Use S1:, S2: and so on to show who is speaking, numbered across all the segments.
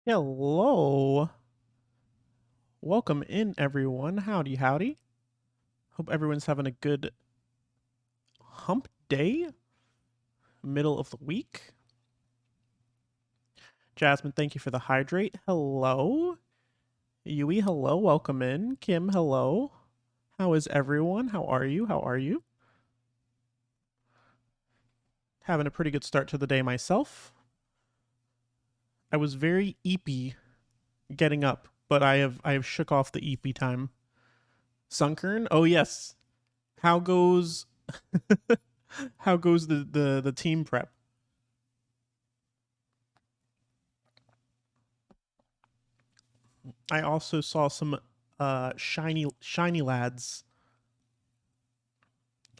S1: Hello. Welcome in, everyone. Howdy, howdy. Hope everyone's having a good hump day, middle of the week. Jasmine, thank you for the hydrate. Hello. Yui, hello. Welcome in. Kim, hello. How is everyone? How are you? How are you? Having a pretty good start to the day myself. I was very eepy getting up, but I have shook off the eepy time. Sunkern? Oh yes. How goes how goes the team prep? I also saw some shiny lads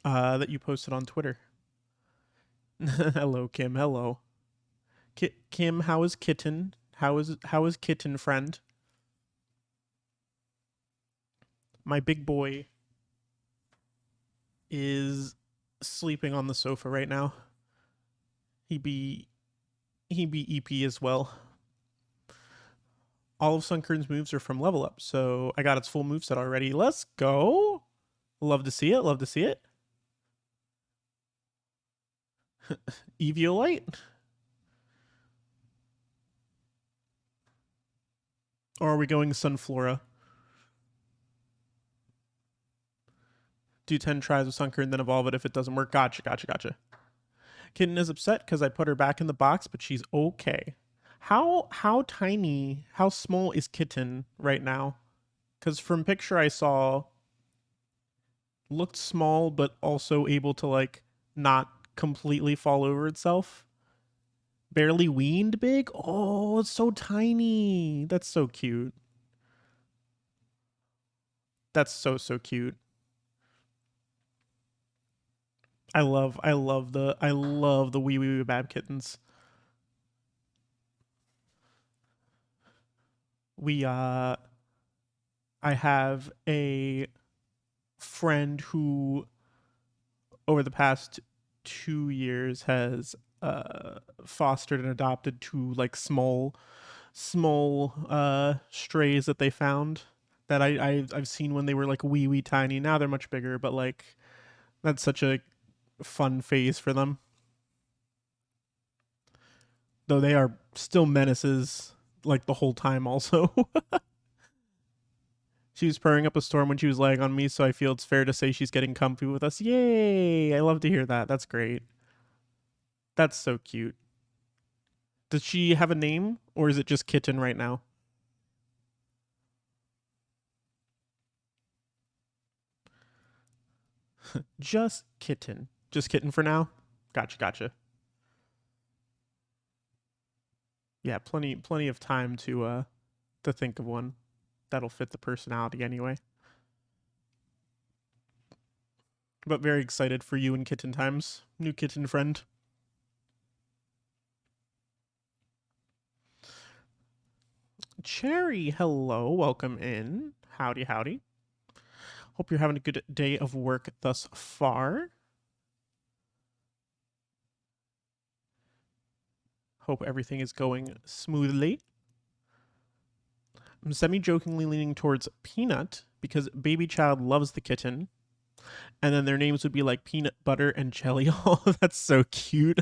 S1: that you posted on Twitter. Hello, Kim. Hello, Kim. How is kitten? How is kitten friend? My big boy is sleeping on the sofa right now. He be he be EP as well. All of Sunkern's moves are from level up, so I got its full moveset already. Let's go. Love to see it. Love to see it. Eviolite? Or are we going Sunflora? Do 10 tries with Sunker and then evolve it if it doesn't work. Gotcha, gotcha, gotcha. Kitten is upset because I put her back in the box, but she's okay. How tiny, how small is Kitten right now? Because from picture I saw, looked small, but also able to like not completely fall over itself. Barely weaned big. Oh, it's so tiny. That's so cute. That's so cute. I love the wee bab kittens. We I have a friend who over the past 2 years has fostered and adopted two like small strays that they found that I've seen when they were like wee tiny. Now they're much bigger, but like that's such a fun phase for them. Though they are still menaces like the whole time also. She was purring up a storm when she was laying on me, so I feel it's fair to say she's getting comfy with us. Yay! I love to hear that. That's great. That's so cute. Does she have a name, or is it just Kitten right now? Just Kitten. Just Kitten for now? Gotcha, gotcha. Yeah, plenty of time to think of one that'll fit the personality anyway. But very excited for you and Kitten times. New kitten friend. Cherry, hello, welcome in. Howdy, howdy. Hope you're having a good day of work thus far. Hope everything is going smoothly. I'm semi jokingly leaning towards Peanut because Baby Child loves the kitten. And then their names would be like Peanut Butter and Jelly. Oh, that's so cute.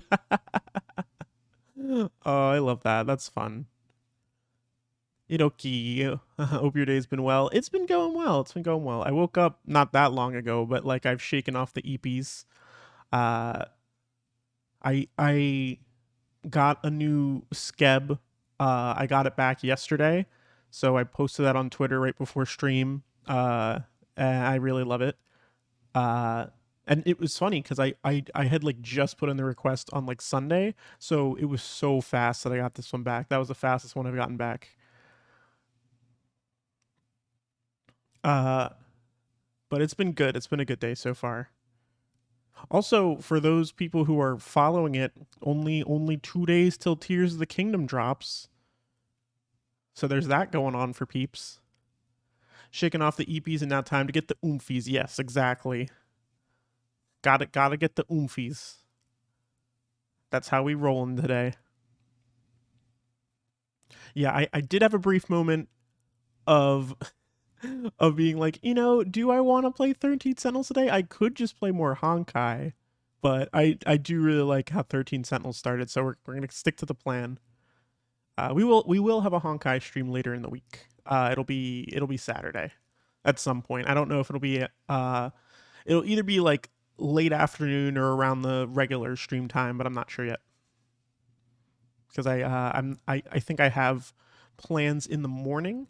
S1: Oh, I love that. That's fun. Iroki, hope your day's been well. It's been going well. It's been going well. I woke up not that long ago, but like I've shaken off the EPs. Uh, I got a new skeb. I got it back yesterday, so I posted that on Twitter right before stream. And I really love it. Uh, and it was funny because I had like just put in the request on like Sunday, so it was so fast that I got this one back. That was the fastest one I've gotten back. Uh, but it's been good. It's been a good day so far. Also, for those people who are following it, only 2 days till Tears of the Kingdom drops. So there's that going on for peeps. Shaking off the EPs and now time to get the oomfies. Yes, exactly. Gotta get the oomfies. That's how we rolling today. Yeah, I did have a brief moment of of being like, do I want to play 13 Sentinels today? I could just play more Honkai, but I do really like how 13 Sentinels started, so we're gonna stick to the plan. We will have a Honkai stream later in the week. It'll be Saturday at some point. I don't know if it'll either be like late afternoon or around the regular stream time, but I'm not sure yet because I think I have plans in the morning.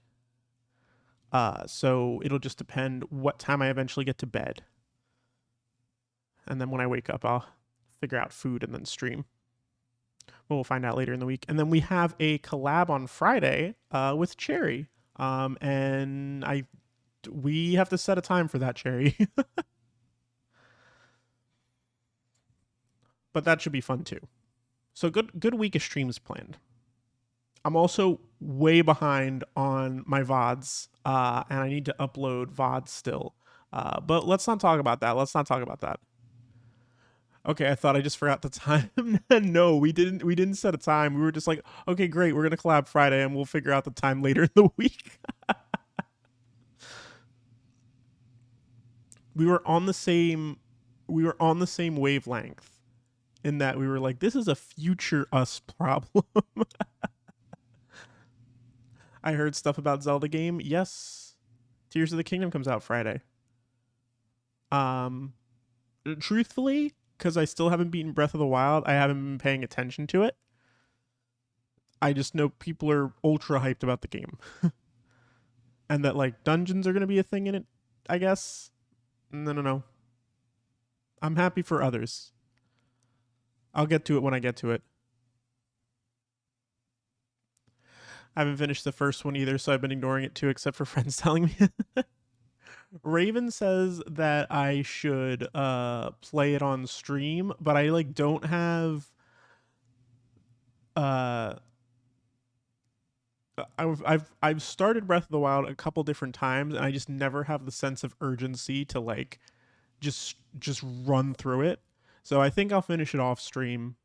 S1: So it'll just depend what time I eventually get to bed, and then when I wake up, I'll figure out food and then stream. But we'll find out later in the week. And then we have a collab on Friday with Cherry. And we have to set a time for that, Cherry. But that should be fun too. So good week of streams planned. I'm also way behind on my VODs, and I need to upload VODs still. But let's not talk about that. Let's not talk about that. Okay, I thought I just forgot the time. No, we didn't. We didn't set a time. We were just like, okay, great, we're gonna collab Friday, and we'll figure out the time later in the week. we were on the same. We were on the same wavelength in that we were like, this is a future us problem. I heard stuff about Zelda game. Yes, Tears of the Kingdom comes out Friday. Um, Truthfully, because I still haven't beaten Breath of the Wild, I haven't been paying attention to it. I just know people are ultra hyped about the game, and that like dungeons are gonna be a thing in it. I guess. No, no, no. I'm happy for others. I'll get to it when I get to it. I haven't finished the first one either, so I've been ignoring it too, except for friends telling me. Raven says that I should play it on stream, but I like don't have uh I've started Breath of the Wild a couple different times, and I just never have the sense of urgency to like just run through it. So I think I'll finish it off stream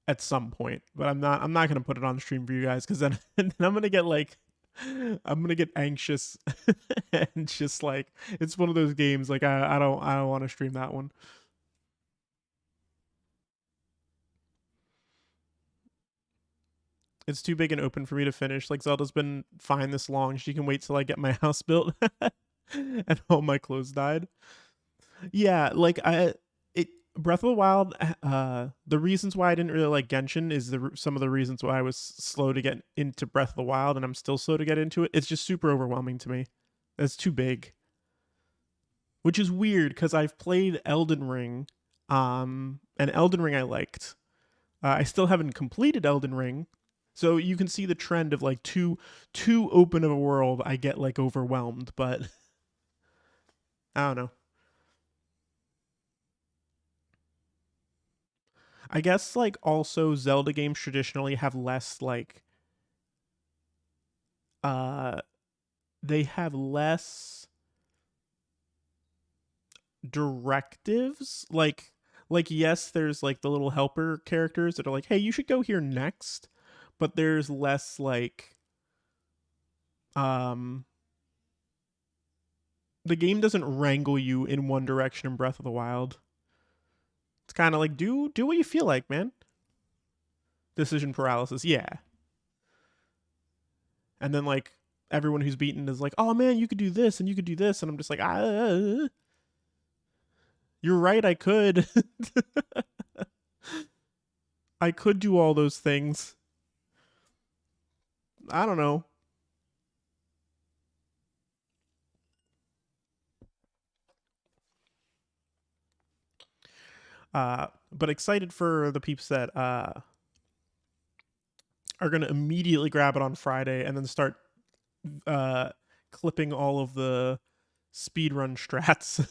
S1: at some point, but I'm not gonna put it on stream for you guys because then then I'm gonna get like I'm gonna get anxious and just like it's one of those games like I don't want to stream that one. It's too big and open for me to finish. Like Zelda's been fine this long. She can wait till I get my house built and all my clothes died. Yeah, like I it Breath of the Wild. The reasons why I didn't really like Genshin is some of the reasons why I was slow to get into Breath of the Wild, and I'm still slow to get into it. It's just super overwhelming to me. It's too big, which is weird because I've played Elden Ring, and Elden Ring I liked. I still haven't completed Elden Ring, so you can see the trend of like too open of a world. I get like overwhelmed, but I don't know. I guess like also Zelda games traditionally have less like uh they have less directives. Like yes, there's like the little helper characters that are like, "Hey, you should go here next." But there's less like um the game doesn't wrangle you in one direction in Breath of the Wild. It's kind of like do what you feel like, man. Decision paralysis. Yeah. And then like everyone who's beaten is like, "Oh man, you could do this and you could do this." And I'm just like, you're right, I could. I could do all those things. I don't know. But excited for the peeps that are gonna immediately grab it on Friday and then start uh clipping all of the speedrun strats.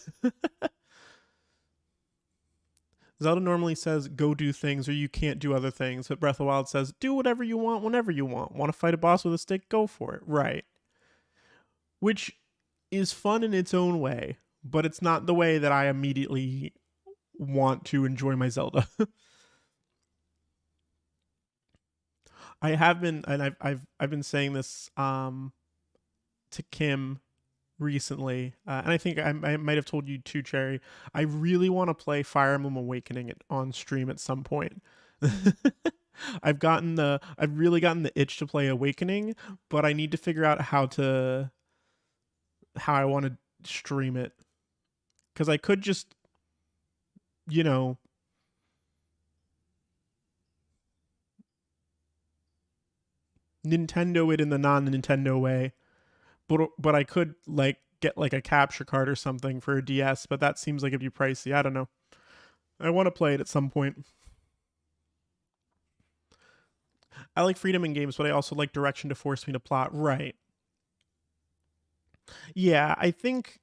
S1: Zelda normally says go do things or you can't do other things, but Breath of the Wild says do whatever you want whenever you want. Want to fight a boss with a stick? Go for it. Right. Which is fun in its own way, but it's not the way that I immediately want to enjoy my Zelda. I have been, and I've been saying this to Kim recently, and I think I might have told you too, Cherry. I really want to play Fire Emblem Awakening on stream at some point. I've really gotten the itch to play Awakening, but I need to figure out how I want to stream it, because I could just, you know, Nintendo it in the non-Nintendo way, but I could like get like a capture card or something for a DS, but that seems like it'd be pricey. I don't know. I want to play it at some point. I like freedom in games, but I also like direction to force me to plot. Right. Yeah, I think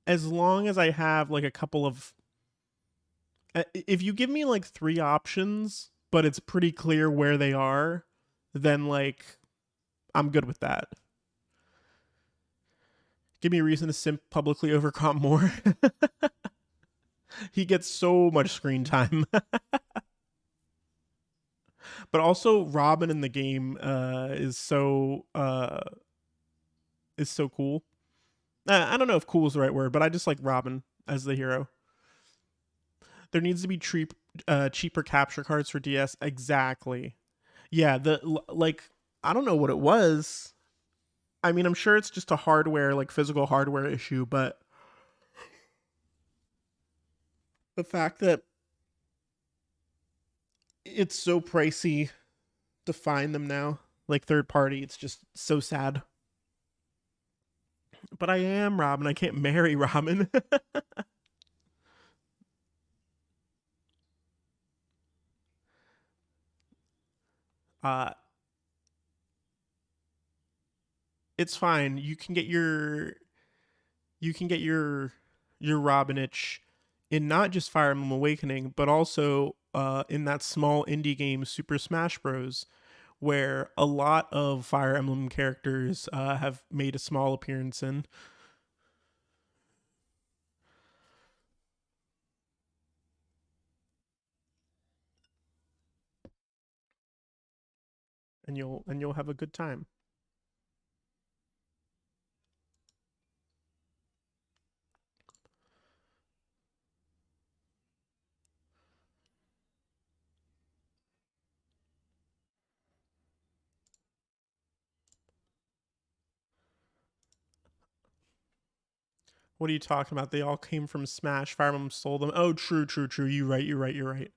S1: as long as I have like a couple of if you give me like three options, but it's pretty clear where they are, then like I'm good with that. Give me a reason to simp publicly over Comp more. He gets so much screen time. But also Robin in the game is so cool. I don't know if cool is the right word, but I just like Robin as the hero. There needs to be cheaper capture cards for DS. Exactly. Yeah, like I don't know what it was. I mean, I'm sure it's just a hardware, like physical hardware issue, but the fact that it's so pricey to find them now, like third party, it's just so sad. But I am Robin. I can't marry Robin. uh, it's fine. You can get your Robinich in not just Fire Emblem Awakening, but also in that small indie game Super Smash Bros, where a lot of Fire Emblem characters have made a small appearance in, and you'll have a good time. What are you talking about? They all came from Smash. Fire Emblem stole them. Oh, true, true, true. You right. You're right. You're right.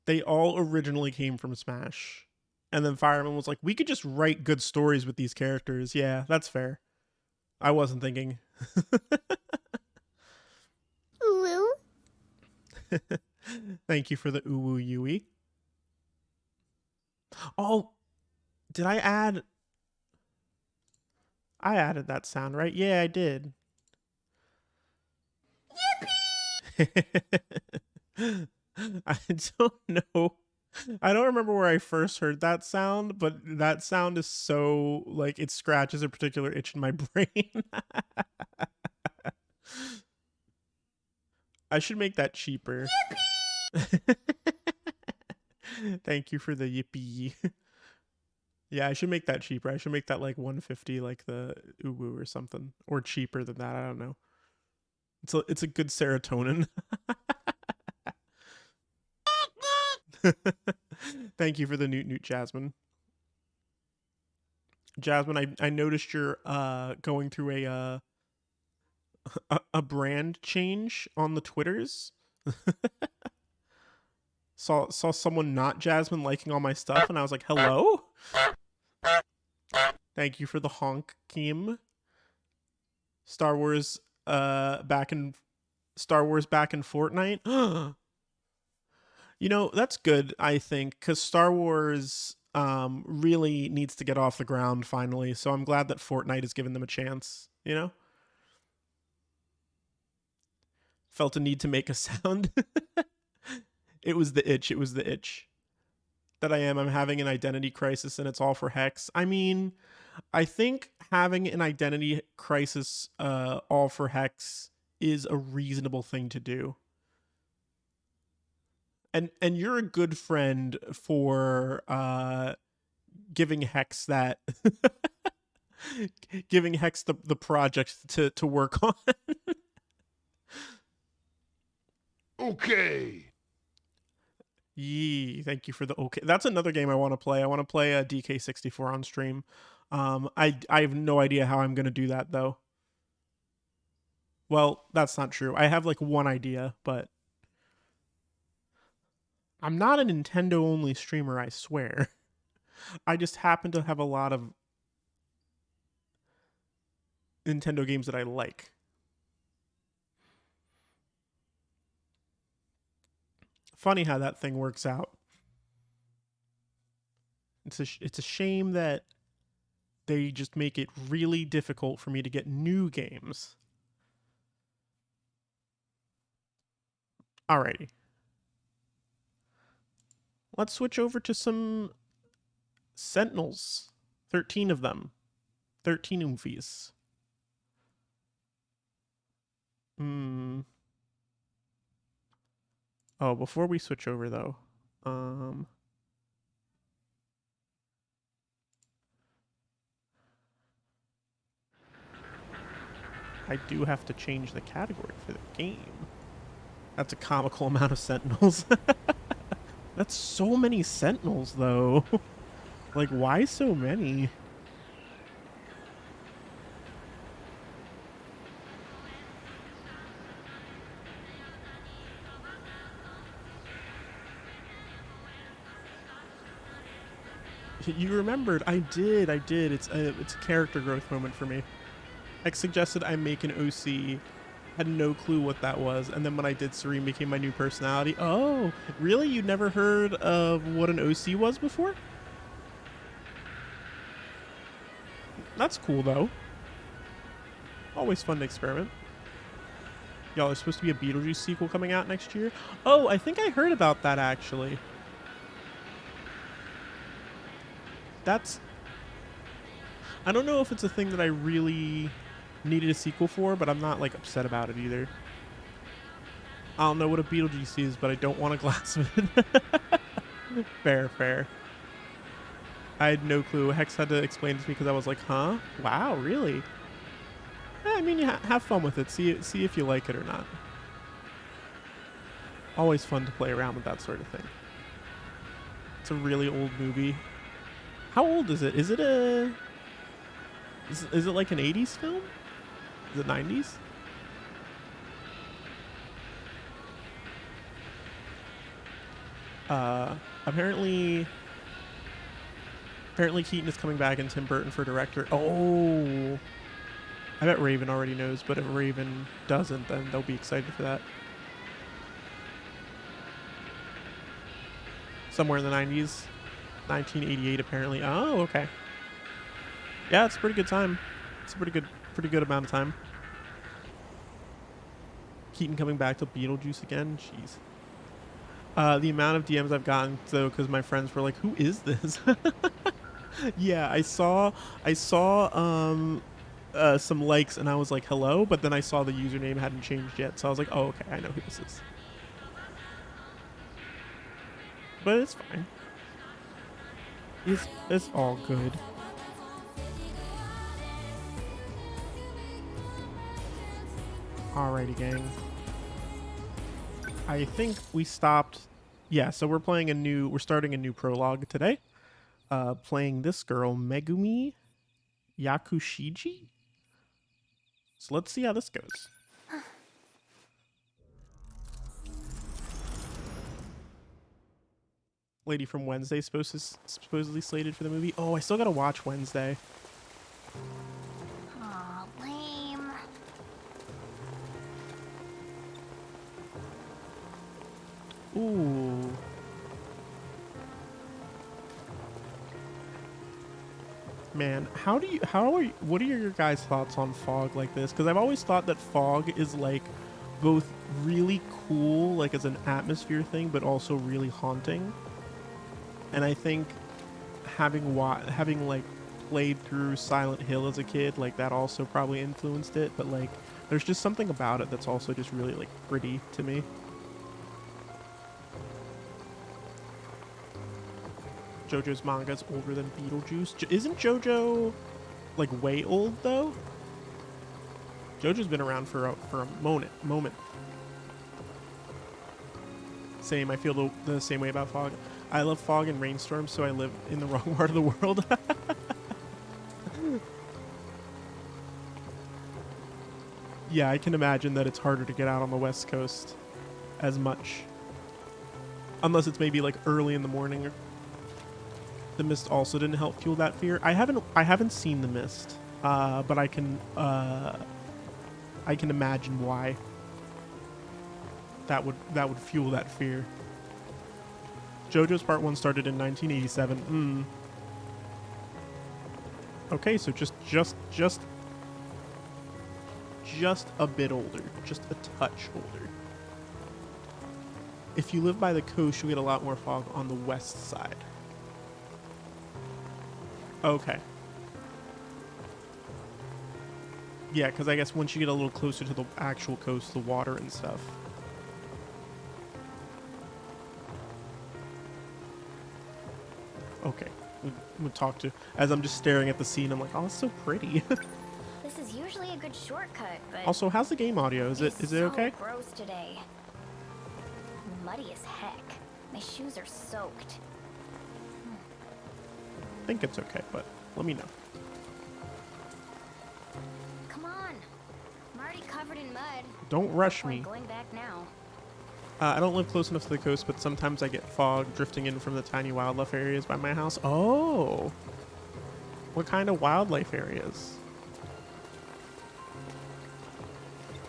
S1: They all originally came from Smash, and then Fire Emblem was like, we could just write good stories with these characters. Yeah, that's fair. I wasn't thinking.
S2: Ooh.
S1: Thank you for the uwu yui. Oh, did I add? I added that sound, right? Yeah, I did. I don't know. I don't remember where I first heard that sound, but that sound is so like it scratches a particular itch in my brain. I should make that cheaper. Thank you for the yippee. Yeah, I should make that cheaper. I should make that like 150 like the uwu or something, or cheaper than that. I don't know. It's a good serotonin. Thank you for the newt Jasmine. Jasmine, I noticed you're going through a brand change on the Twitters. Saw someone not Jasmine liking all my stuff, and I was like, hello. Thank you for the honk, Kim. Star Wars back in Star Wars back in Fortnite. You know, that's good, I think, because Star Wars really needs to get off the ground finally. So I'm glad that Fortnite has given them a chance. You know, felt a need to make a sound. It was the itch. It was the itch that I am. I'm having an identity crisis, and it's all for Hex. I mean, I think having an identity crisis, all for Hex, is a reasonable thing to do. And you're a good friend for giving Hex that giving Hex the project to work on.
S2: Okay.
S1: Yee, thank you for the okay. That's another game I want to play. I want to play a DK64 on stream. I have no idea how I'm gonna do that though. Well, that's not true. I have like one idea, but I'm not a Nintendo only streamer, I swear. I just happen to have a lot of Nintendo games that I like. Funny how that thing works out. It's a shame that they just make it really difficult for me to get new games. Alrighty. Let's switch over to some Sentinels. 13 of them. 13 oomfies. Oh, before we switch over though, I do have to change the category for the game. That's a comical amount of Sentinels. That's so many Sentinels though. Like, why so many? You remembered. I did. It's a character growth moment for me. X suggested I make an OC. Had no clue what that was, and then when I did, Serene became my new personality. Oh, really? You never heard of what an OC was before? That's cool though. Always fun to experiment. Y'all, there's supposed to be a Beetlejuice sequel coming out next year. Oh, I think I heard about that actually. That's... I don't know if it's a thing that I really needed a sequel for, but I'm not like upset about it either. I don't know what a Beetlejuice is, but I don't want a glass of it. Fair, fair. I had no clue. Hex had to explain it to me because I was like, huh? Wow, really? Yeah, I mean, have fun with it. See if you like it or not. Always fun to play around with that sort of thing. It's a really old movie. How old is it? Is it a... Is it like an 80s film? Is it 90s? Apparently Keaton is coming back and Tim Burton for director. Oh, I bet Raven already knows, but if Raven doesn't, then they'll be excited for that. Somewhere in the 90s, 1988 apparently. Oh, okay. Yeah, it's a pretty good time. It's a pretty good amount of time. Keaton coming back to Beetlejuice again. Jeez. The amount of DMs I've gotten though, because my friends were like, "Who is this?" Yeah, I saw some likes and I was like, "Hello," but then I saw the username hadn't changed yet, so I was like, "Oh, okay, I know who this is." But it's fine. It's all good. Alrighty, gang. I think we stopped. Yeah, so we're starting a new prologue today. Playing this girl, Megumi Yakushiji. So let's see how this goes. Lady from Wednesday supposedly slated for the movie. Oh, I still gotta watch Wednesday.
S3: Aw, lame.
S1: Ooh. Man, what are your guys' thoughts on fog like this? Because I've always thought that fog is like both really cool, like as an atmosphere thing, but also really haunting. And I think having like played through Silent Hill as a kid, like that also probably influenced it. But like, there's just something about it that's also just really like pretty to me. JoJo's manga is older than Beetlejuice. Isn't JoJo like way old though? JoJo's been around for a moment. Same. I feel the same way about fog. I love fog and rainstorms, so I live in the wrong part of the world. Yeah, I can imagine that it's harder to get out on the West Coast as much. Unless it's maybe like early in the morning. The mist also didn't help fuel that fear. I haven't seen the mist, but I can imagine why that would fuel that fear. JoJo's Part 1 started in 1987. Okay, so just a bit older, just a touch older. If you live by the coast, you get a lot more fog on the west side. Okay. Yeah, because I guess once you get a little closer to the actual coast, the water and stuff. Okay. We'll talk to... As I'm just staring at the scene, I'm like, oh, it's so pretty.
S2: This is usually a good shortcut, but...
S1: Also, how's the game audio? Is it okay?
S2: Gross today. Muddy as heck. My shoes are soaked.
S1: I think it's okay, but let me know.
S2: Come on. I'm already covered in mud.
S1: Don't rush me.
S2: I'm going back now.
S1: I don't live close enough to the coast, but sometimes I get fog drifting in from the tiny wildlife areas by my house. Oh! What kind of wildlife areas?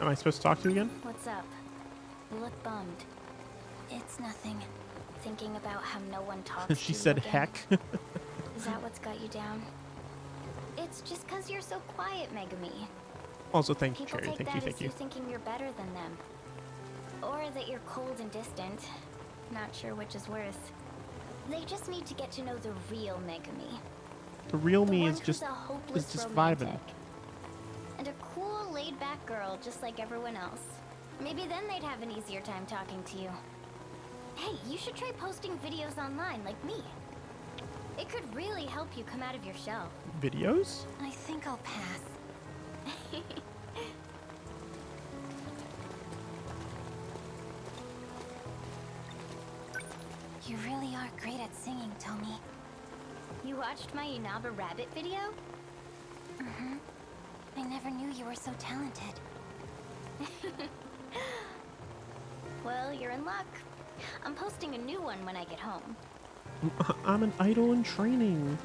S1: Am I supposed to talk to you again?
S2: What's up? You look bummed. It's nothing. Thinking about how no one talks
S1: She
S2: to
S1: said
S2: you again.
S1: heck.
S2: Is that what's got you down? It's just because you're so quiet, Megami.
S1: Also, thank you,
S2: People
S1: Cherry.
S2: take
S1: Thank
S2: that as
S1: you.
S2: you thinking you're better than them. Or that you're cold and distant. Not sure which is worse. They just need to get to know the real Megami.
S1: The real
S2: The
S1: me
S2: one
S1: is
S2: who's
S1: just
S2: a hopeless
S1: vibing.
S2: romantic. And a cool, laid-back girl just like everyone else. Maybe then they'd have an easier time talking to you. Hey, you should try posting videos online like me. It could really help you come out of your shell.
S1: Videos?
S2: I think I'll pass. You really are great at singing, Tommy. You watched my Inaba Rabbit video? Mm-hmm. I never knew you were so talented. Well, you're in luck. I'm posting a new one when I get home.
S1: I'm an idol in training.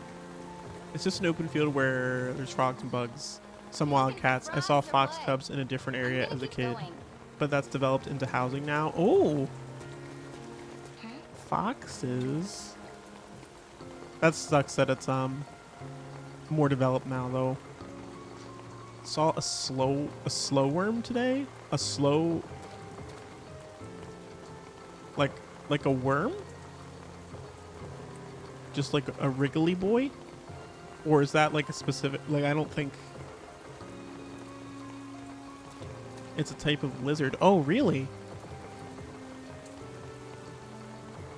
S1: It's just an open field where there's frogs and bugs. Some wild cats. I saw fox cubs in a different area as a kid. But that's developed into housing now. Oh! Foxes? That sucks that it's more developed now though. Saw a slow worm today? A slow... Like a worm? Just like a wriggly boy? Or is that like a specific... Like, I don't think... It's a type of lizard. Oh, really?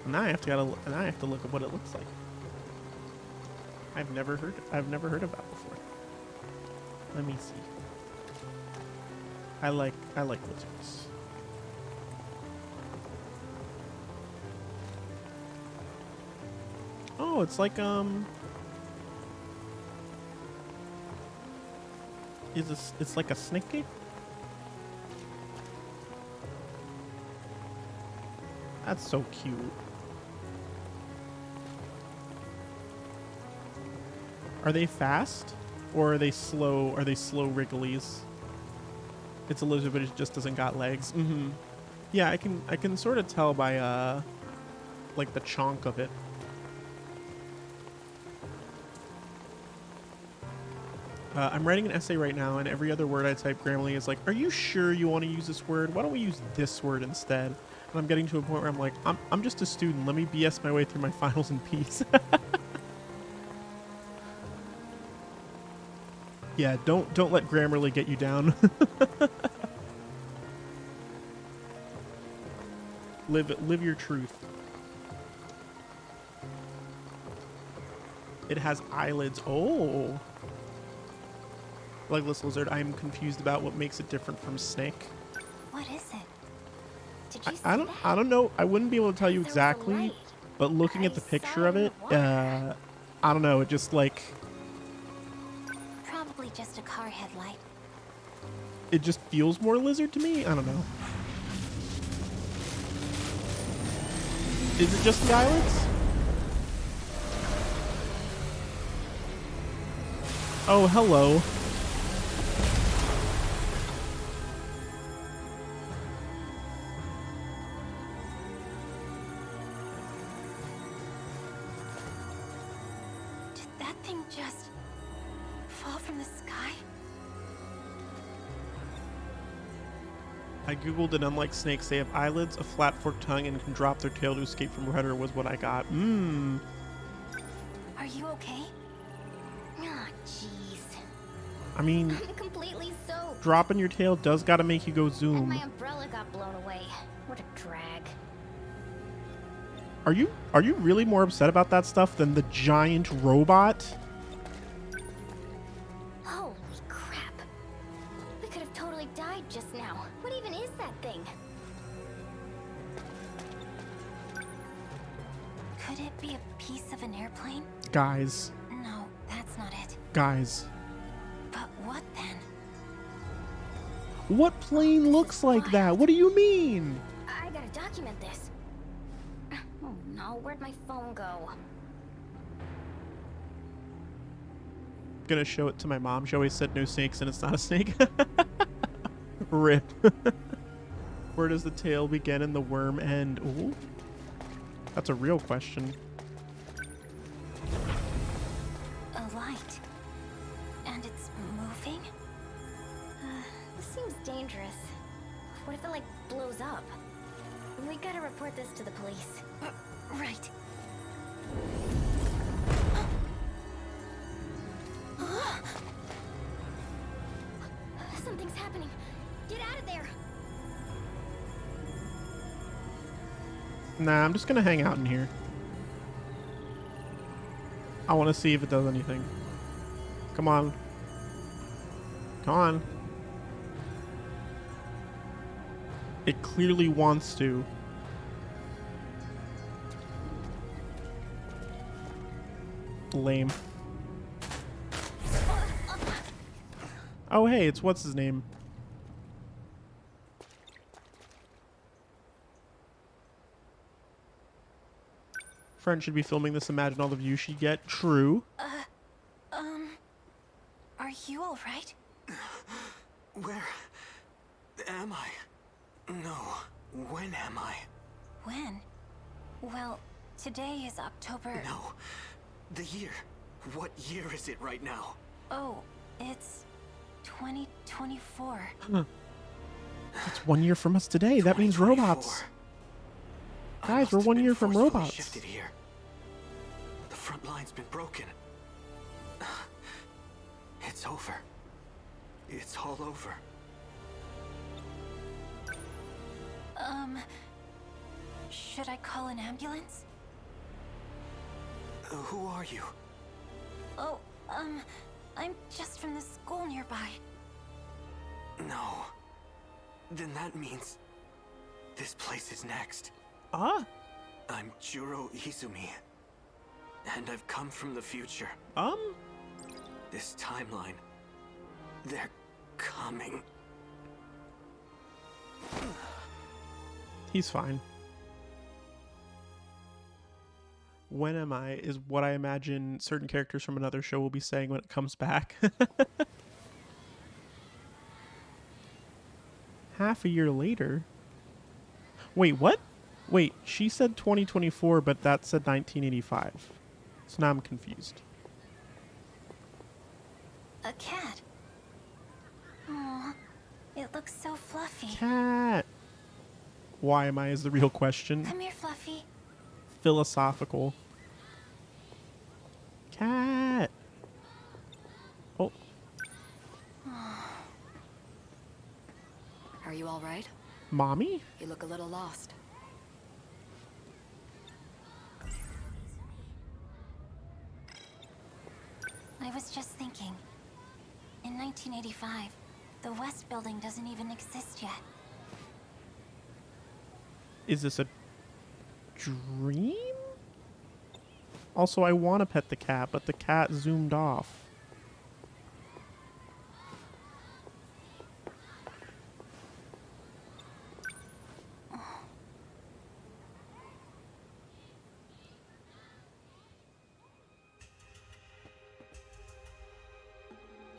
S1: Now I have to look at what it looks like. I've never heard of that before. Let me see. I like lizards. Oh, it's like it's like a snake? That's so cute. Are they fast? Or are they slow? Are they slow wrigglies? It's a lizard, but it just doesn't got legs. Mm-hmm. Yeah, I can sort of tell by like the chonk of it. I'm writing an essay right now, and every other word I type Grammarly is like, "Are you sure you want to use this word? Why don't we use this word instead?" And I'm getting to a point where I'm like, I'm just a student. Let me BS my way through my finals in peace. Yeah, don't let Grammarly get you down. Live your truth. It has eyelids. Oh. Legless lizard. I'm confused about what makes it different from snake.
S2: What is it? Did you see
S1: I don't know. I wouldn't be able to tell you
S2: There was a
S1: exactly,
S2: light.
S1: but looking
S2: I
S1: at the
S2: saw
S1: picture
S2: it
S1: of
S2: in
S1: it,
S2: the water.
S1: I don't know. It just like
S2: Probably just a car headlight.
S1: it just feels more lizard to me. I don't know. Is it just the eyelids? Oh, hello.
S2: Did that thing just fall from the sky?
S1: I googled it. Unlike snakes, they have eyelids, a flat forked tongue, and can drop their tail to escape from a predator. Was what I got.
S2: Are you okay? Ah, jeez.
S1: I mean,
S2: I'm completely soaked.
S1: dropping your tail does gotta make you go
S2: And
S1: zoom.
S2: my umbrella got blown away. What a drag.
S1: Are you really more upset about that stuff than the giant robot?
S2: Holy crap. We could have totally died just now. What even is that thing? Could it be a piece of an airplane?
S1: Guys,
S2: No, that's not it.
S1: guys.
S2: But what then?
S1: What plane looks like that? What do you mean?
S2: I gotta document this. Oh no, where'd my phone go?
S1: Gonna show it to my mom. She always said no snakes and it's not a snake. Rip. Where does the tail begin and the worm end? Ooh. That's a real question.
S2: A light. And it's moving? This seems dangerous. What if it, like, blows up? We gotta report this to the police. Right. Something's happening. Get out of there.
S1: Nah, I'm just gonna hang out in here. I want to see if it does anything. Come on. Come on. It clearly wants to. Lame. Oh, hey, it's what's his name? Friend should be filming this. Imagine all the views she'd get. True.
S2: Are you alright?
S3: Where am I? No. When am I?
S2: When? Well, today is October...
S3: No. The year. What year is it right now?
S2: Oh, it's 2024.
S1: It's 1 year from us today. That means robots.
S3: 2024.
S1: Guys, we're 1 year from robots.
S3: Shifted here. The front line's been broken. It's over. It's all over.
S2: Should I call an ambulance?
S3: Who are you?
S2: Oh, I'm just from the school nearby.
S3: No. Then that means this place is next.
S1: Ah?
S3: I'm Juro Izumi. And I've come from the future. This timeline. They're coming.
S1: He's fine. When am I is what I imagine certain characters from another show will be saying when it comes back. Half a year later? Wait, what? Wait, she said 2024, but that said 1985. So now I'm confused.
S2: A cat. Aw, it looks so fluffy.
S1: Cat. Why am I is the real question.
S2: Come here, Fluffy.
S1: Philosophical. Cat. Oh,
S4: Are you all right?
S1: mommy?
S4: You look a little lost.
S2: was just thinking. In 1985, the West Building doesn't even exist yet.
S1: Is this a dream? Also, I want to pet the cat, but the cat zoomed off.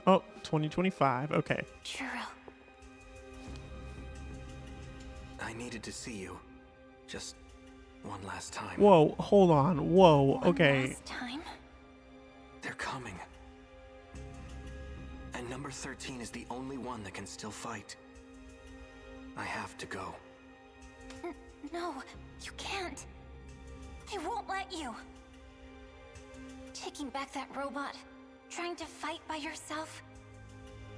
S1: Oh, 2025. Okay.
S2: Juro.
S3: I needed to see you. Just one last time.
S1: Whoa, hold on. Whoa,
S2: One
S1: okay.
S2: last time?
S3: They're coming. And number 13 is the only one that can still fight. I have to go.
S2: No, you can't. I won't let you. Taking back that robot, trying to fight by yourself.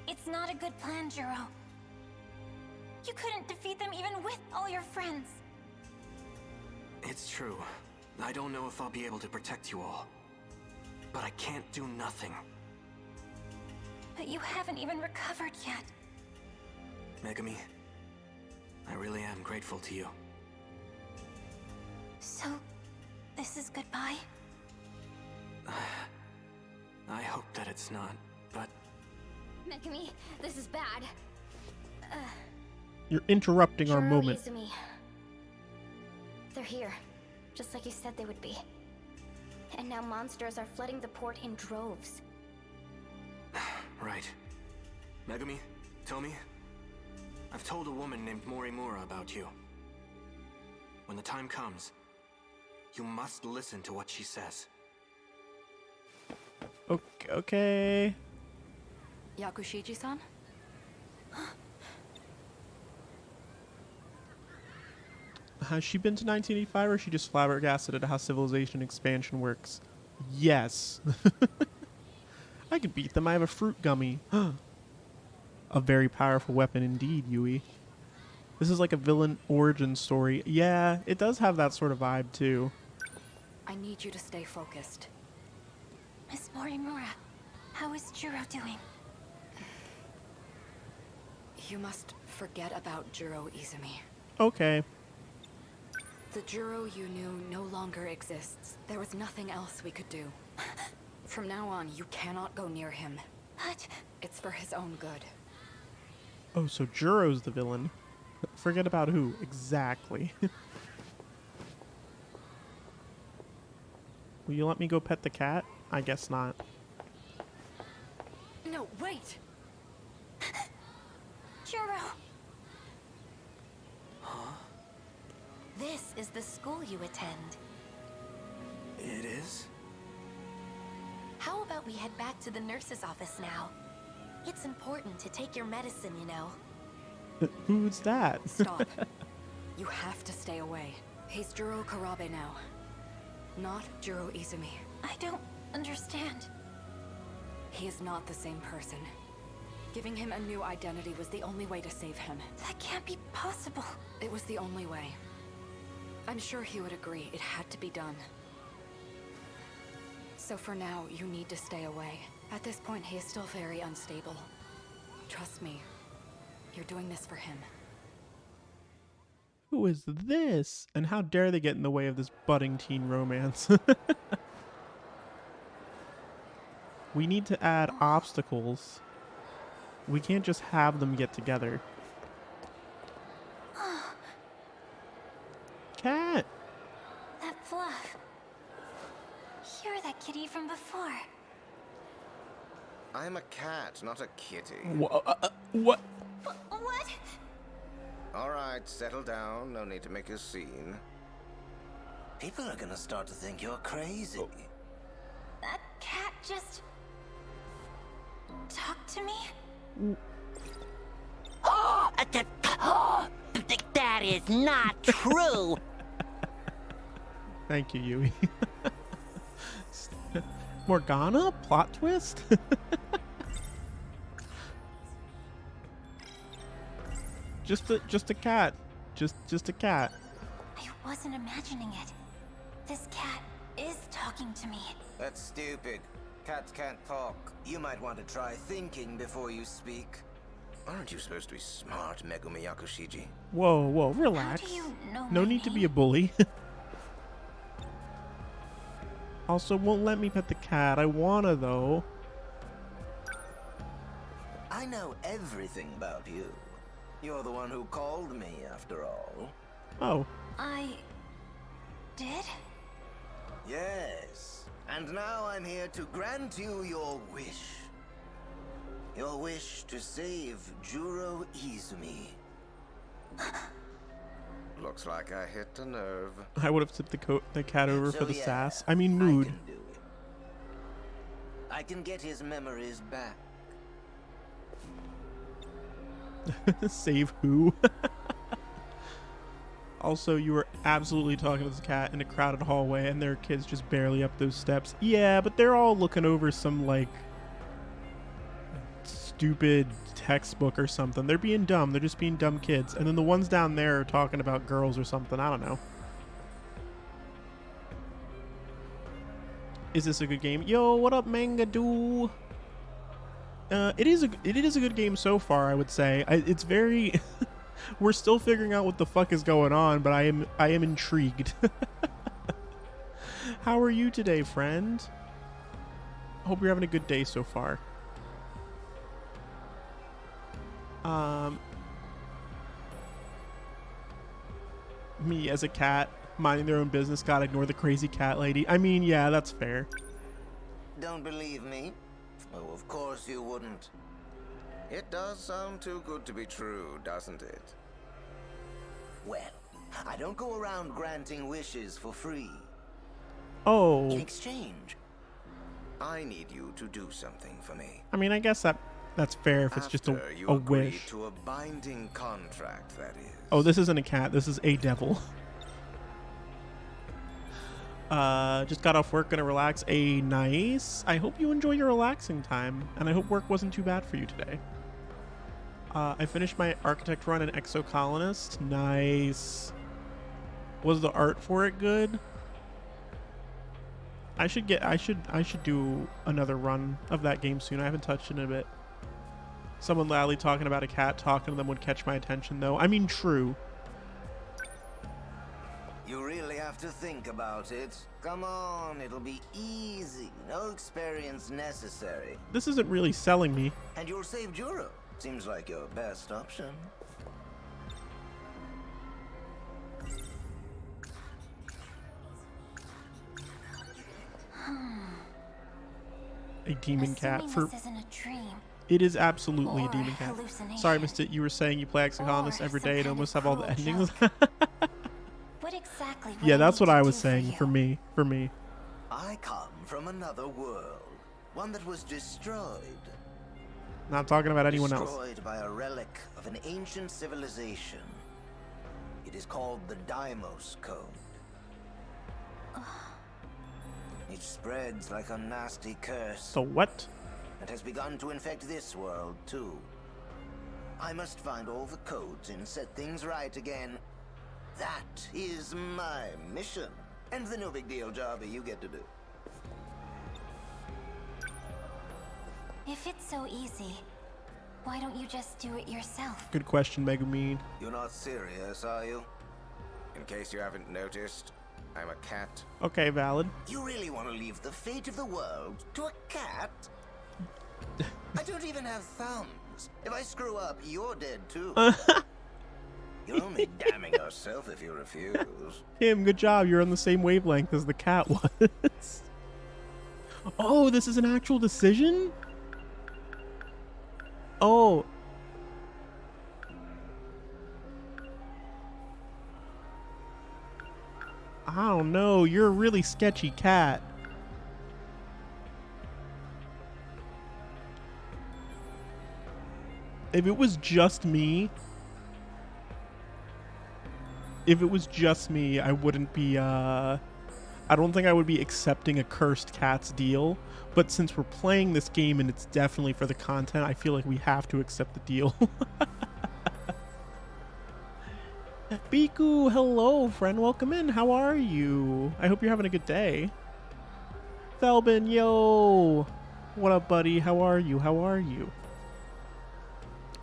S2: It's not a good plan, Juro. You couldn't defeat them even with all your friends.
S3: It's true. I don't know if I'll be able to protect you all. But I can't do nothing.
S2: But you haven't even recovered yet.
S3: Megami, I really am grateful to you.
S2: So, this is goodbye?
S3: I hope that it's not, but...
S2: Megami, this is bad.
S1: You're interrupting our
S2: Juro,
S1: moment.
S2: Izumi. They're here, just like you said they would be. And now monsters are flooding the port in droves.
S3: Right. Megami, Tomi, I've told a woman named Morimura about you. When the time comes, you must listen to what she says.
S1: Okay.
S4: Yakushiji-san?
S1: Has she been to 1985, or is she just flabbergasted at how civilization expansion works? Yes. I could beat them. I have a fruit gummy. A very powerful weapon indeed, Yui. This is like a villain origin story. Yeah, it does have that sort of vibe, too.
S4: I need you to stay focused.
S2: Miss Morimura, how is Juro doing?
S4: You must forget about Juro Izumi.
S1: Okay.
S4: The Juro you knew no longer exists. There was nothing else we could do. From now on, you cannot go near him.
S2: But...
S4: It's for his own good.
S1: Oh, so Juro's the villain. Forget about who. Exactly. Will you let me go pet the cat? I guess not.
S4: No, wait!
S2: Juro! This is the school you attend.
S3: It is?
S2: How about we head back to the nurse's office now? It's important to take your medicine, you know.
S1: Who's that?
S4: Stop. You have to stay away. He's Juro Karabe now. Not Juro Izumi.
S2: I don't understand.
S4: He is not the same person. Giving him a new identity was the only way to save him.
S2: That can't be possible.
S4: It was the only way. I'm sure he would agree it had to be done. So for now, you need to stay away. At this point, he is still very unstable. Trust me, you're doing this for him.
S1: Who is this? And how dare they get in the way of this budding teen romance? We need to add obstacles. We can't just have them get together. Cat!
S2: That fluff. You're that kitty from before.
S5: I'm a cat, not a kitty.
S1: What?
S2: What?
S5: All right, settle down. No need to make a scene. People are gonna start to think you're crazy.
S2: That cat just... talked to me?
S6: That is not true.
S1: Thank you, Yui. Morgana? Plot twist? Just a cat. Just a cat.
S2: I wasn't imagining it. This cat is talking to me.
S5: That's stupid. Cats can't talk. You might want to try thinking before you speak. Aren't you supposed to be smart, Megumi Yakushiji?
S1: Whoa, whoa, relax.
S2: How do you know
S1: No
S2: my
S1: need to be
S2: name?
S1: a bully. Also, won't let me pet the cat. I wanna, though.
S5: I know everything about you. You're the one who called me, after all.
S1: Oh.
S2: I... did?
S5: Yes. And now I'm here to grant you your wish. Your wish to save Juro Izumi. Looks like I hit a nerve.
S1: I would have tipped the cat over
S5: So
S1: for the
S5: yeah,
S1: sass. I mean,
S5: I
S1: mood.
S5: can do it. I can get his memories back.
S1: Save who? Also, you were absolutely talking to this cat in a crowded hallway, and there are kids just barely up those steps. Yeah, but they're all looking over some, like, stupid textbook or something. They're being dumb. They're just being dumb kids. And then the ones down there are talking about girls or something. I don't know. Is this a good game? Yo, what up, Mangadoo? It is a good game so far, I would say. It's very... We're still figuring out what the fuck is going on, but I am intrigued. How are you today, friend? Hope you're having a good day so far. Me as a cat, minding their own business, gotta ignore the crazy cat lady. I mean, yeah, that's fair.
S5: Don't believe me? Oh, of course you wouldn't. It does sound too good to be true, doesn't it? Well, I don't go around granting wishes for free. In
S1: Oh,
S5: exchange, I need you to do something for me.
S1: I mean, I guess that's fair if it's just
S5: After you
S1: a
S5: agreed
S1: wish.
S5: to a binding contract, that is.
S1: Oh, this isn't a cat. This is a devil. Just got off work, gonna relax. Nice. I hope you enjoy your relaxing time, and I hope work wasn't too bad for you today. I finished my architect run in Exocolonist. Nice. Was the art for it good? I should do another run of that game soon. I haven't touched it in a bit. Someone loudly talking about a cat talking to them would catch my attention, though. I mean, true.
S5: You really have to think about it. Come on, it'll be easy. No experience necessary.
S1: This isn't really selling me.
S5: And you'll save Juro. Seems like your best option.
S1: A demon cat
S2: Assuming
S1: for...
S2: this isn't a dream.
S1: It is absolutely a
S2: Or
S1: demon cat.
S2: hallucination.
S1: Sorry, missed it. You were saying you play Exocolonist
S2: Or
S1: every
S2: some
S1: day and
S2: kind of
S1: almost have all the
S2: cruel
S1: endings.
S2: joke. What exactly would
S1: Yeah, that's
S2: need
S1: what
S2: to
S1: I was
S2: do
S1: saying for
S2: you?
S1: me. For me.
S5: I come from another world. One that was destroyed.
S1: Not talking about anyone else.
S5: Destroyed by a relic of an ancient civilization. It is called the Deimos Code. It spreads like a nasty curse
S1: The what?
S5: and has begun to infect this world too. I must find all the codes and set things right again. That is my mission. And the no big deal job that you get to do.
S2: If it's so easy, why don't you just do it yourself?
S1: Good question, Megumi.
S5: You're not serious, are you? In case you haven't noticed, I'm a cat.
S1: Okay, valid.
S5: You really want to leave the fate of the world to a cat? I don't even have thumbs. If I screw up, you're dead too. You're only damning yourself if you refuse.
S1: Tim, good job. You're on the same wavelength as the cat was. Oh, this is an actual decision? Oh. I don't know. You're a really sketchy cat. If it was just me, I wouldn't be, I don't think I would be accepting a cursed cat's deal. But since we're playing this game and it's definitely for the content, I feel like we have to accept the deal. Biku, hello, friend. Welcome in. How are you? I hope you're having a good day. Felbin, yo. What up, buddy? How are you? How are you?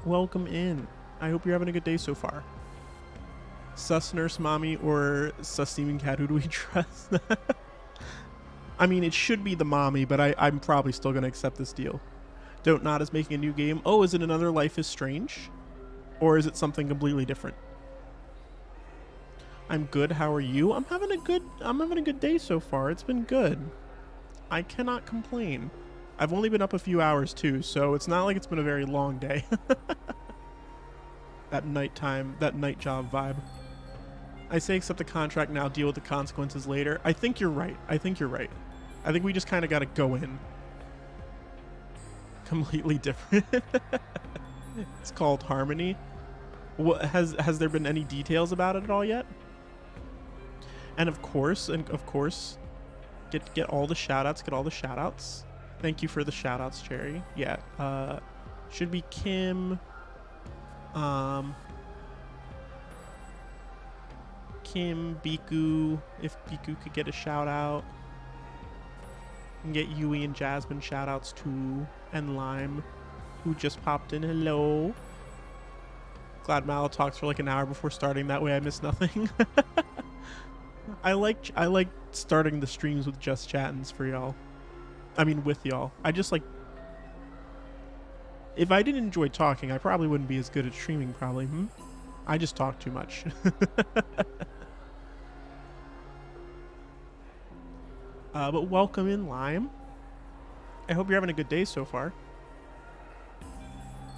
S1: Welcome in. I hope you're having a good day so far. Sus nurse mommy or sus demon cat? Who do we trust? I mean, it should be the mommy, but I'm probably still going to accept this deal. Don't Not is making a new game. Oh, is it another Life is Strange? Or is it something completely different? I'm good. How are you? I'm having a good day so far. It's been good. I cannot complain. I've only been up a few hours too, so it's not like it's been a very long day. That night job vibe. I say accept the contract now, deal with the consequences later. I think you're right. I think we just kind of got to go in. Completely different. It's called Harmony. What has there been any details about it at all yet? And of course, get all the shout outs. Thank you for the shout outs, Cherry. Yeah. Should be Kim. Kim, Biku, if Biku could get a shout out. And get Yui and Jasmine shout outs too. And Lime, who just popped in. Hello. Glad Malo talks for like an hour before starting. That way I miss nothing. I like starting the streams with just chattins for y'all. I mean, with y'all. I just like... If I didn't enjoy talking, I probably wouldn't be as good at streaming, probably. I just talk too much. But welcome in, Lime. I hope you're having a good day so far.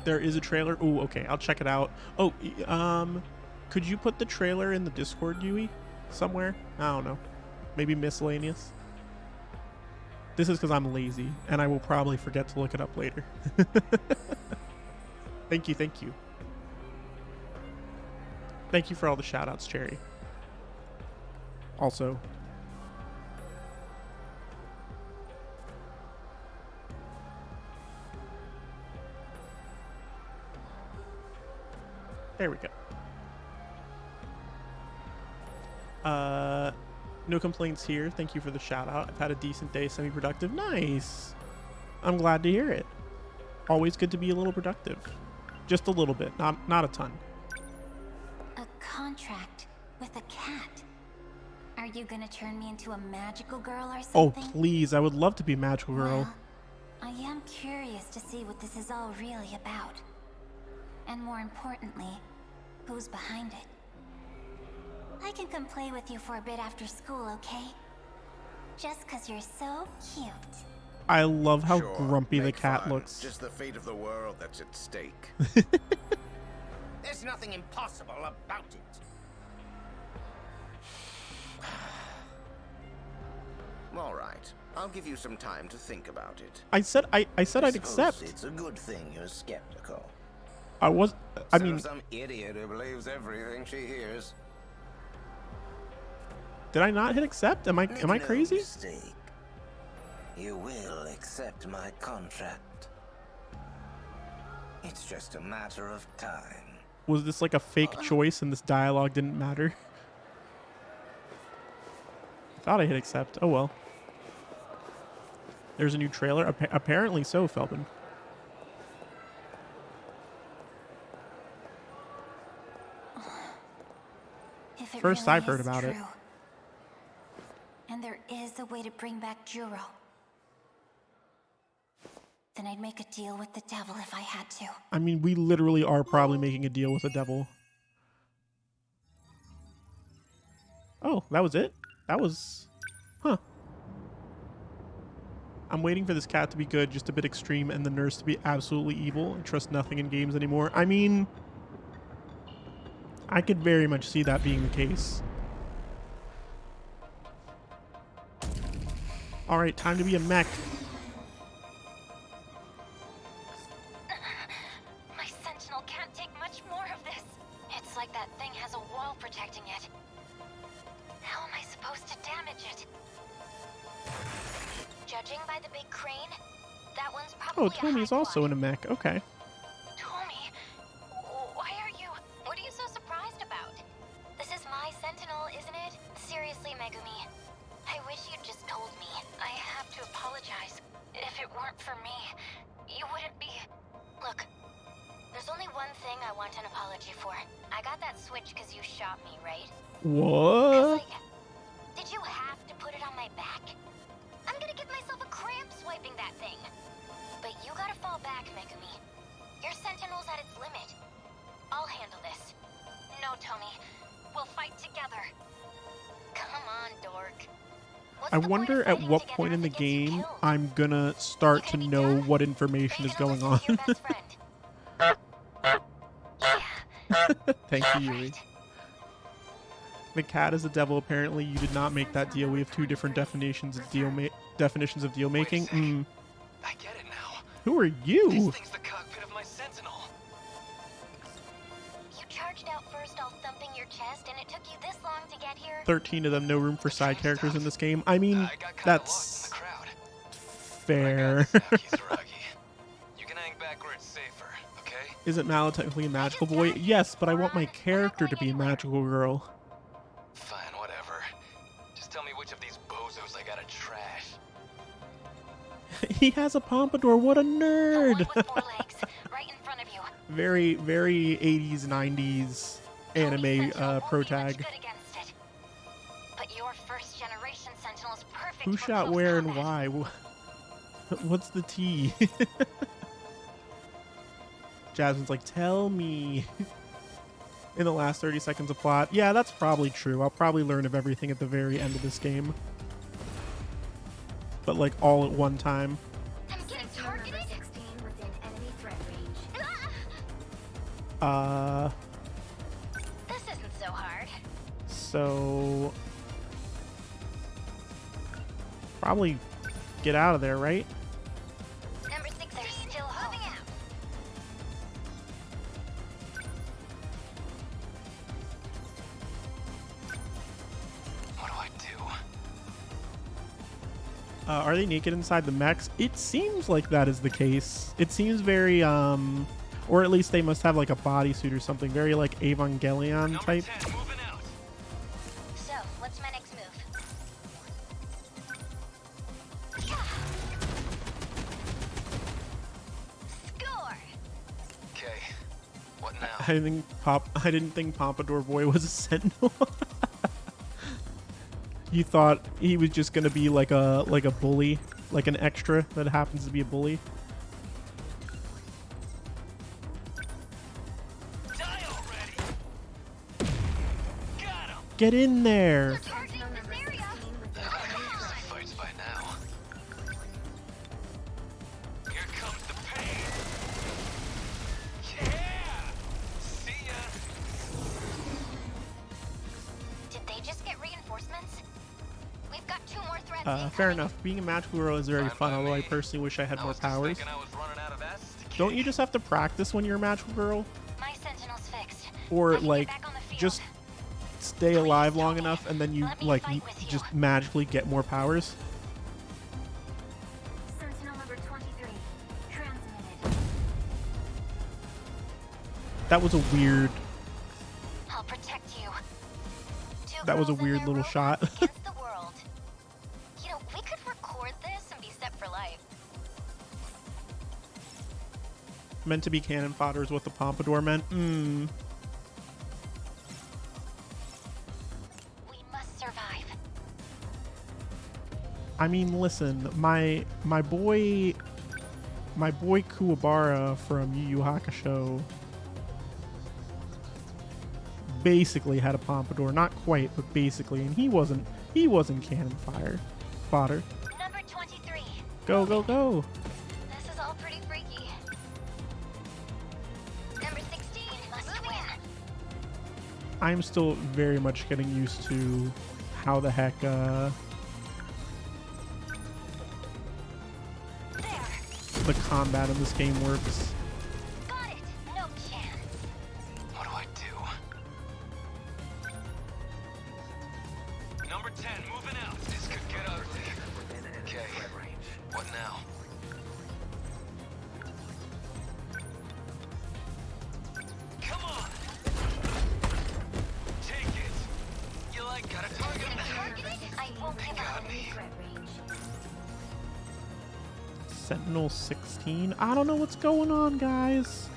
S1: There is a trailer. Oh, okay. I'll check it out. Oh, could you put the trailer in the Discord, Yui? Somewhere? I don't know. Maybe miscellaneous? This is because I'm lazy, and I will probably forget to look it up later. Thank you. Thank you for all the shout-outs, Cherry. Also... There we go. No complaints here. Thank you for the shout out. I've had a decent day, semi-productive. Nice. I'm glad to hear it. Always good to be a little productive. Just a little bit, not a ton.
S2: A contract with a cat. Are you gonna turn me into a magical girl or
S1: Oh,
S2: something?
S1: please. I would love to be magical girl.
S2: Well, I am curious to see what this is all really about. And more importantly, who's behind it. I can come play with you for a bit after school, okay? Just 'cause you're so cute.
S1: I love how
S5: Sure,
S1: grumpy the
S5: make
S1: cat
S5: fun.
S1: looks.
S5: Just the fate of the world that's at stake. There's nothing impossible about it. All right, I'll give you some time to think about it.
S1: I said I'd
S5: Suppose
S1: accept.
S5: It's a good thing you're skeptical.
S1: I
S5: So
S1: mean,
S5: some idiot who believes everything she hears.
S1: did I not hit accept? Am I
S5: Make no
S1: crazy?
S5: mistake. You will accept my contract. It's just a matter of time.
S1: Was this like a fake choice and this dialogue didn't matter? I thought I hit accept. Oh well. There's a new trailer. Apparently so, Felbin.
S2: If it
S1: First
S2: really
S1: I've heard
S2: is
S1: about it.
S2: true, and there is a way to bring back Juro, then I'd make a deal with the devil if I had to.
S1: I mean, we literally are probably making a deal with the devil. Oh, that was it? That was... Huh. I'm waiting for this cat to be good, just a bit extreme, and the nurse to be absolutely evil and trust nothing in games anymore. I mean... I could very much see that being the case. Alright, time to be a mech.
S2: My Sentinel can't take much more of this. It's like that thing has a wall protecting it. How am I supposed to damage it? Judging by the big crane, that one's probably
S1: Oh, Tommy's also in a mech. Okay.
S2: Tommy, why are you... What are you so surprised about? This is my Sentinel, isn't it? Seriously, Megumi. I wish you'd just told me. I have to apologize. If it weren't for me... thing I want an apology for. I got that switch because you shot me, right? 'Cause,
S1: What?
S2: like, did you have to put it on my back? I'm gonna give myself a cramp swiping that thing. But you gotta fall back, Megumi. Your Sentinel's at its limit. I'll handle this. No, Tommy. We'll fight together. Come on, dork. What's
S1: I
S2: the point
S1: wonder
S2: of
S1: at
S2: fighting
S1: what
S2: together
S1: point in
S2: if
S1: the
S2: it gets you
S1: game
S2: killed?
S1: I'm gonna start to
S2: You gonna be
S1: know
S2: done?
S1: what
S2: Are
S1: information
S2: you
S1: is
S2: gonna
S1: going
S2: listen
S1: on.
S2: to your best friend? Yeah.
S1: Thank you, Yuri. The cat is the devil. Apparently, you did not make that deal. We have two different definitions of deal making.
S3: I get it now.
S1: Who are you?
S3: This thing's the cockpit of my Sentinel.
S2: You charged out first all thumping your chest, and it took you this long to get here?
S1: 13 of them. No room for side characters in this game. I mean,
S3: I got kinda
S1: that's
S3: lost in the crowd.
S1: fair.
S3: You can hang back where it's safer, okay?
S1: Isn't Mallow technically a magical boy? Yes, but I want my character to be a magical girl.
S3: Fine, whatever. Just tell me which of these bozos I gotta trash.
S1: He has a pompadour. What a
S2: The
S1: nerd.
S2: one with 4 legs, right in front of you.
S1: Very, very 80s, 90s anime
S2: Sentinel won't
S1: pro
S2: be much
S1: tag.
S2: good against it. But your first generation Sentinel is perfect
S1: Who
S2: for
S1: shot
S2: close
S1: where and
S2: combat.
S1: why? What's the tea? Jasmine's like, tell me. In the last 30 seconds of plot. Yeah, that's probably true. I'll probably learn of everything at the very end of this game. But like all at one time.
S2: I'm getting targeted.
S7: 16 within enemy threat range.
S2: This isn't so hard.
S1: So probably get out of there, right?
S2: Number 16, they're still moving out.
S3: What do I do?
S1: Are they naked inside the mechs? It seems like that is the case. It seems very, or at least they must have like a bodysuit or something, very like Evangelion
S3: Number
S1: type.
S3: 10, moving out.
S2: So, what's my next move? Score!
S3: Okay, what now?
S1: I didn't think Pompadour Boy was a Sentinel. You thought he was just gonna be like a bully, like an extra that happens to be a bully.
S3: Die already! Got him!
S1: Get in there!
S2: They're targeting this area!
S3: Fights by now. Here comes the pain! Yeah! See ya!
S2: Did they just get reinforcements? We've got 2 more threats
S1: Fair
S2: incoming.
S1: enough. Being a magical girl is very
S3: Fine
S1: fun,
S3: by
S1: although I
S3: me.
S1: personally wish I had
S3: I
S1: more
S3: was just
S1: powers.
S3: thinking I was running out of S to
S1: Don't
S3: kick.
S1: you just have to practice when you're a magical girl?
S2: My Sentinel's fixed.
S1: Or
S2: I can get
S1: like
S2: back on the field.
S1: just stay alive long enough and then you
S2: Let me
S1: like
S2: fight with you.
S1: just magically get more powers?
S7: Sentinel number 23. Transmitted.
S1: That was a weird
S2: I'll protect you.
S1: That was a
S2: Two girls and
S1: weird
S2: their
S1: little
S2: robots
S1: shot.
S2: against the world. You know, we could record this and be set for life.
S1: meant to be cannon fodder is what the pompadour meant.
S2: We must survive.
S1: I mean, listen, my boy Kuwabara from Yu Yu Hakusho basically had a pompadour, not quite, but basically, and he wasn't cannon fodder.
S2: Number 23.
S1: Go, go, go!
S2: This is all pretty freaky. Number 16 must win.
S1: I'm still very much getting used to how the heck
S2: There.
S1: the combat in this game works.
S2: Got it. No chance.
S3: What do I do? Number 10, moving out. This could get ugly. Okay, what now? Come on! Take it! You like got a target in the head?
S2: Targeted? I won't give up.
S3: Got me.
S7: Threat range.
S1: Sentinel 16? I don't know what's going on, guys.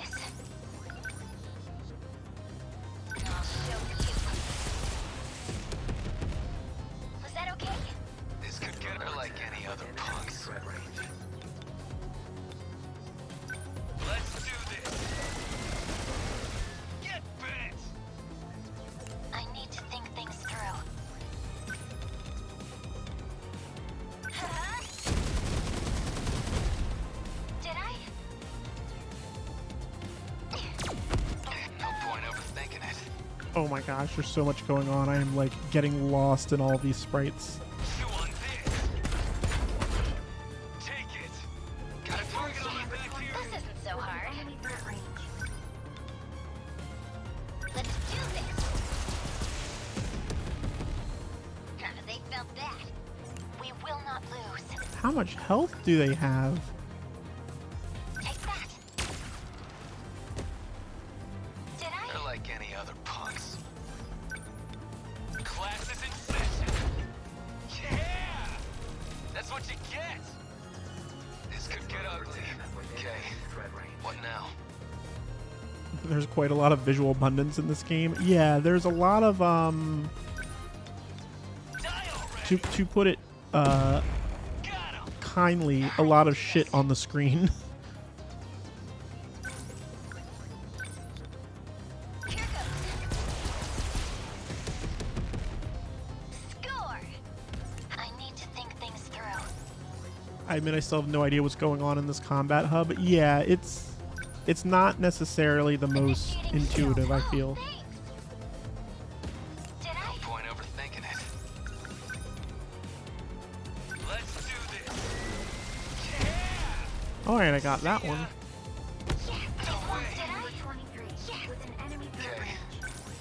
S2: this. I'll show you. Was that okay?
S3: This could get her like any other punks. Let's do this. Get bent.
S2: I need to think things through. Huh? Did I?
S3: No point overthinking it.
S1: Oh my gosh, there's so much going on. I am like getting lost in all these sprites.
S3: Chew on this. Take it. Got a target on my back here.
S2: This isn't so hard.
S7: Enemy threat range.
S2: Let's do this. They felt that. We will not lose.
S1: How much health do they have?
S2: Take that. Did I?
S3: They're like any other punks. Class is in session. Yeah! That's what you get. This could get ugly. Okay. What now?
S1: There's quite a lot of visual abundance in this game. Yeah, there's a lot of
S3: Die already.
S1: to put it
S3: Got him.
S1: kindly, a lot of shit on the screen.
S2: Here goes. Score. I need to think things through.
S1: I admit I still have no idea what's going on in this combat hub. Yeah, it's not necessarily the most
S2: Initiating
S1: intuitive,
S2: shield.
S1: I feel.
S2: Thanks. Did I?
S3: Point overthinking it. Let's do this. Yeah!
S1: Alright, I got that one.
S2: Yeah.
S3: No way.
S2: Did I?
S7: Number 23. With an enemy threat
S3: Okay.
S7: range.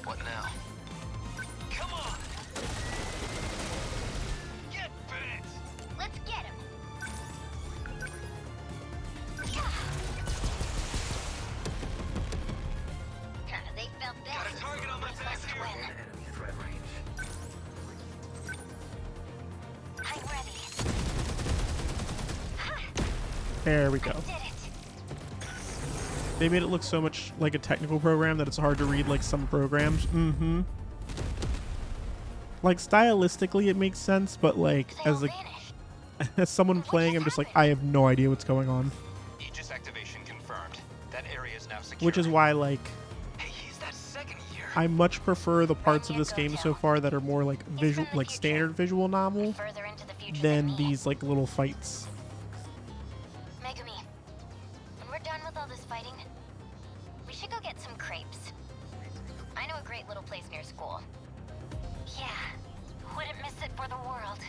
S3: What now? Come on. Get bent.
S2: Let's get him. Yeah. They felt that.
S3: Got a target on my back
S2: Must
S3: here.
S2: win. I'm ready. Ha!
S1: There we
S2: I
S1: go.
S2: did it.
S1: They made it look so much like a technical program that it's hard to read like some programs. Mm-hmm. Like stylistically it makes sense, but like
S2: They all
S1: as a
S2: vanished.
S1: as someone playing, I'm just like, I have no idea what's going on.
S3: Aegis activation confirmed. That area is now secure.
S1: Which is why like
S3: Hey, he's that second year.
S1: I much prefer the parts of this game so far that are more like visual, like standard visual novel,
S2: Further into the future
S1: than
S2: me.
S1: these like little fights.
S2: Megumi, when we're done with all this fighting, we should go get some crepes. I know a great little place near school. Yeah, wouldn't miss it for the world.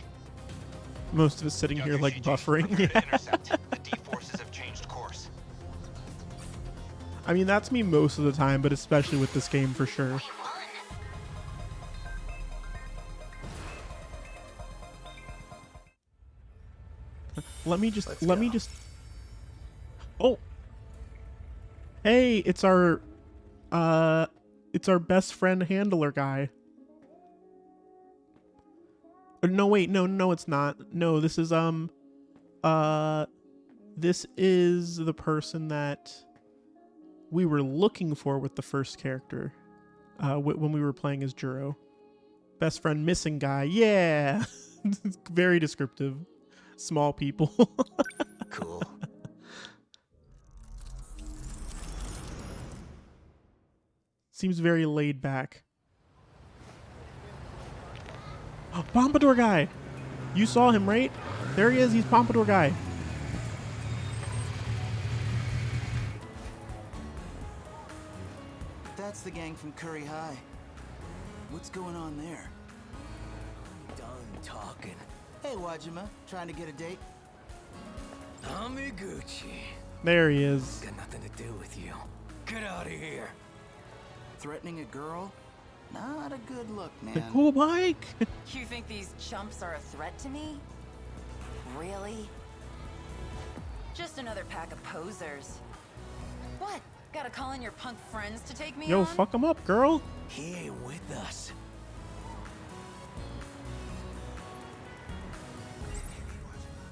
S1: Most of us sitting here like buffering.
S3: Prepare to
S1: Yeah.
S3: intercept. The D-forces have changed course.
S1: I mean, that's me most of the time, but especially with this game for sure.
S2: We won.
S1: Let me just. Oh. Hey, it's our best friend handler guy. No, wait, no, it's not. No, this is this is the person that we were looking for with the first character, when we were playing as Juro. Best friend missing guy. Yeah. Very descriptive. Small people.
S5: Cool.
S1: Seems very laid back. Pompadour guy! You saw him, right? There he is, he's Pompadour guy.
S8: That's the gang from Curry High. What's going on there?
S5: Done talking.
S8: Hey, Wajima, trying to get a date?
S5: Amiguchi.
S1: There he is.
S5: Got nothing to do with you. Get out of here.
S8: Threatening a girl? Not a good look,
S1: The
S8: man.
S1: cool bike!
S9: You think these chumps are a threat to me? Really? Just another pack of posers. What? Gotta call in your punk friends to take me
S1: Yo,
S9: on?
S1: fuck him up, girl.
S5: He ain't with us.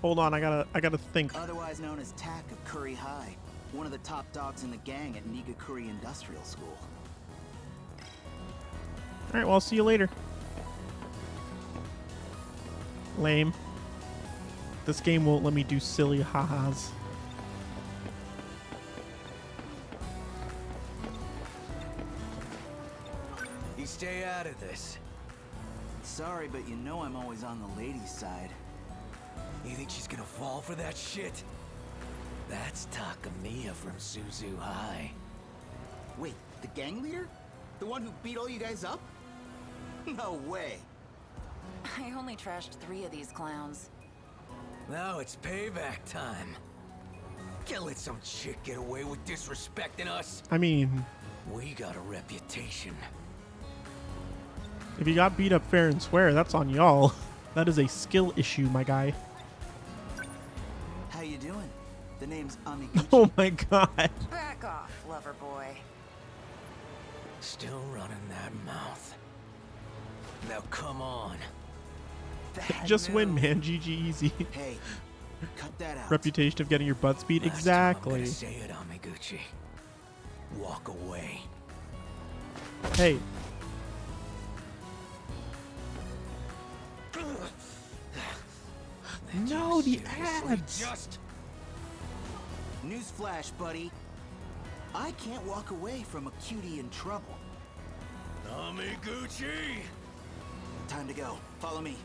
S1: Hold on, I gotta think.
S8: Otherwise known as TAC of Curry High. One of the top dogs in the gang at Nigakuri Industrial School.
S1: Alright, well, I'll see you later. Lame. This game won't let me do silly ha-has.
S10: You stay out of this.
S8: Sorry, but you know I'm always on the ladies' side.
S10: You think she's gonna fall for that shit? That's Takamiya from Suzu High.
S8: Wait, the gang leader? The one who beat all you guys up? No way.
S9: I only trashed 3 of these clowns.
S10: Now it's payback time. Can't let some chick get away with disrespecting us.
S1: I mean,
S10: We got a reputation.
S1: if you got beat up fair and square, that's on y'all. That is a skill issue, my guy.
S8: How you doing? The name's Amiguchi.
S1: Oh my god.
S9: Back off, lover boy.
S10: Still running that mouth. Now come on.
S8: Bad
S1: Just win,
S8: move.
S1: man. GG easy.
S8: Hey, cut that out.
S1: Reputation of getting your butt beat.
S10: Last time I'm
S1: Exactly.
S10: gonna say it, Amiguchi. Walk away.
S1: Hey, no, the
S10: Seriously,
S1: ads.
S10: Just
S8: Newsflash, buddy. I can't walk away from a cutie in trouble.
S10: Amiguchi.
S8: Time to go. Follow me.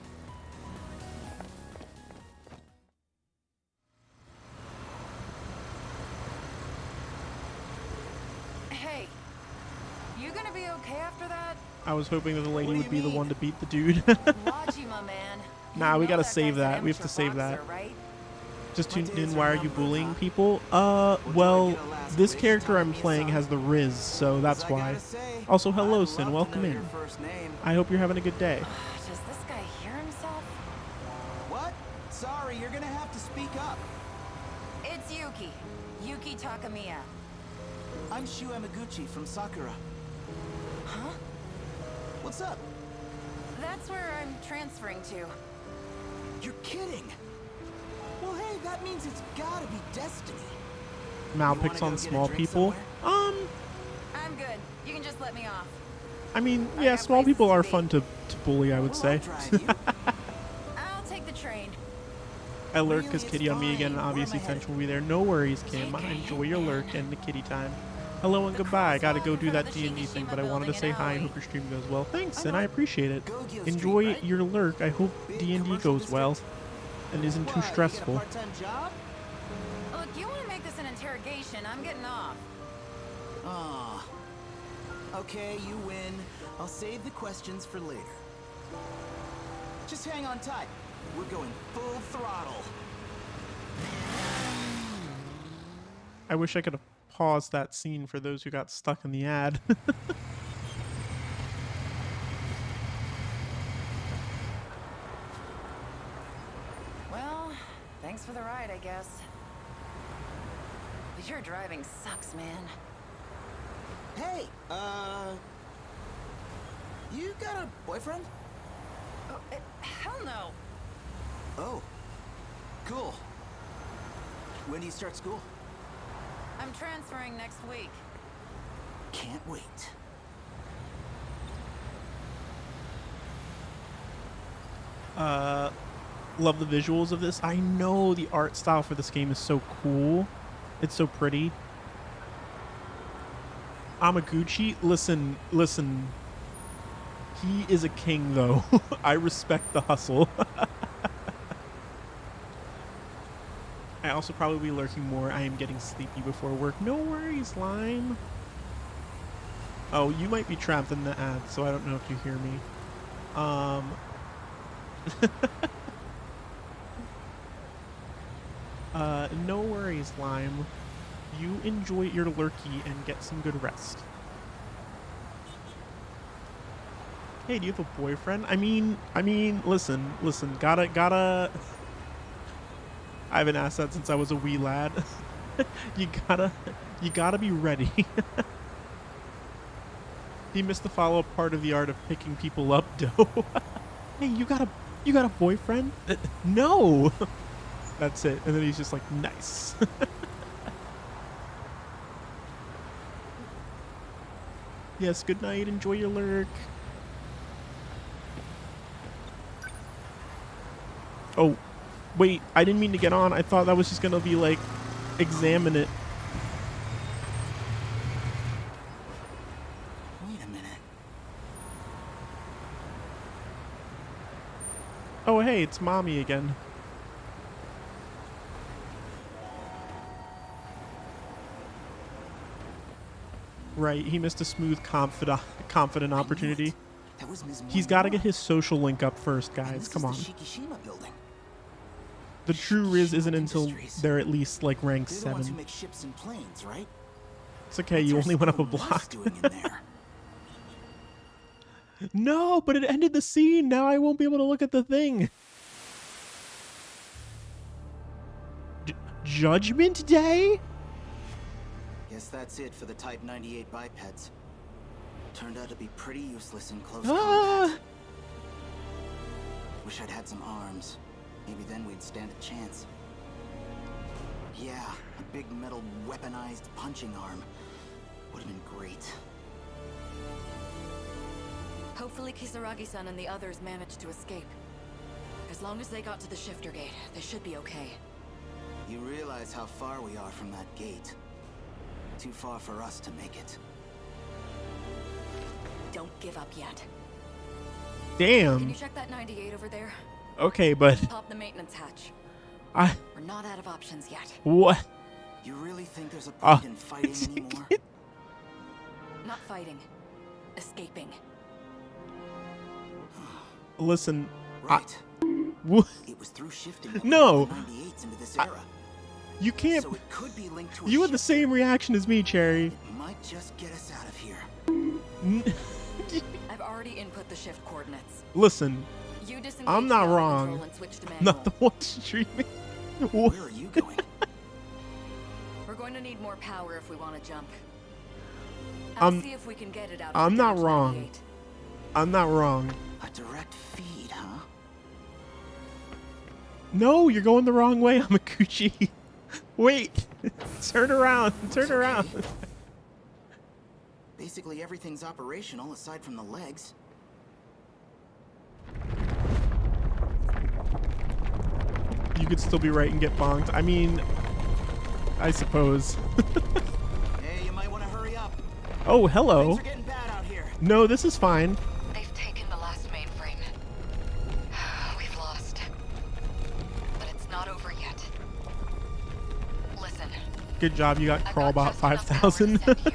S9: Hey, you gonna be okay after that?
S1: I was hoping that the lady
S8: What do
S1: would
S8: you
S1: be the
S8: mean?
S1: one to beat the dude.
S9: Wajima, man.
S1: Nah,
S9: You
S1: we
S9: know
S1: gotta
S9: that
S1: save
S9: guy's an
S1: that. We have to
S9: amateur
S1: save that.
S9: boxer, right?
S1: Just
S8: My
S1: tuned
S8: days
S1: in.
S8: are
S1: Why are you
S8: numbered,
S1: bullying
S8: huh?
S1: people?
S8: do I
S1: Well,
S8: get a last
S1: this
S8: wish,
S1: character I'm
S8: Takamiya-san?
S1: playing has the Riz, so that's
S8: I gotta
S1: why.
S8: say,
S1: Also, hello,
S8: I'd
S1: Sin.
S8: love to
S1: Welcome
S8: know
S1: in.
S8: your first name.
S1: I hope you're having a good day.
S9: Does this guy hear himself?
S8: What? Sorry, you're gonna have to speak up.
S9: It's Yuki. Yuki Takamiya.
S8: I'm Shu Emaguchi from Sakura.
S9: Huh?
S8: What's up?
S9: That's where I'm transferring to.
S8: You're kidding. Well, hey, that means it's gotta be destiny.
S1: Mal
S8: You
S1: picks
S8: wanna
S1: on
S8: go get a
S1: small
S8: drink
S1: people.
S8: somewhere?
S9: I'm good. You can just let me off.
S1: I mean,
S9: I
S1: yeah,
S9: got
S1: small
S9: places
S1: people
S9: to
S1: are
S9: be.
S1: fun to bully, I would
S8: Well,
S1: say.
S8: I'll drive you.
S9: I'll take the train.
S1: I lurk
S8: Really,
S1: because
S8: it's
S1: Kitty on me again, and
S8: fine. Where
S1: obviously
S8: am I headed?
S1: Tension will be there. No worries, Kim. Enjoy your lurk and the kitty time. Hello and goodbye. I gotta go do that D&D thing, but I wanted to say hi and hope your stream goes well. Thanks, and I appreciate it.
S8: Go-Gyo Street,
S1: Enjoy
S8: right?
S1: your lurk. I hope
S8: Big
S1: D&D
S8: commercial
S1: goes well
S8: district?
S1: and isn't
S8: What,
S1: too
S8: you get a
S1: stressful.
S8: part-time job?
S9: Look, you want to make this an interrogation? I'm getting off.
S8: Ah. Okay, you win. I'll save the questions for later. Just hang on tight. We're going full throttle.
S1: I wish I could have paused that scene for those who got stuck in the ad.
S9: Well, thanks for the ride, I guess. But your driving sucks, man.
S8: Hey, you got a boyfriend?
S9: Oh, hell no.
S8: Oh, cool. When do you start school?
S9: I'm transferring next week.
S8: Can't wait.
S1: Love the visuals of this. I know the art style for this game is so cool. It's so pretty. Amaguchi, listen. He is a king, though. I respect the hustle. I also probably be lurking more. I am getting sleepy before work. No worries, Lime. Oh, you might be trapped in the ad, so I don't know if you hear me. No worries, Lime. You enjoy your lurky and get some good rest. Hey, do you have a boyfriend? I mean, listen, gotta. I haven't asked that since I was a wee lad. you gotta be ready. He missed the follow-up part of the art of picking people up, Doe. Hey, you got a boyfriend? No. That's it. And then he's just like, nice. Yes, good night. Enjoy your lurk. Oh, wait. I didn't mean to get on. I thought that was just going to be like, examine it.
S8: Wait a minute.
S1: Oh, hey, it's Mommy again. Right, he missed a smooth, confident opportunity.
S8: That was Ms.
S1: He's got to
S8: Morimura.
S1: get his social link up first,
S8: And
S1: guys.
S8: this
S1: Come on.
S8: is the Shikishima building.
S1: The true Riz isn't
S8: Shikishima
S1: until
S8: Industries.
S1: they're at least like rank
S8: They're the ones who
S1: 7.
S8: make ships and planes, right?
S1: It's okay, you
S8: What's
S1: only
S8: our
S1: went up a
S8: school nurse
S1: block.
S8: doing in there?
S1: No, but it ended the scene. Now I won't be able to look at the thing. Judgment Day?
S8: Guess that's it for the Type 98 bipeds. Turned out to be pretty useless in close
S1: Ah!
S8: combat. Wish I'd had some arms. Maybe then we'd stand a chance. Yeah, a big metal weaponized punching arm. Would have been great.
S4: Hopefully Kisaragi-san and the others managed to escape. As long as they got to the shifter gate, they should be okay.
S8: You realize how far we are from that gate. Too far for us to make it.
S4: Don't give up yet. Can
S1: Damn.
S4: you check that 98 over there?
S1: Okay, but
S4: Pop the maintenance hatch.
S1: I
S4: We're not out of options yet.
S1: what?
S8: You really think there's a
S1: Ah.
S8: point in fighting anymore?
S4: Not fighting. Escaping.
S1: Listen,
S8: Right.
S1: wha-
S8: It was through shifting that we
S1: No.
S8: got the 98s into this era.
S1: you can't.
S8: So it could be linked to a
S1: You had the
S8: shifter.
S1: same reaction as me, Cherry.
S8: It might just get us out of here.
S4: I've already input the shift coordinates.
S1: Listen,
S4: You disengage
S1: I'm not
S4: the auto
S1: wrong.
S4: control and switch to
S1: I'm
S4: manual.
S1: not the one streaming. Wha-
S8: Where are you going?
S4: We're going to need more power if we want to jump.
S1: I'm-
S4: I'll see if we can get it out.
S1: I'm
S4: of the
S1: not
S4: Dodge
S1: wrong.
S4: 98.
S1: I'm not wrong.
S8: A direct feed, huh?
S1: No, you're going the wrong way, Amakuchi. Wait. Turn around. Turn around.
S8: Basically everything's operational aside from the legs.
S1: You could still be right and get bonked. I mean, I suppose.
S8: Hey, you might want to hurry up.
S1: Oh, hello.
S8: Things are getting bad out here.
S1: No, this is fine.
S4: They've taken the last mainframe. We've lost. But it's not over yet. Listen.
S1: Good job. You got
S4: I've
S1: Crawlbot
S4: got just enough power to
S1: 5000.
S4: send you.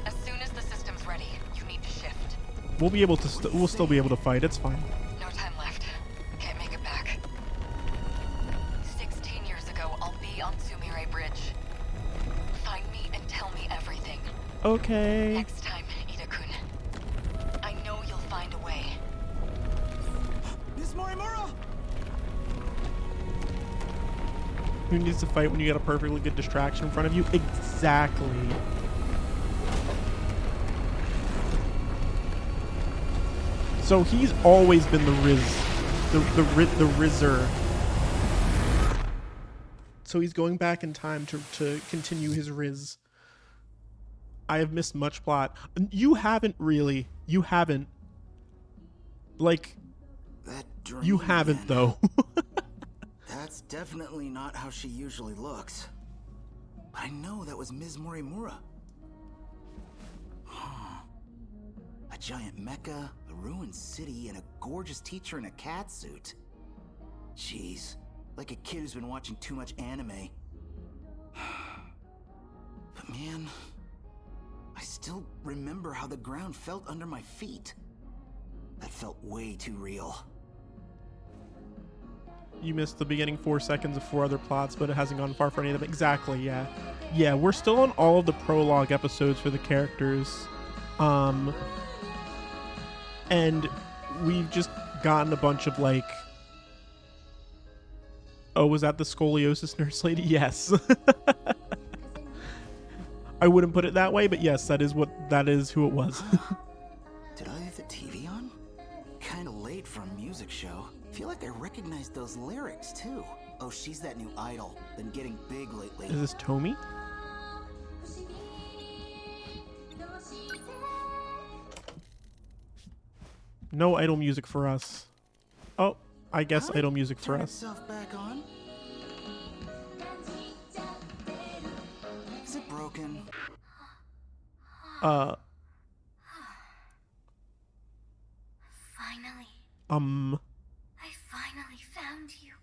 S4: As soon as the system's ready, you need to shift.
S1: We'll be able to. We'll still be able to fight. It's fine.
S4: No time left. Can't make it back. 16 years ago, I'll be on Sumire Bridge. Find me and tell me everything.
S1: Okay.
S4: Next time, Ida-kun. I know you'll find a way.
S8: Ms. Morimura!
S1: Who needs to fight when you got a perfectly good distraction in front of you? Exactly. So he's always been the Riz, the Rizzer. So he's going back in time to continue his Riz. I have missed much plot. You haven't really. You haven't. Like,
S8: That dream
S1: you haven't
S8: again.
S1: though.
S8: That's definitely not how she usually looks. But I know that was Ms. Morimura. Huh. A giant mecha, a ruined city, and a gorgeous teacher in a cat suit. Jeez, like a kid who's been watching too much anime. But man, I still remember how the ground felt under my feet. That felt way too real.
S1: You missed the beginning 4 seconds of 4 other plots, but it hasn't gone far for any of them. Exactly, yeah. Yeah, we're still on all of the prologue episodes for the characters. And we've just gotten a bunch of, like... Oh, was that the scoliosis nurse lady? Yes. I wouldn't put it that way, but yes, that is who it was.
S8: Did I leave the TV on? Kinda late for a music show. Feel like I recognized those lyrics too. Oh, she's that new idol. Been getting big lately.
S1: Is this Tomy? No idle music for us. Oh, I guess idle music for
S8: Turn
S1: us.
S8: itself back on? Is it broken?
S1: Uh,
S2: Finally. I finally found you.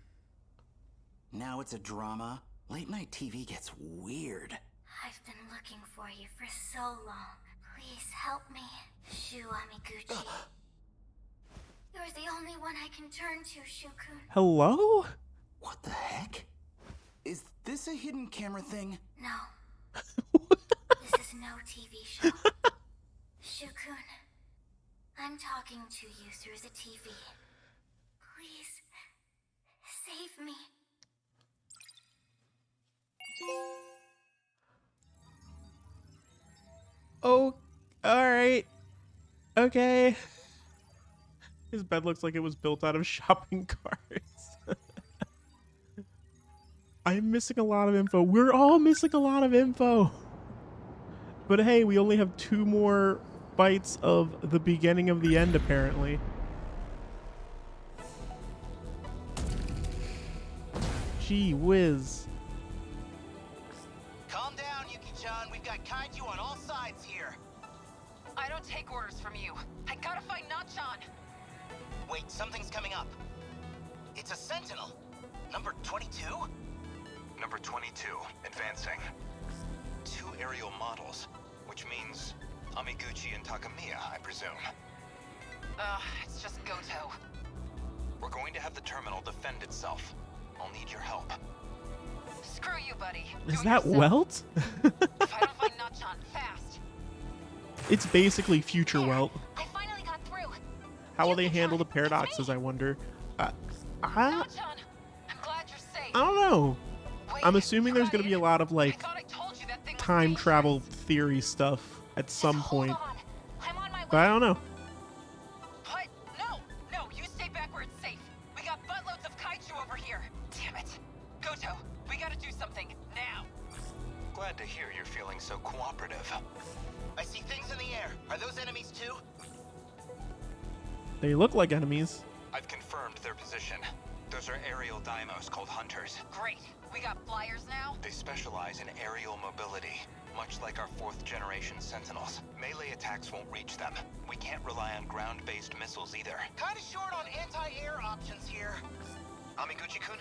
S8: Now it's a drama. Late night TV gets weird.
S2: I've been looking for you for so long. Please help me. Shu Amiguchi. You're the only one I can turn to, Shukun.
S1: hello?
S8: What the heck? Is this a hidden camera thing?
S2: No. This is no TV show. Shukun, I'm talking to you through the TV. Please, save me.
S1: Oh, alright. Okay. His bed looks like it was built out of shopping carts. I'm missing a lot of info. We're all missing a lot of info. But hey, we only have 2 more bites of the beginning of the end, apparently. Gee whiz.
S10: Calm down, Yuki-chan. We've got kaiju on all sides here.
S9: I don't take orders from you. I gotta fight Nachan.
S10: Wait, something's coming up. It's a Sentinel. Number 22?
S3: Number 22, advancing. 2 aerial models, which means Amiguchi and Takamiya, I presume.
S9: It's just Goto.
S3: We're going to have the terminal defend itself. I'll need your help.
S9: Screw you, buddy.
S1: Is
S9: Do it
S1: that
S9: yourself.
S1: Welt?
S9: If I don't find Nachan fast.
S1: It's basically future Welt.
S2: I finally got through.
S1: How will they handle the paradoxes, I wonder?
S9: Nachan, I'm glad you're safe.
S1: I don't know.
S9: Wait,
S1: I'm assuming there's going to be a lot of,
S9: I
S1: like,
S9: thought I told you that thing was
S1: time
S9: dangerous.
S1: travel theory stuff at some
S2: Just
S1: point.
S2: hold on. I'm on my way.
S1: But I don't know.
S9: What? No, you stay back where it's safe. We got buttloads of kaiju over here. Damn it. Goto, we gotta do something now.
S3: Glad to hear you're feeling so cooperative.
S10: I see things in the air. Are those enemies too?
S1: They look like enemies.
S3: I've confirmed their position. Those are aerial daimos called hunters.
S9: Great. We got flyers now?
S3: They specialize in aerial mobility, much like our 4th generation Sentinels. Melee attacks won't reach them. We can't rely on ground-based missiles either.
S10: Kinda short on anti-air options here.
S3: Amiguchi-kun,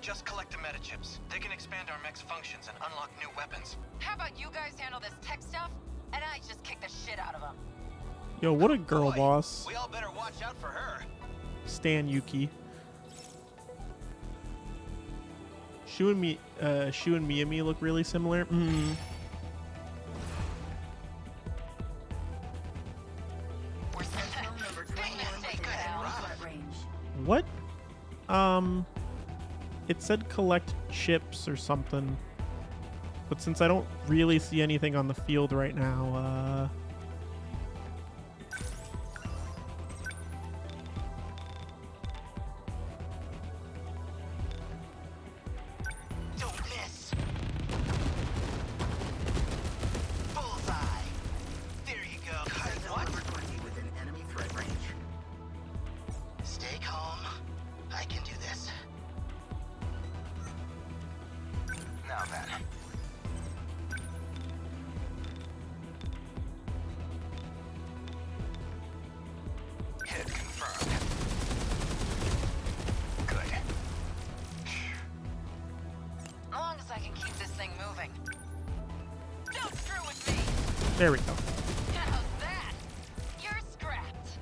S3: just collect the meta chips. They can expand our mech's functions and unlock new weapons.
S9: How about you guys handle this tech stuff, and I just kick the shit out of them?
S1: Yo, what a girl
S10: Boy,
S1: boss.
S10: We all better watch out for her.
S1: Stan Yuki. Shu and Miyami look really similar.
S9: We're Sentinel number 21
S10: Stay good and rough.
S9: range.
S1: What? It said collect chips or something. But since I don't really see anything on the field right now,
S10: Don't miss. Bullseye. There you go. What?
S8: Within enemy threat range.
S10: Stay calm. I can do this.
S3: Now then. Hit confirmed. Good.
S9: As long as I can keep this thing moving. Don't screw with me!
S1: there we go.
S9: How's that? You're scrapped.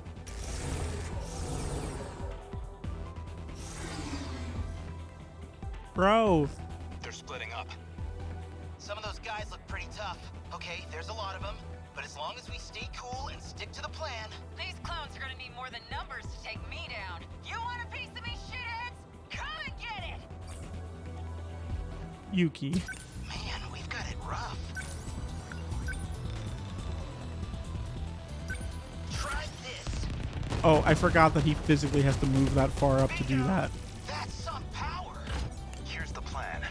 S1: Bro.
S3: They're splitting up.
S10: Some of those guys look pretty tough. Okay, there's a lot of them. But as long as we stay cool and stick to the plan...
S9: These clowns are gonna need more than numbers to take me down. You want a piece of me, shitheads? Come and get it!
S1: Yuki.
S10: Man, we've got it rough. Try this.
S1: Oh, I forgot that he physically has to move that far up to do that.
S10: That's some power.
S3: Here's the plan.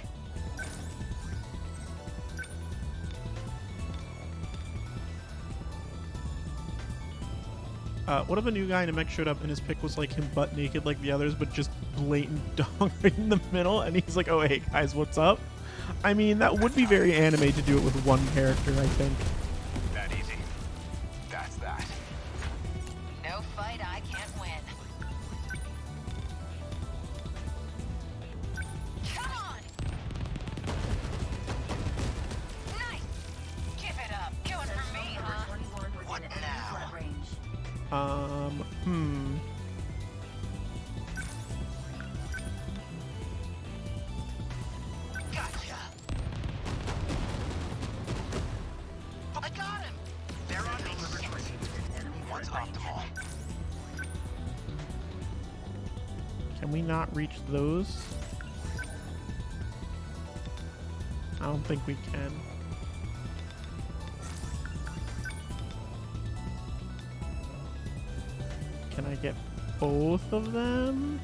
S1: What if a new guy in a mech showed up and his pick was like him butt naked like the others, but just blatant dong right in the middle, and he's like, "Oh hey guys, what's up?" I mean, that would be very anime to do it with one character, I think.
S10: That easy. That's that.
S9: No fight I can't win. Come on! Nice! Give it up. Going for me, huh?
S10: What now? Gotcha. I got him. They're on me. What's optimal?
S1: Can we not reach those? I don't think we can. Can I get both of them?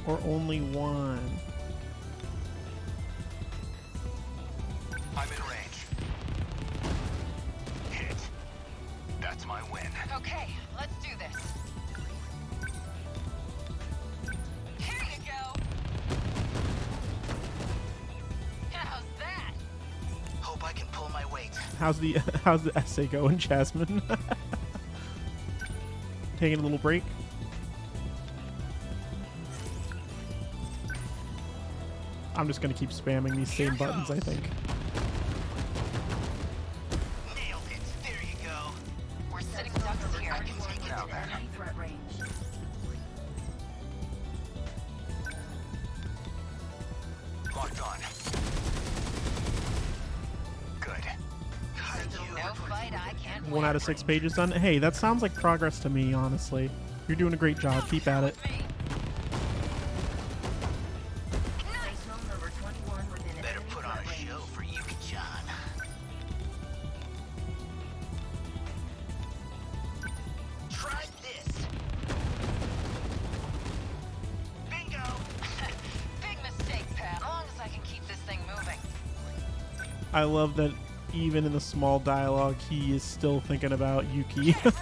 S1: Or only one?
S10: I'm in range. Hit. That's my win.
S9: Okay, let's do this. Here you go. How's that?
S10: Hope I can pull my weight.
S1: How's the essay going, Jasmine? Taking a little break. I'm just gonna keep spamming these same buttons, I think.
S10: Nailed it. There you go.
S9: We're sitting ducks here.
S10: I can take it out then.
S9: Threat range.
S10: Locked on. Good.
S9: No fight I can't win.
S1: 1 out of 6 pages done. Hey, that sounds like progress to me, honestly. You're doing a great job. Keep at it.
S10: Better put on a show for Yuki-chan. Try this. Bingo.
S9: Big mistake, Pat. As long as I can keep this thing moving.
S1: I love that even in the small dialogue, he is still thinking about Yuki.
S9: How's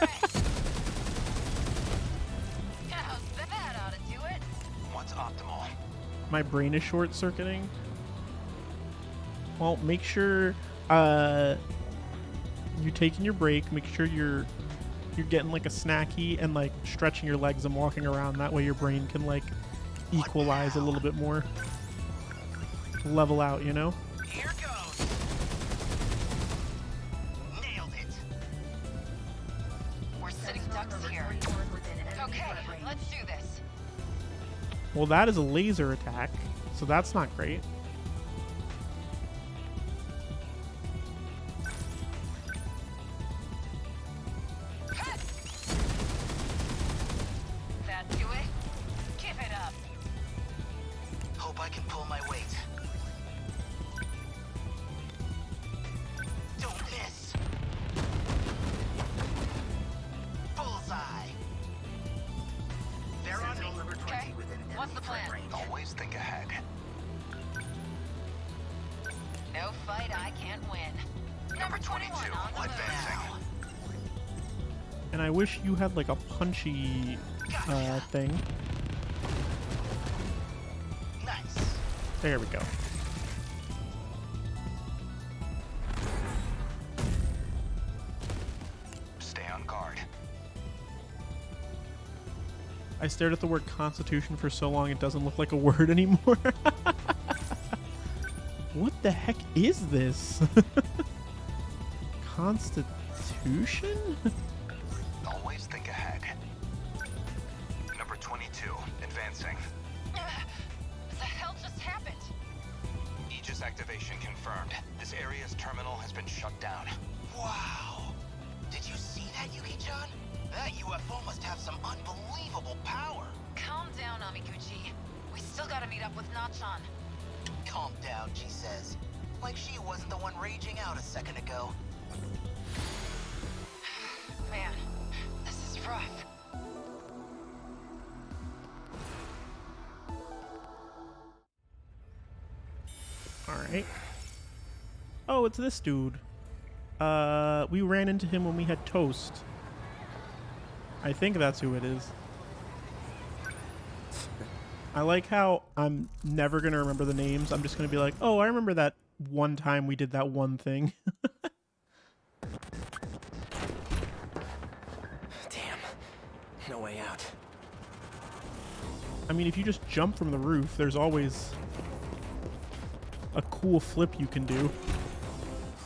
S9: that ought to do it?
S10: What's optimal?
S1: My brain is short-circuiting. Well, make sure you're taking your break. Make sure you're getting like a snacky and like stretching your legs and walking around. That way your brain can like equalize a little bit more. Level out, you know?
S10: Here goes. Nailed it.
S9: We're sitting ducks here. Okay, let's do this.
S1: Well, that is a laser attack, so that's not great.
S9: That do it? Give it up.
S10: Hope I can pull my weight. Don't miss. Bullseye. They're on me.
S9: Okay, what's the plan?
S10: Always think ahead.
S9: No fight I can't win. Number 21 on the
S10: Advancing.
S9: move.
S1: And I wish you had like a punchy thing.
S10: Nice.
S1: There we go.
S10: Stay on guard.
S1: I stared at the word Constitution for so long it doesn't look like a word anymore. What the heck is this? Constitution?
S10: Always think ahead. Number 22, advancing.
S9: What the hell just happened?
S10: Aegis activation confirmed. This area's terminal has been shut down. Wow! Did you see that, Yuki-chan? That UFO must have some unbelievable power.
S9: Calm down, Amiguchi. We still gotta meet up with Nachan.
S10: Calm down, she says. Like she wasn't the one raging out a second ago.
S9: Man, this is rough.
S1: Alright. Oh, it's this dude. We ran into him when we had toast. I think that's who it is. I like how I'm never going to remember the names. I'm just going to be like, oh, I remember that one time we did that one thing.
S3: Damn. No way out.
S1: I mean, if you just jump from the roof, there's always a cool flip you can do.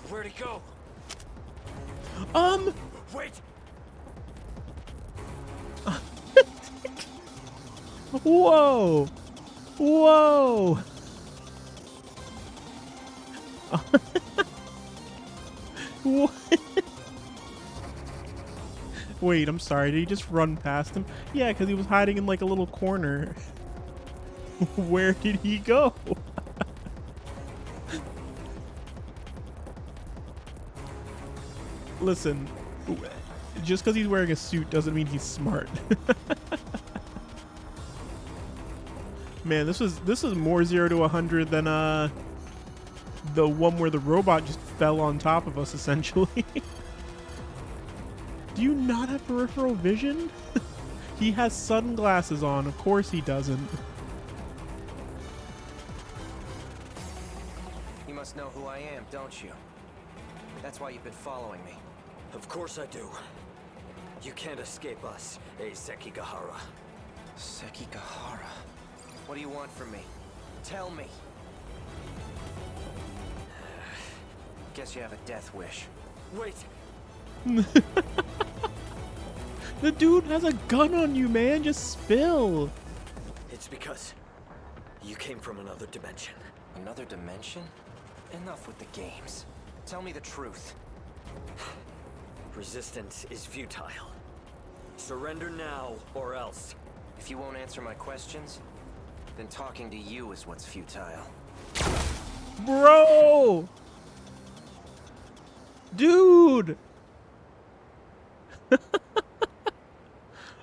S3: Where'd he go? Wait!
S1: Whoa! Whoa! What? Wait, I'm sorry. Did he just run past him? Yeah, because he was hiding in like a little corner. Where did he go? Listen, just because he's wearing a suit doesn't mean he's smart. Man, this was more 0 to 100 than the one where the robot just fell on top of us, essentially. Do you not have peripheral vision? He has sunglasses on. Of course he doesn't.
S3: You must know who I am, don't you? That's why you've been following me.
S11: Of course I do. You can't escape us, Sekigahara.
S3: Sekigahara? What do you want from me? Tell me. Guess you have a death wish.
S11: Wait!
S1: The dude has a gun on you, man. Just spill.
S11: It's because you came from another dimension.
S3: Another dimension? Enough with the games. Tell me the truth.
S11: Resistance is futile. Surrender now, or else.
S3: If you won't answer my questions, then talking to you is what's futile.
S1: Bro! Dude!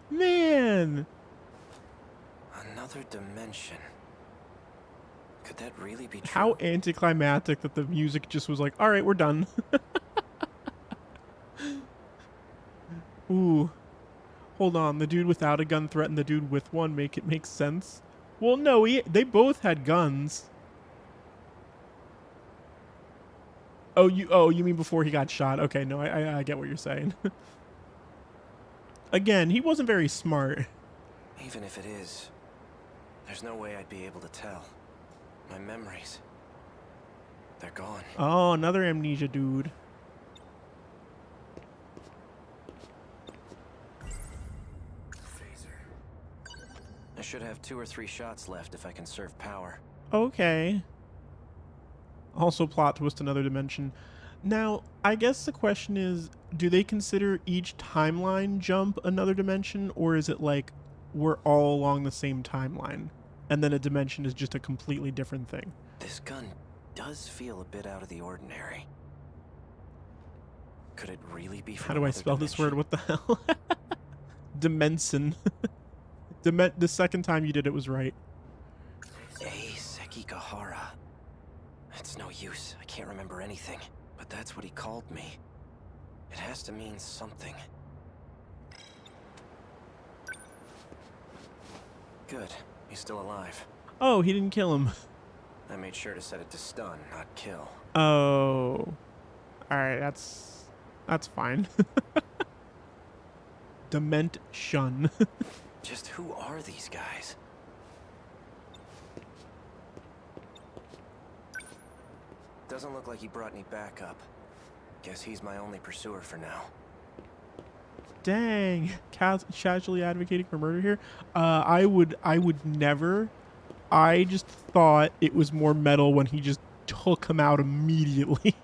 S1: Man!
S3: Another dimension. Could that really be true?
S1: How anticlimactic that the music just was like, alright, we're done. Ooh. Hold on, the dude without a gun threatened the dude with one. Make it make sense? Well, no, they both had guns. Oh, you mean before he got shot? Okay, no, I get what you're saying. Again, he wasn't very smart.
S3: Even if it is, there's no way I'd be able to tell. My memories, they're gone.
S1: Oh, another amnesia dude.
S3: I should have 2 or 3 shots left if I conserve power.
S1: Okay. Also plot twist another dimension. Now, I guess the question is, do they consider each timeline jump another dimension, or is it like we're all along the same timeline and then a dimension is just a completely different thing?
S3: This gun does feel a bit out of the ordinary. Could it really be from
S1: How do I spell this word? What the hell? Dimension. The second time you did it was right.
S3: Sekigahara. It's no use. I can't remember anything. But that's what he called me. It has to mean something. Good. He's still alive.
S1: Oh, he didn't kill him.
S3: I made sure to set it to stun, not kill.
S1: Oh. Alright, that's fine. Dement shun.
S3: Just who are these guys? Doesn't look like he brought any backup. Guess he's my only pursuer for now.
S1: Dang, casually advocating for murder here. I would never. I just thought it was more metal when he just took him out immediately.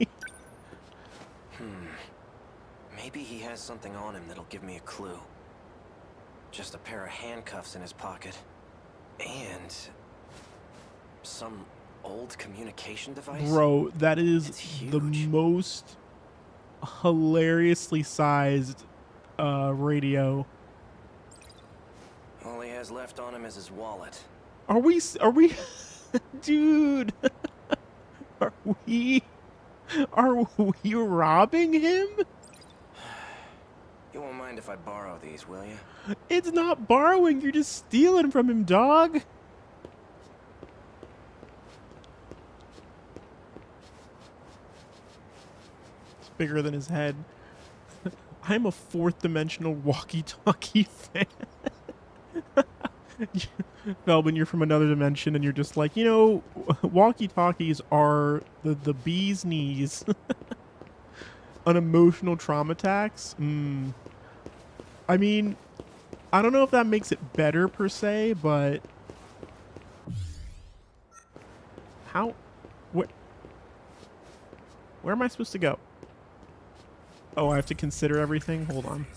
S3: Maybe he has something on him that'll give me a clue. Just a pair of handcuffs in his pocket. And some old communication device?
S1: Bro, that is the most hilariously sized radio.
S3: All he has left on him is his wallet.
S1: Are we dude, are we robbing him?
S3: You won't mind mind if I borrow these, will you?
S1: It's not borrowing, you're just stealing from him, dog. It's bigger than his head. I'm a fourth dimensional walkie-talkie fan. Velvin, you're from another dimension and you're just like, you know, walkie-talkies are the bee's knees. On emotional trauma attacks? I mean, I don't know if that makes it better per se, but how, where am I supposed to go? Oh, I have to consider everything? Hold on.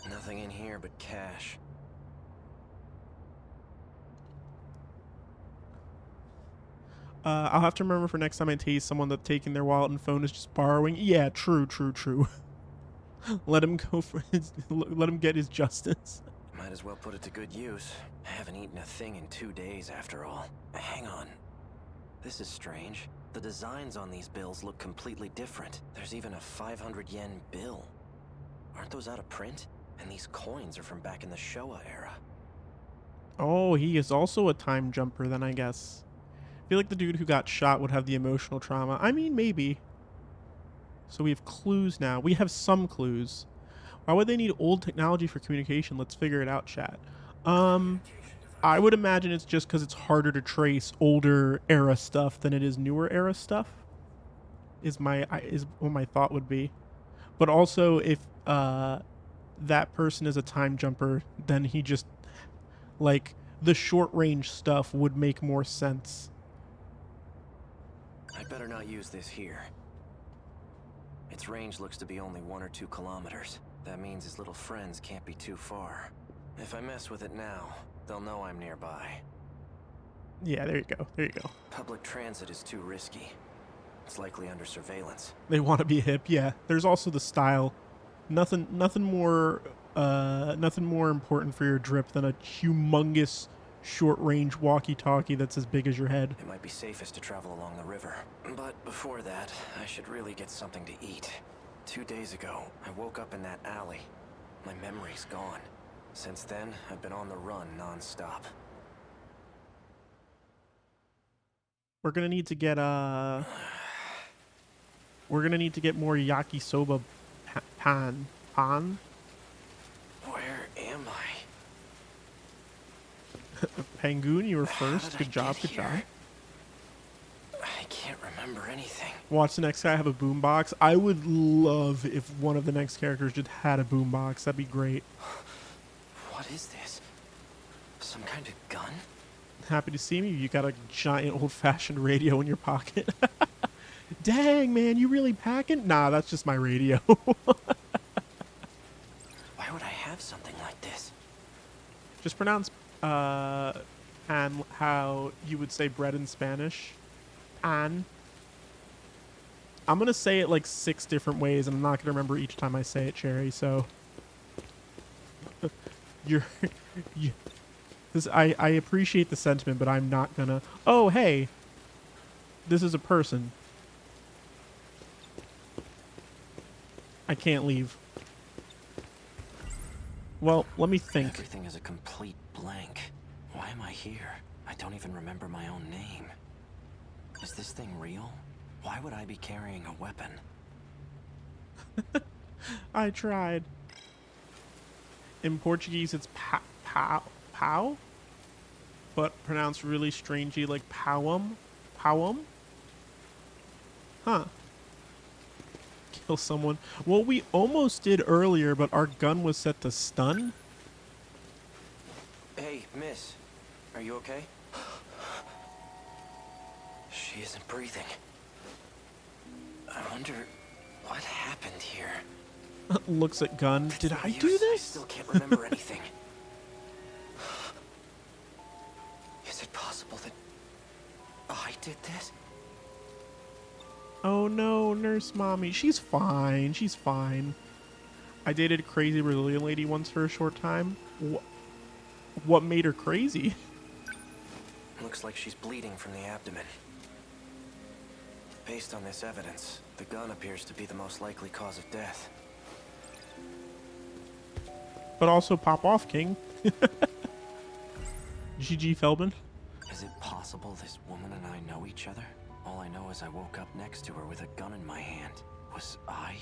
S3: Nothing in here but cash.
S1: I'll have to remember for next time I tease someone that taking their wallet and phone is just borrowing. Yeah, true. Let him go for his, let him get his justice.
S3: Might as well put it to good use. I haven't eaten a thing in 2 days after all. Hang on. This is strange. The designs on these bills look completely different. There's even a 500 yen bill. Aren't those out of print? And these coins are from back in the Showa era.
S1: Oh, he is also a time jumper then, I guess. I feel like the dude who got shot would have the emotional trauma. I mean, maybe. So we have clues now. We have some clues. Why would they need old technology for communication? Let's figure it out, chat. I would imagine it's just because it's harder to trace older era stuff than it is newer era stuff. Is what my thought would be. But also, if that person is a time jumper, then he just, like, the short range stuff would make more sense.
S3: I'd better not use this here. Its range looks to be only 1 or 2 kilometers. That means his little friends can't be too far. If I mess with it now, they'll know I'm nearby.
S1: Yeah, there you go. There you go.
S3: Public transit is too risky. It's likely under surveillance.
S1: They want to be hip. Yeah. There's also the style. Nothing more important for your drip than a humongous short-range walkie-talkie that's as big as your head.
S3: It might be safest to travel along the river. But before that, I should really get something to eat. 2 days ago, I woke up in that alley. My memory's gone. Since then, I've been on the run non-stop.
S1: We're gonna need to get more yakisoba pan.
S3: Where am I?
S1: Pangoon, you were first. Good job.
S3: I can't remember anything.
S1: Watch the next guy have a boombox. I would love if one of the next characters just had a boombox. That'd be great.
S3: What is this? Some kind of gun?
S1: Happy to see me. You got a giant old-fashioned radio in your pocket. Dang, man, you really packing? Nah, that's just my radio.
S3: Why would I have something like this?
S1: Just pronounce pan how you would say bread in Spanish. Pan. I'm going to say it like 6 different ways, and I'm not going to remember each time I say it, Cherry, so... I appreciate the sentiment, but I'm not going to... Oh, hey! This is a person. I can't leave. Well, let me think.
S3: Everything is a complete blank. Why am I here? I don't even remember my own name. Is this thing real? Why would I be carrying a weapon?
S1: I tried. In Portuguese, it's pau, but pronounced really strangely like powum. Huh. Kill someone. Well, we almost did earlier, but our gun was set to stun.
S3: Hey, miss. Are you okay? She isn't breathing. I wonder what happened here.
S1: Looks at gun. Did I do
S3: I
S1: this?
S3: still can't remember anything. Is it possible that I did this?
S1: Oh no, nurse mommy. She's fine. She's fine. I dated a crazy Brazilian lady once for a short time. What made her crazy?
S3: Looks like she's bleeding from the abdomen. Based on this evidence, the gun appears to be the most likely cause of death.
S1: but also pop off, King. GG Felbin.
S3: Is it possible this woman and I know each other? All I know is I woke up next to her with a gun in my hand. Was I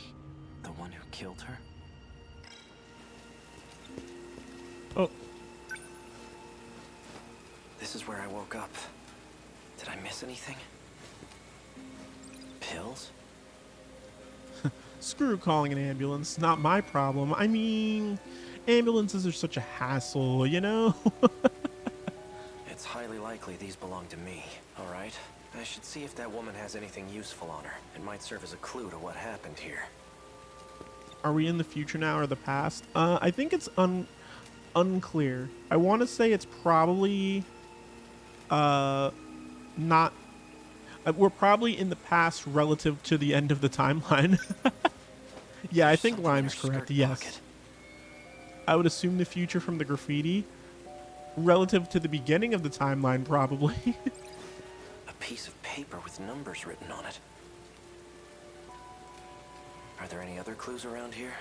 S3: the one who killed her?
S1: Oh.
S3: This is where I woke up. Did I miss anything? Pills?
S1: Screw calling an ambulance. Not my problem. I mean, ambulances are such a hassle, you know?
S3: It's highly likely these belong to me, all right? I should see if that woman has anything useful on her. It might serve as a clue to what happened here.
S1: Are we in the future now or the past? I think it's unclear. I want to say it's probably not. We're probably in the past relative to the end of the timeline. Yeah, I think Lime's correct. Yes. I would assume the future from the graffiti relative to the beginning of the timeline, probably.
S3: A piece of paper with numbers written on it. Are there any other clues around here?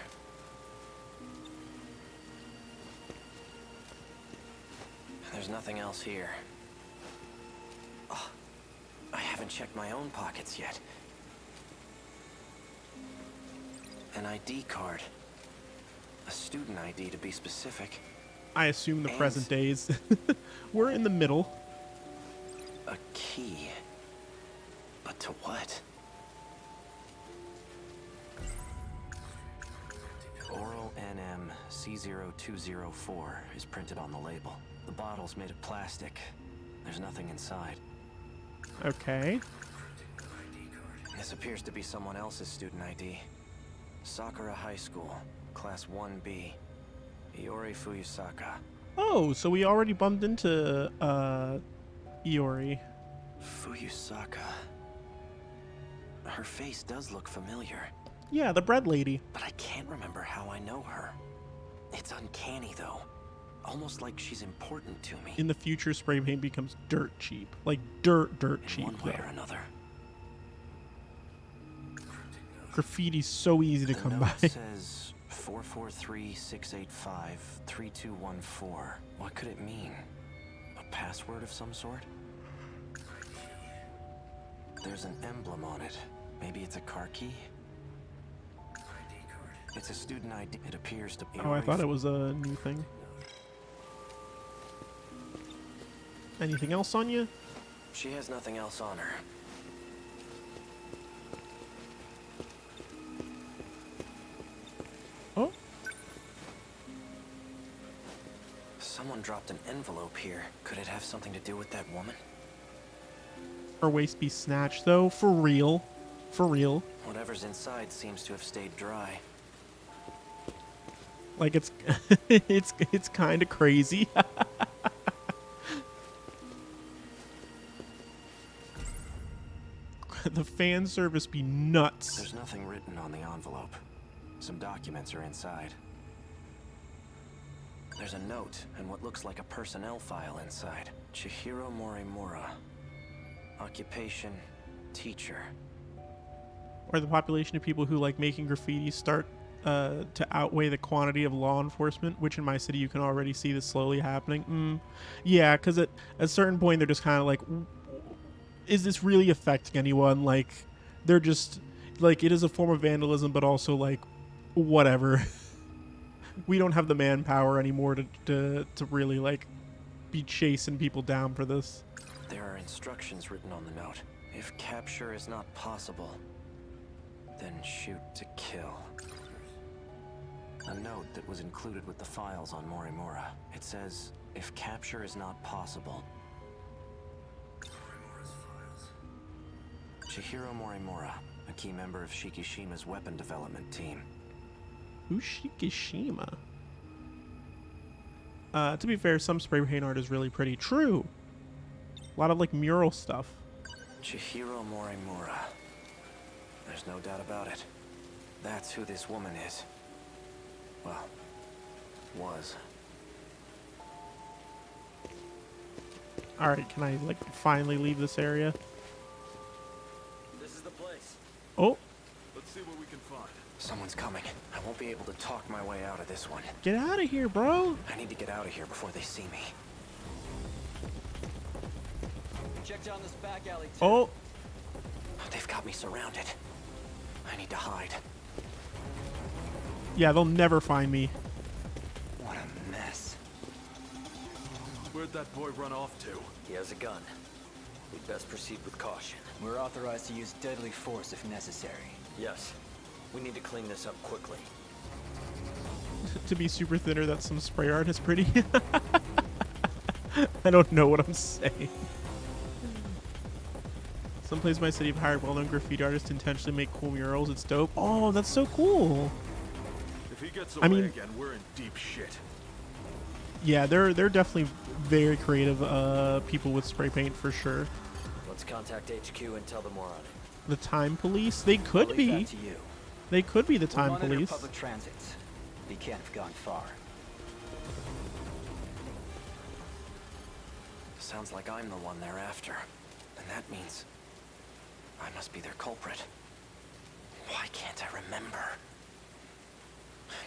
S3: There's nothing else here. Oh, I haven't checked my own pockets yet. An ID card. A student ID to be specific.
S1: I assume the present days. We're in the middle.
S3: A key. But to what? Oral NM C0204 is printed on the label. The bottle's made of plastic. There's nothing inside.
S1: Okay.
S3: This appears to be someone else's student ID. Sakura High School, Class 1B. Iori Fuyusaka.
S1: Oh, so we already bumped into Iori.
S3: Fuyusaka. Her face does look familiar.
S1: Yeah, the bread lady.
S3: But I can't remember how I know her. It's uncanny, though. Almost like she's important to me.
S1: In the future, spray paint becomes dirt cheap. Like dirt cheap.
S3: In one way or another.
S1: Graffiti's so easy to come by.
S3: It says 443-685-3214. What could it mean? A password of some sort? There's an emblem on it. Maybe it's a car key? It's a student ID. It appears to be.
S1: Oh, I thought it was a new thing. Anything else on you?
S3: She has nothing else on her.
S1: Oh.
S3: Someone dropped an envelope here. Could it have something to do with that woman?
S1: Her waist be snatched, though. For real. For real.
S3: Whatever's inside seems to have stayed dry.
S1: Like it's it's kind of crazy. The fan service be nuts.
S3: There's nothing written on the envelope. Some documents are inside. There's a note and what looks like a personnel file inside. Chihiro Morimura. Occupation, teacher.
S1: Or the population of people who like making graffiti start to outweigh the quantity of law enforcement, which in my city you can already see this slowly happening. Yeah, because at a certain point they're just kind of like, is this really affecting anyone? Like, they're just like, it is a form of vandalism, but also like, whatever. We don't have the manpower anymore to really like be chasing people down for this.
S3: There are instructions written on the note. If capture is not possible, then shoot to kill. A note that was included with the files on Morimura. It says, if capture is not possible... Chihiro Morimura, a key member of Shikishima's weapon development team.
S1: Who's Shikishima? To be fair, some spray paint art is really pretty. True. A lot of like mural stuff.
S3: Chihiro Morimura. There's no doubt about it. That's who this woman is. Well, was.
S1: Alright, can I like finally leave this area?
S11: This is the place.
S1: Oh.
S12: Let's see what we can
S11: fun.
S3: Someone's coming. I won't be able to talk my way out of this one.
S1: Get out of here, bro.
S3: I need to get out of here before they see me.
S11: Check down this back alley too.
S1: Oh,
S3: They've got me surrounded. I need to hide.
S1: yeah, they'll never find me.
S3: What a mess.
S11: Where'd that boy run off to?
S12: He has a gun. We'd best proceed with caution. We're authorized to use deadly force if necessary. Yes. We need to clean this up quickly.
S1: To be super thinner, that's some spray art is pretty. I don't know what I'm saying. Someplace in my city have hired well-known graffiti artists to intentionally make cool murals. It's dope. Oh, that's so cool.
S11: If he gets away again, we're in deep shit.
S1: Yeah, they're definitely very creative people with spray paint for sure.
S12: Let's contact HQ and tell them more on it.
S1: The Time Police? They could
S12: I'll leave
S1: be.
S12: that to you.
S1: They could be the
S12: We'll
S1: Time
S12: monitor
S1: Police.
S12: public transit. He can't have gone far.
S3: Sounds like I'm the one they're after. And that means I must be their culprit. Why can't I remember?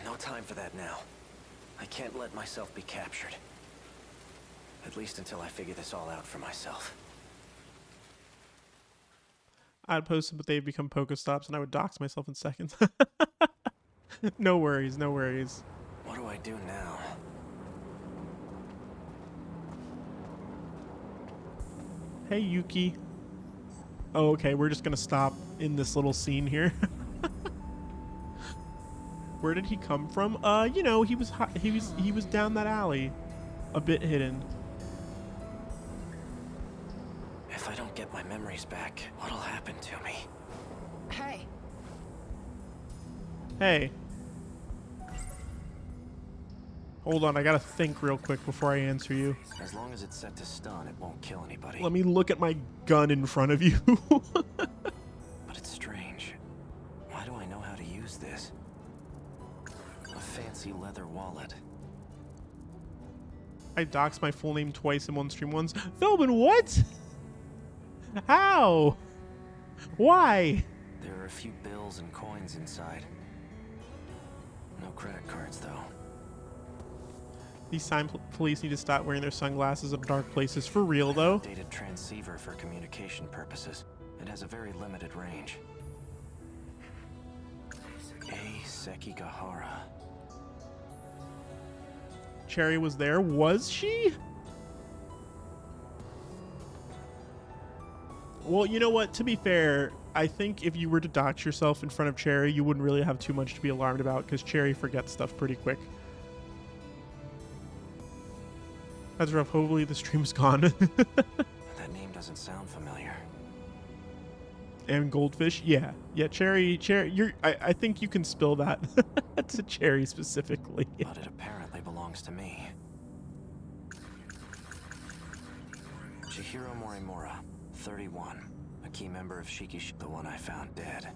S3: No time for that now. I can't let myself be captured. At least until I figure this all out for myself.
S1: I'd post them, but they've become Pokestops, and I would dox myself in seconds. No worries, no worries.
S3: What do I do now?
S1: Hey, Yuki. Oh, okay, we're just gonna stop in this little scene here. Where did he come from? You know, he was down that alley, a bit hidden.
S3: If I don't get my memories back, what'll happen to me?
S4: Hey.
S1: Hey. Hold on, I gotta think real quick before I answer you.
S3: As long as it's set to stun, it won't kill anybody.
S1: Let me look at my gun in front of you.
S3: But it's strange. Why do I know how to use this? A fancy leather wallet.
S1: I doxed my full name twice in one stream once. Philbin, what? How? Why?
S3: There are a few bills and coins inside. No credit cards, though.
S1: These Time Police need to stop wearing their sunglasses in dark places. For real, though.
S3: Updated transceiver for communication purposes. It has a very limited range. A Sekigahara.
S1: Cherry was there. Was she? Well, you know what? To be fair, I think if you were to dox yourself in front of Cherry, you wouldn't really have too much to be alarmed about because Cherry forgets stuff pretty quick. That's rough. Hopefully the stream's gone.
S3: That name doesn't sound familiar.
S1: And Goldfish? Yeah. Yeah, Cherry, I think you can spill that to Cherry specifically.
S3: But it apparently belongs to me. Chihiro Morimura, 31. A key member of Shikishi, the one I found dead.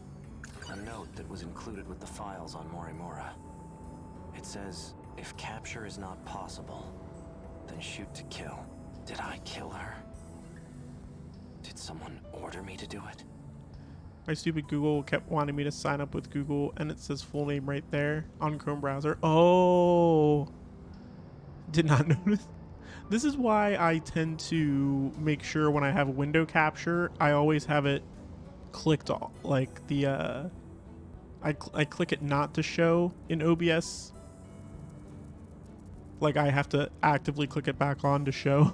S3: A note that was included with the files on Morimura. It says, if capture is not possible, then shoot to kill. Did I kill her? Did someone order me to do it?
S1: My stupid Google kept wanting me to sign up with Google, and it says full name right there on Chrome browser. Oh, did not notice. This is why I tend to make sure when I have window capture, I always have it clicked like the I click it not to show in OBS. Like I have to actively click it back on to show.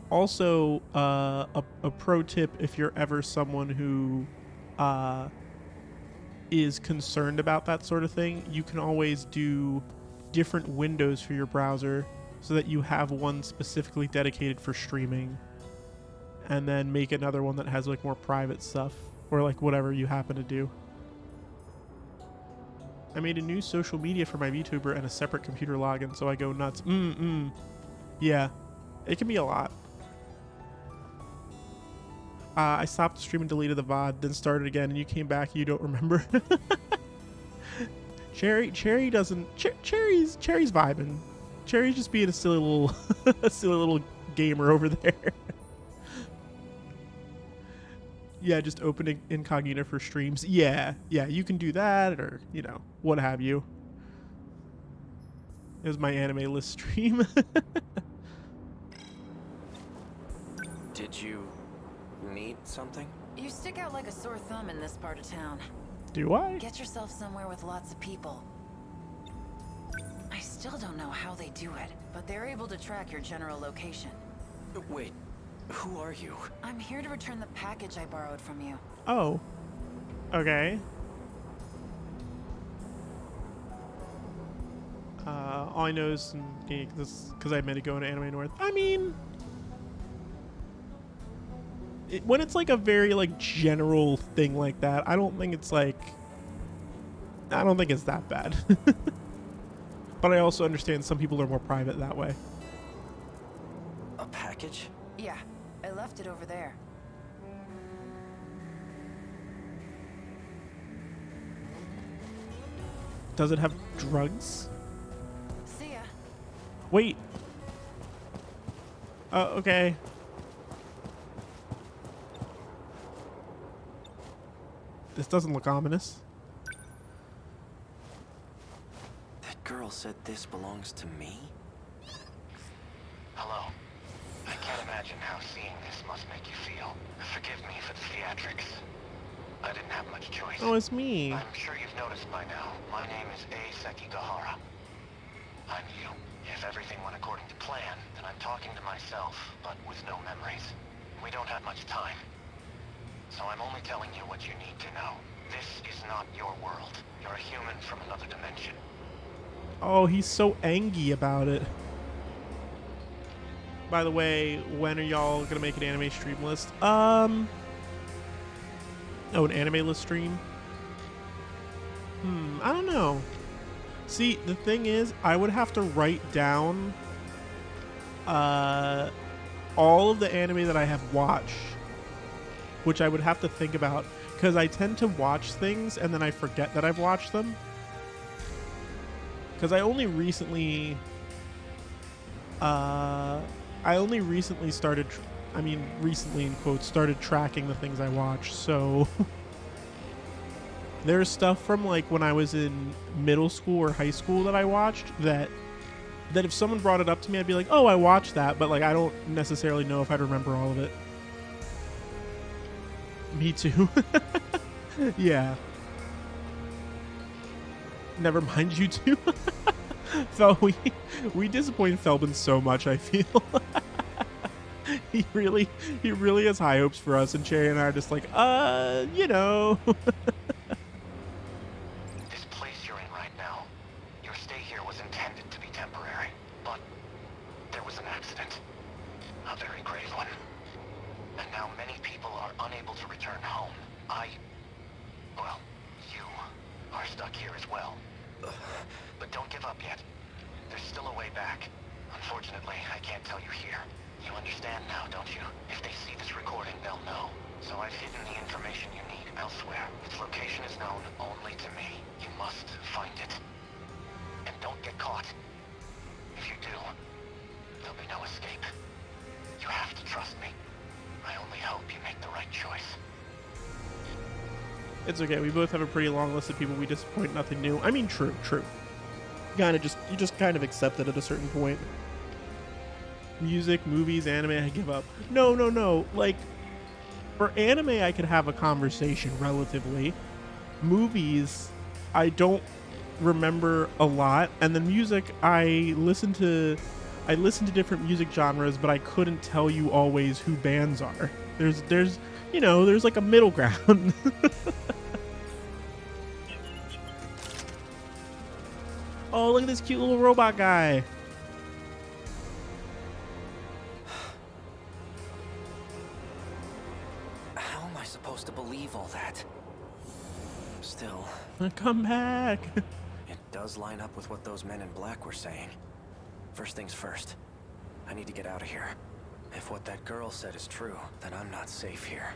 S1: Also, a pro tip if you're ever someone who is concerned about that sort of thing, you can always do different windows for your browser so that you have one specifically dedicated for streaming and then make another one that has like more private stuff or like whatever you happen to do. I made a new social media for my VTuber and a separate computer login, so I go nuts. Yeah, it can be a lot. I stopped the stream and deleted the VOD, then started again, and you came back. You don't remember. Cherry doesn't. Cherry's vibing. Cherry's just being a silly little, a silly little gamer over there. Yeah, just opening incognito for streams. Yeah, you can do that, or, you know, what have you. It was my anime list stream.
S3: Did you need something?
S9: You stick out like a sore thumb in this part of town.
S1: Do I?
S9: Get yourself somewhere with lots of people. I still don't know how they do it, but they're able to track your general location.
S3: Wait, who are you?
S9: I'm here to return the package I borrowed from you.
S1: Oh. Okay. All I know is this because I meant to go into Anime North. I mean, when it's like a very like general thing like that, I don't think it's like. I don't think it's that bad. But I also understand some people are more private that way.
S3: A package?
S9: Yeah, I left it over there.
S1: Does it have drugs?
S9: See ya.
S1: Wait. Okay. This doesn't look ominous.
S3: That girl said this belongs to me?
S10: Hello. I can't imagine how seeing this must make you feel. Forgive me for the theatrics. I didn't have much choice.
S1: Oh, it's me.
S10: I'm sure you've noticed by now. My name is A. Sekigahara. I'm you. If everything went according to plan, then I'm talking to myself, but with no memories. We don't have much time. So I'm only telling you what you need to know. This is not your world. You're a human from another dimension.
S1: Oh, he's so angry about it. By the way, when are y'all gonna make an anime stream list? Oh, an anime list stream? I don't know. See, the thing is, I would have to write down all of the anime that I have watched, which I would have to think about, because I tend to watch things and then I forget that I've watched them. Because I only recently started, I mean, recently in quotes, started tracking the things I watch, so there's stuff from like when I was in middle school or high school that I watched that if someone brought it up to me, I'd be like, oh, I watched that, but like I don't necessarily know if I'd remember all of it. Me too. Yeah. Never mind, you two. Fel, we disappoint Felbin so much, I feel. He really has high hopes for us, and Cherry and I are just like, you know.
S10: This place you're in right now, your stay here was intended to be temporary, but there was an accident. A very grave one. And now many people are unable to return home. Well, you are stuck here as well. But don't give up yet. There's still a way back. Unfortunately, I can't tell you here. You understand now, don't you? If they see this recording, they'll know. So I've hidden the information you need elsewhere. Its location is known only to me. You must find it. And don't get caught. If you do, there'll be no escape. You have to trust me. I only hope you make the right choice.
S1: It's okay. We both have a pretty long list of people we disappoint. Nothing new. I mean, true. You just kind of accept it at a certain point. Music, movies, anime, I give up. No. Like, for anime, I could have a conversation relatively. Movies, I don't remember a lot. And then music, I listen to different music genres, but I couldn't tell you always who bands are. There's you know, there's like a middle ground. Oh, look at this cute little robot guy.
S3: How am I supposed to believe all that? Still,
S1: Come back.
S3: it does line up with what those men in black were saying. First things first, I need to get out of here. If what that girl said is true, then I'm not safe here.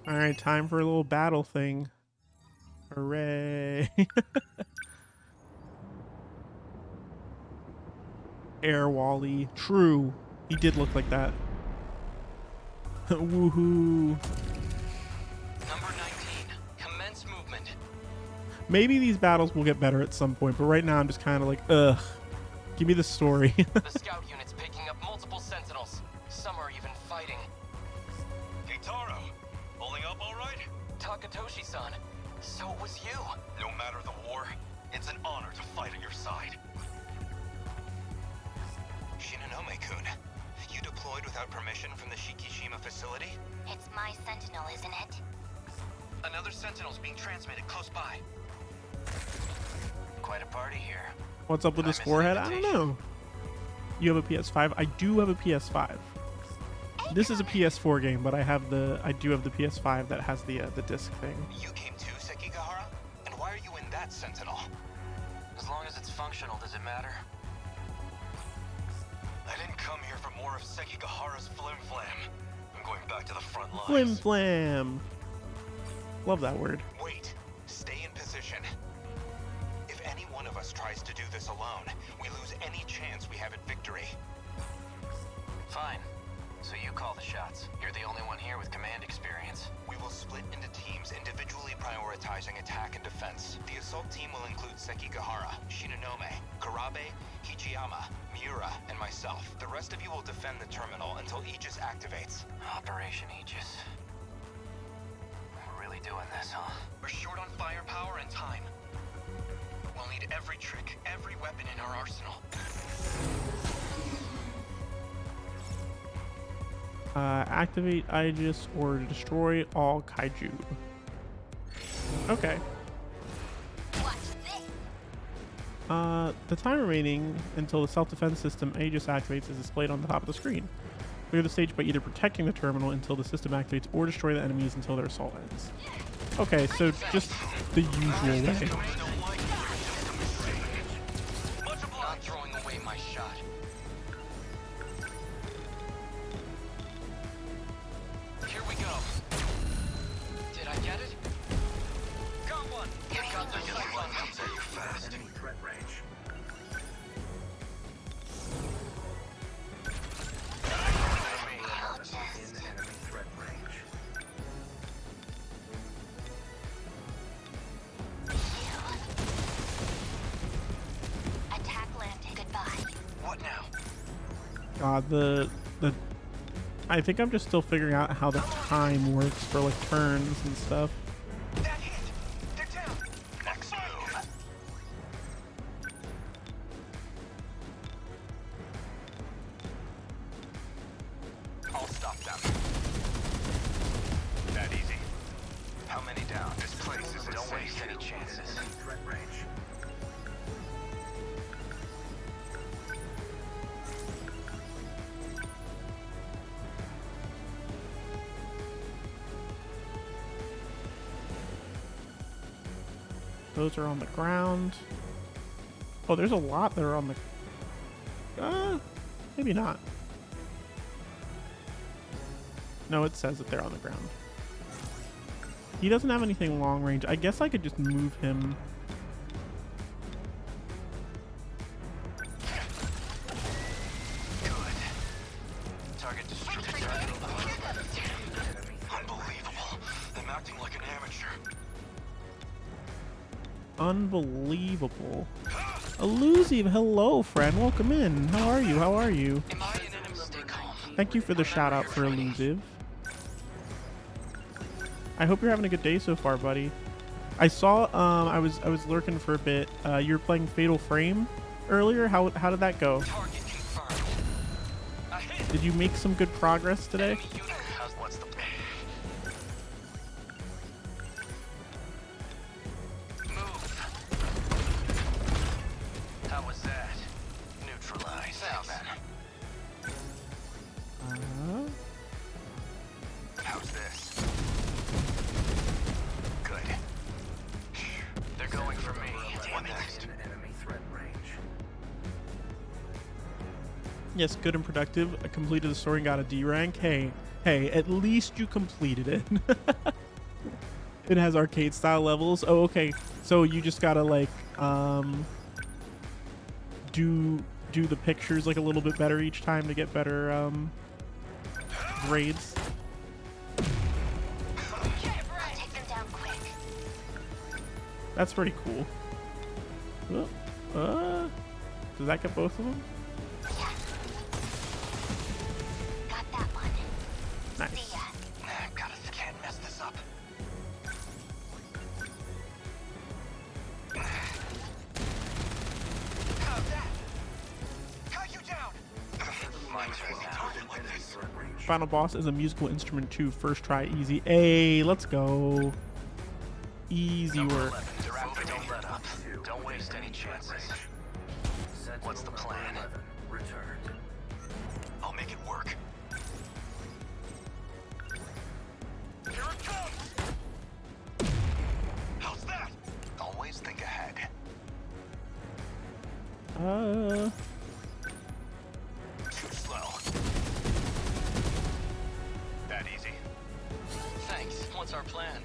S1: Alright, time for a little battle thing. Hooray. Air Wally. True. He did look like that. Woohoo.
S10: movement.
S1: Maybe these battles will get better at some point, but right now I'm just kind of like, ugh. Give me the story.
S10: The scout unit's picking up multiple Sentinels. Some are even fighting.
S12: Hey, Taro. Holding up all right?
S10: Takatoshi-san, so it was you.
S12: No matter the war, it's an honor to fight at your side.
S10: Shinonome-kun, you deployed without permission from the Shikishima facility?
S7: It's my Sentinel, isn't it?
S10: Another Sentinel's being transmitted close by. Quite a party here.
S1: What's up with this forehead? I don't know. You have a PS5? I do have a PS5. This is a PS4 game, but I do have the PS5 that has the disc thing.
S10: You came too, Sekigahara? And why are you in that Sentinel? As long as it's functional, does it matter?
S12: I didn't come here for more of Sekigahara's flim-flam. I'm going back to the front lines.
S1: Flim flam. Love that word.
S10: Wait. Stay in position. If any one of us tries to do this alone, we lose any chance we have at victory. Fine. So you call the shots. You're the only one here with command experience. We will split into teams, individually prioritizing attack and defense. The assault team will include Sekigahara, Shinonome, Karabe, Hichiyama, Miura, and myself. The rest of you will defend the terminal until Aegis activates. Operation Aegis. We're really doing this, huh? We're short on firepower and time. We'll need every trick, every weapon in our arsenal.
S1: Activate Aegis or destroy all kaiju. Okay. The time remaining until the self-defense system Aegis activates is displayed on the top of the screen. Clear the stage by either protecting the terminal until the system activates or destroy the enemies until their assault ends. Okay, so just the usual way.
S10: Not throwing away my shot. Here we go. Did I get it? Got one. Here comes the sight line. Are you fast?
S5: Enemy threat range. In enemy threat range.
S7: Attack landed. Goodbye.
S10: What now?
S1: God, the I think I'm just still figuring out how the time works for like turns and stuff.
S10: That hit. They're down. Next move. I'll stop them. That easy. How many down? This place isn't Don't waste any chances.
S5: Enemy threat range.
S1: Those are on the ground. Oh, there's a lot that are on the... maybe not. No, it says that they're on the ground. He doesn't have anything long range. I guess I could just move him.
S10: Good. Target destroyed. Unbelievable. I'm acting like an amateur.
S1: Unbelievable. Elusive, hello, friend. Welcome in. How are you? How are you?
S10: Am I an enemy? Stay calm.
S1: Thank you for the shout out for Elusive. I hope you're having a good day so far, buddy. I saw I was lurking for a bit. You were playing Fatal Frame earlier. How did that go?
S10: Target confirmed. A hit.
S1: Did you make some good progress today?
S10: Enemy unit. What's the move? How was that? Neutralized. Now then. How's this? Good. They're going for me. What next?
S5: In enemy threat range.
S1: Yes, good and productive. I completed the story and got a D rank. Hey, at least you completed it. It has arcade style levels. Oh, okay. So you just gotta like do the pictures like a little bit better each time to get better grades.
S7: I'll take them down quick.
S1: That's pretty cool. Does that get both of them?
S7: Got that one.
S1: Nice.
S7: See ya.
S10: Can't mess this up. How's that? Cut you down. My turn now.
S1: Final boss is a musical instrument too. First try, easy. Hey, let's go. Easy work.
S10: Don't let up. Don't waste any chances. What's the plan? I'll make it work. Here it comes! How's that? Always think ahead. Too slow. That easy. Thanks. What's our plan?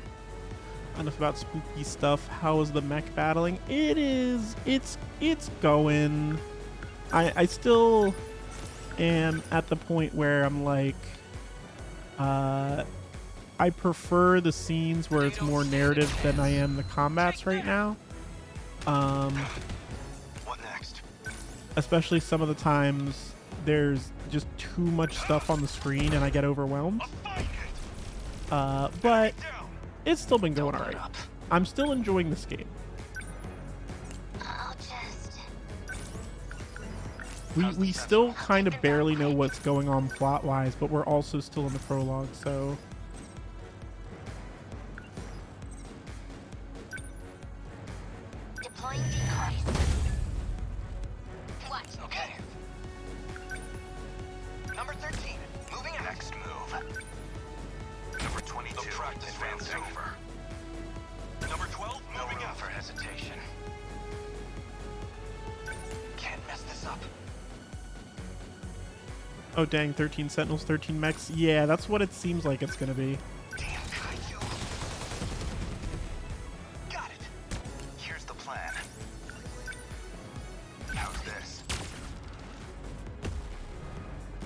S1: Enough about spooky stuff. How is the mech battling? It's going. I still am at the point where I'm like, I prefer the scenes where it's more narrative than I am the combats right now.
S10: What next?
S1: Especially some of the times there's just too much stuff on the screen and I get overwhelmed. But it's still been going alright. I'm still enjoying this game.
S7: I'll just...
S1: We still kind of barely know what's going on plot-wise, but we're also still in the prologue, so...
S7: Deploying decoys. What?
S10: Okay. Number 13, moving in. Next move. Number 22, the practice round's over. Number 12, moving out for hesitation. Can't mess this up.
S1: Oh dang, 13 Sentinels, 13 mechs. Yeah, that's what it seems like it's gonna be.
S10: Damn, Kaiju. Got it. Here's the plan. How's this?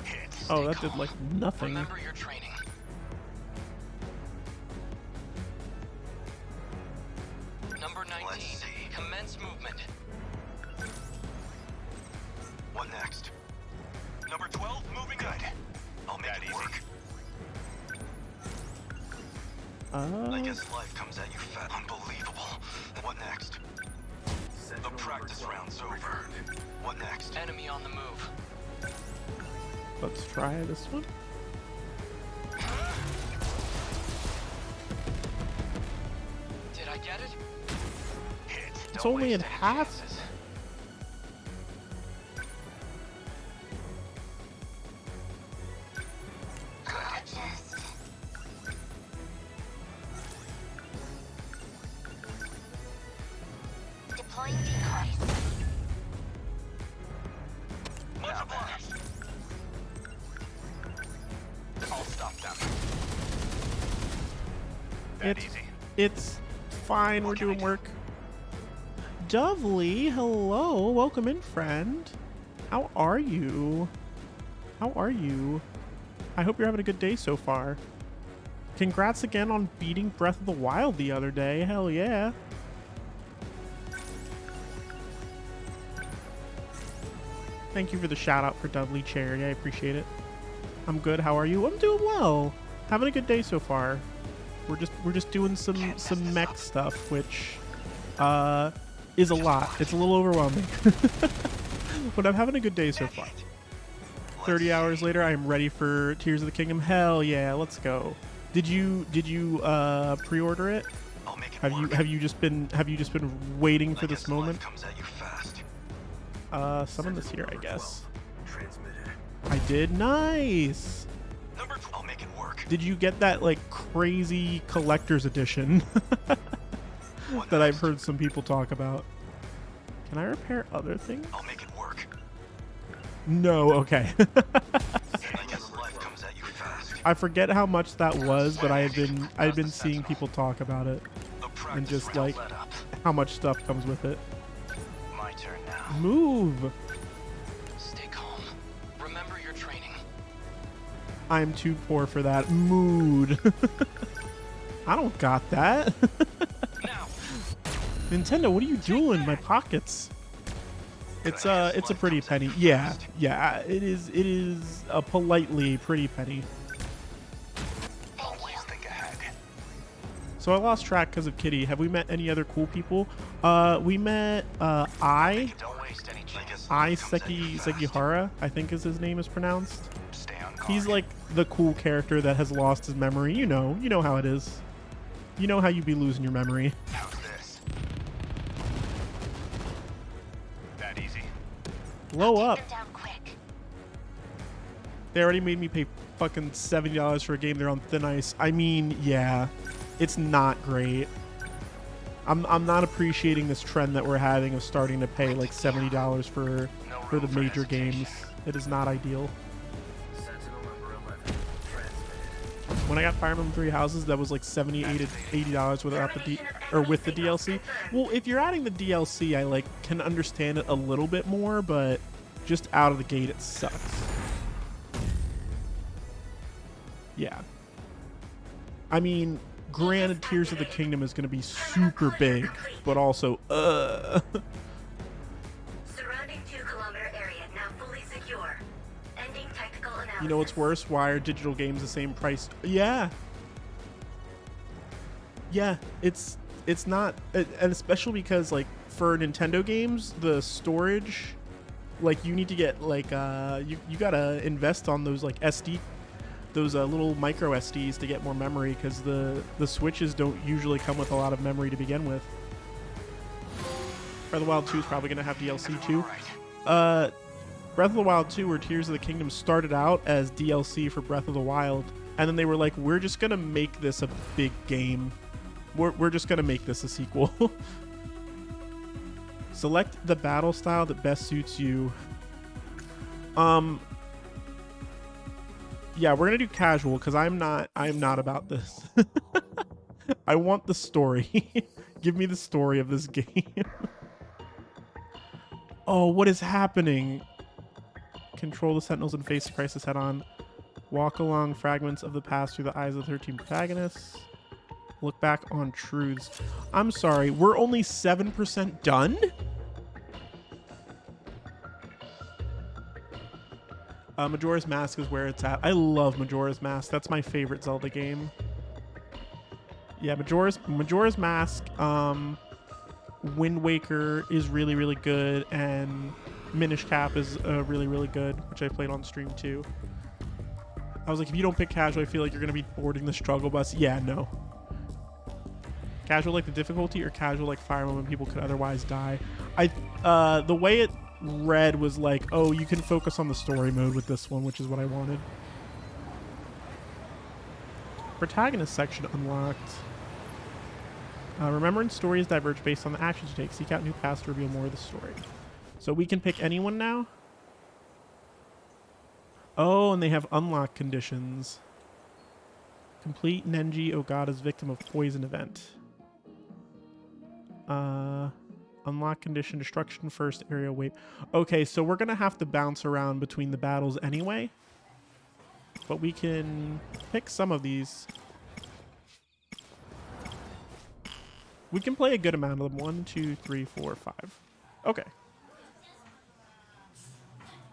S10: Hit.
S1: Oh, that did like nothing.
S10: Remember your training. Number 19, commence movement. What next? Number 12, moving good. I'll make it work. I guess life comes at you fat. Unbelievable. What next? The practice round's over. What next? Enemy on the move.
S1: Let's try this one.
S10: Did I get it? Hit.
S1: It's only at half.
S7: I'll just... Deploying decoys.
S10: Much obliged. I'll stop them. That easy.
S1: It's fine. We're doing work. Dovely, hello. Welcome in, friend. How are you? How are you? I hope you're having a good day so far. Congrats again on beating Breath of the Wild the other day. Hell yeah. Thank you for the shout out for Dovely Cherry. I appreciate it. I'm good. How are you? I'm doing well. Having a good day so far. We're just doing some mech stuff, which is a lot. It's a little overwhelming. But I'm having a good day so far. 30 hours later, I am ready for Tears of the Kingdom. Hell yeah, let's go. Did you pre-order it? Have you just been waiting for this moment? Summon this here, I guess. I did. Nice.
S10: I'll make it work.
S1: Did you get that like crazy collector's edition that I've heard some people talk about? Can I repair other things?
S10: I'll make it work.
S1: No, okay.
S10: I guess life comes at you fast.
S1: I forget how much that was, but I've been seeing people talk about it and just like how much stuff comes with it.
S10: My turn now.
S1: Move.
S10: Stay calm. Remember your training.
S1: I'm too poor for that. Mood. I don't got that.
S10: Now.
S1: Nintendo, what are you doing? My pockets. It's a pretty penny. Yeah, yeah. It is a politely pretty penny.
S10: Always think ahead.
S1: So I lost track because of Kitty. Have we met any other cool people? We met I
S10: Don't waste any chances.
S1: Sekihara, I think is his name is pronounced.
S10: Stay on guard.
S1: He's like the cool character that has lost his memory. You know how it is. You know how you be losing your memory.
S10: How's this? That easy.
S1: Blow up.
S7: Take them down quick.
S1: They already made me pay fucking $70 for a game. They're on thin ice. I mean, yeah, it's not great. I'm not appreciating this trend that we're having of starting to pay like $70 for the major games. It is not ideal.
S11: Sentinel number 11. Transmitted.
S1: When I got Fire Emblem Three Houses, that was like $80 without the with the DLC. Well, if you're adding the DLC, I like can understand it a little bit more, but just out of the gate, it sucks. Yeah. I mean, granted, Tears of the Kingdom is going to be super big, but also,
S7: Surrounding 2-kilometer area now fully secure. Ending tactical analysis.
S1: You know what's worse? Why are digital games the same price? Yeah. Yeah, it's not, and especially because like for Nintendo games, the storage, like you need to get like you gotta invest on those like SD, those little micro SDs to get more memory because the Switches don't usually come with a lot of memory to begin with. Breath of the Wild 2 is probably gonna have DLC too. Breath of the Wild 2 or Tears of the Kingdom started out as DLC for Breath of the Wild, and then they were like, we're just gonna make this a big game. We're just gonna make this a sequel. Select the battle style that best suits you. Yeah, we're gonna do casual because I'm not about this. I want the story. Give me the story of this game. Oh, what is happening? Control the Sentinels and face the crisis head on. Walk along fragments of the past through the eyes of the 13 protagonists. Look back on truths. I'm sorry, we're only 7% done? Majora's Mask is where it's at. I love Majora's Mask. That's my favorite Zelda game. Yeah, Majora's Mask, Wind Waker is really, really good, and Minish Cap is really, really good, which I played on stream too. I was like, if you don't pick casual, I feel like you're going to be boarding the struggle bus. Yeah, no. Casual like the difficulty or casual like Fire Emblem when people could otherwise die? The way it read was like, oh, you can focus on the story mode with this one, which is what I wanted. Protagonist section unlocked. Remembering stories diverge based on the actions you take. Seek out new paths to reveal more of the story. So we can pick anyone now? Oh, and they have unlock conditions. Complete Nenji Ogata's victim of poison event. Unlock condition, destruction first, area wait. Okay, so we're going to have to bounce around between the battles anyway. But we can pick some of these. We can play a good amount of them. 1, 2, 3, 4, 5. Okay.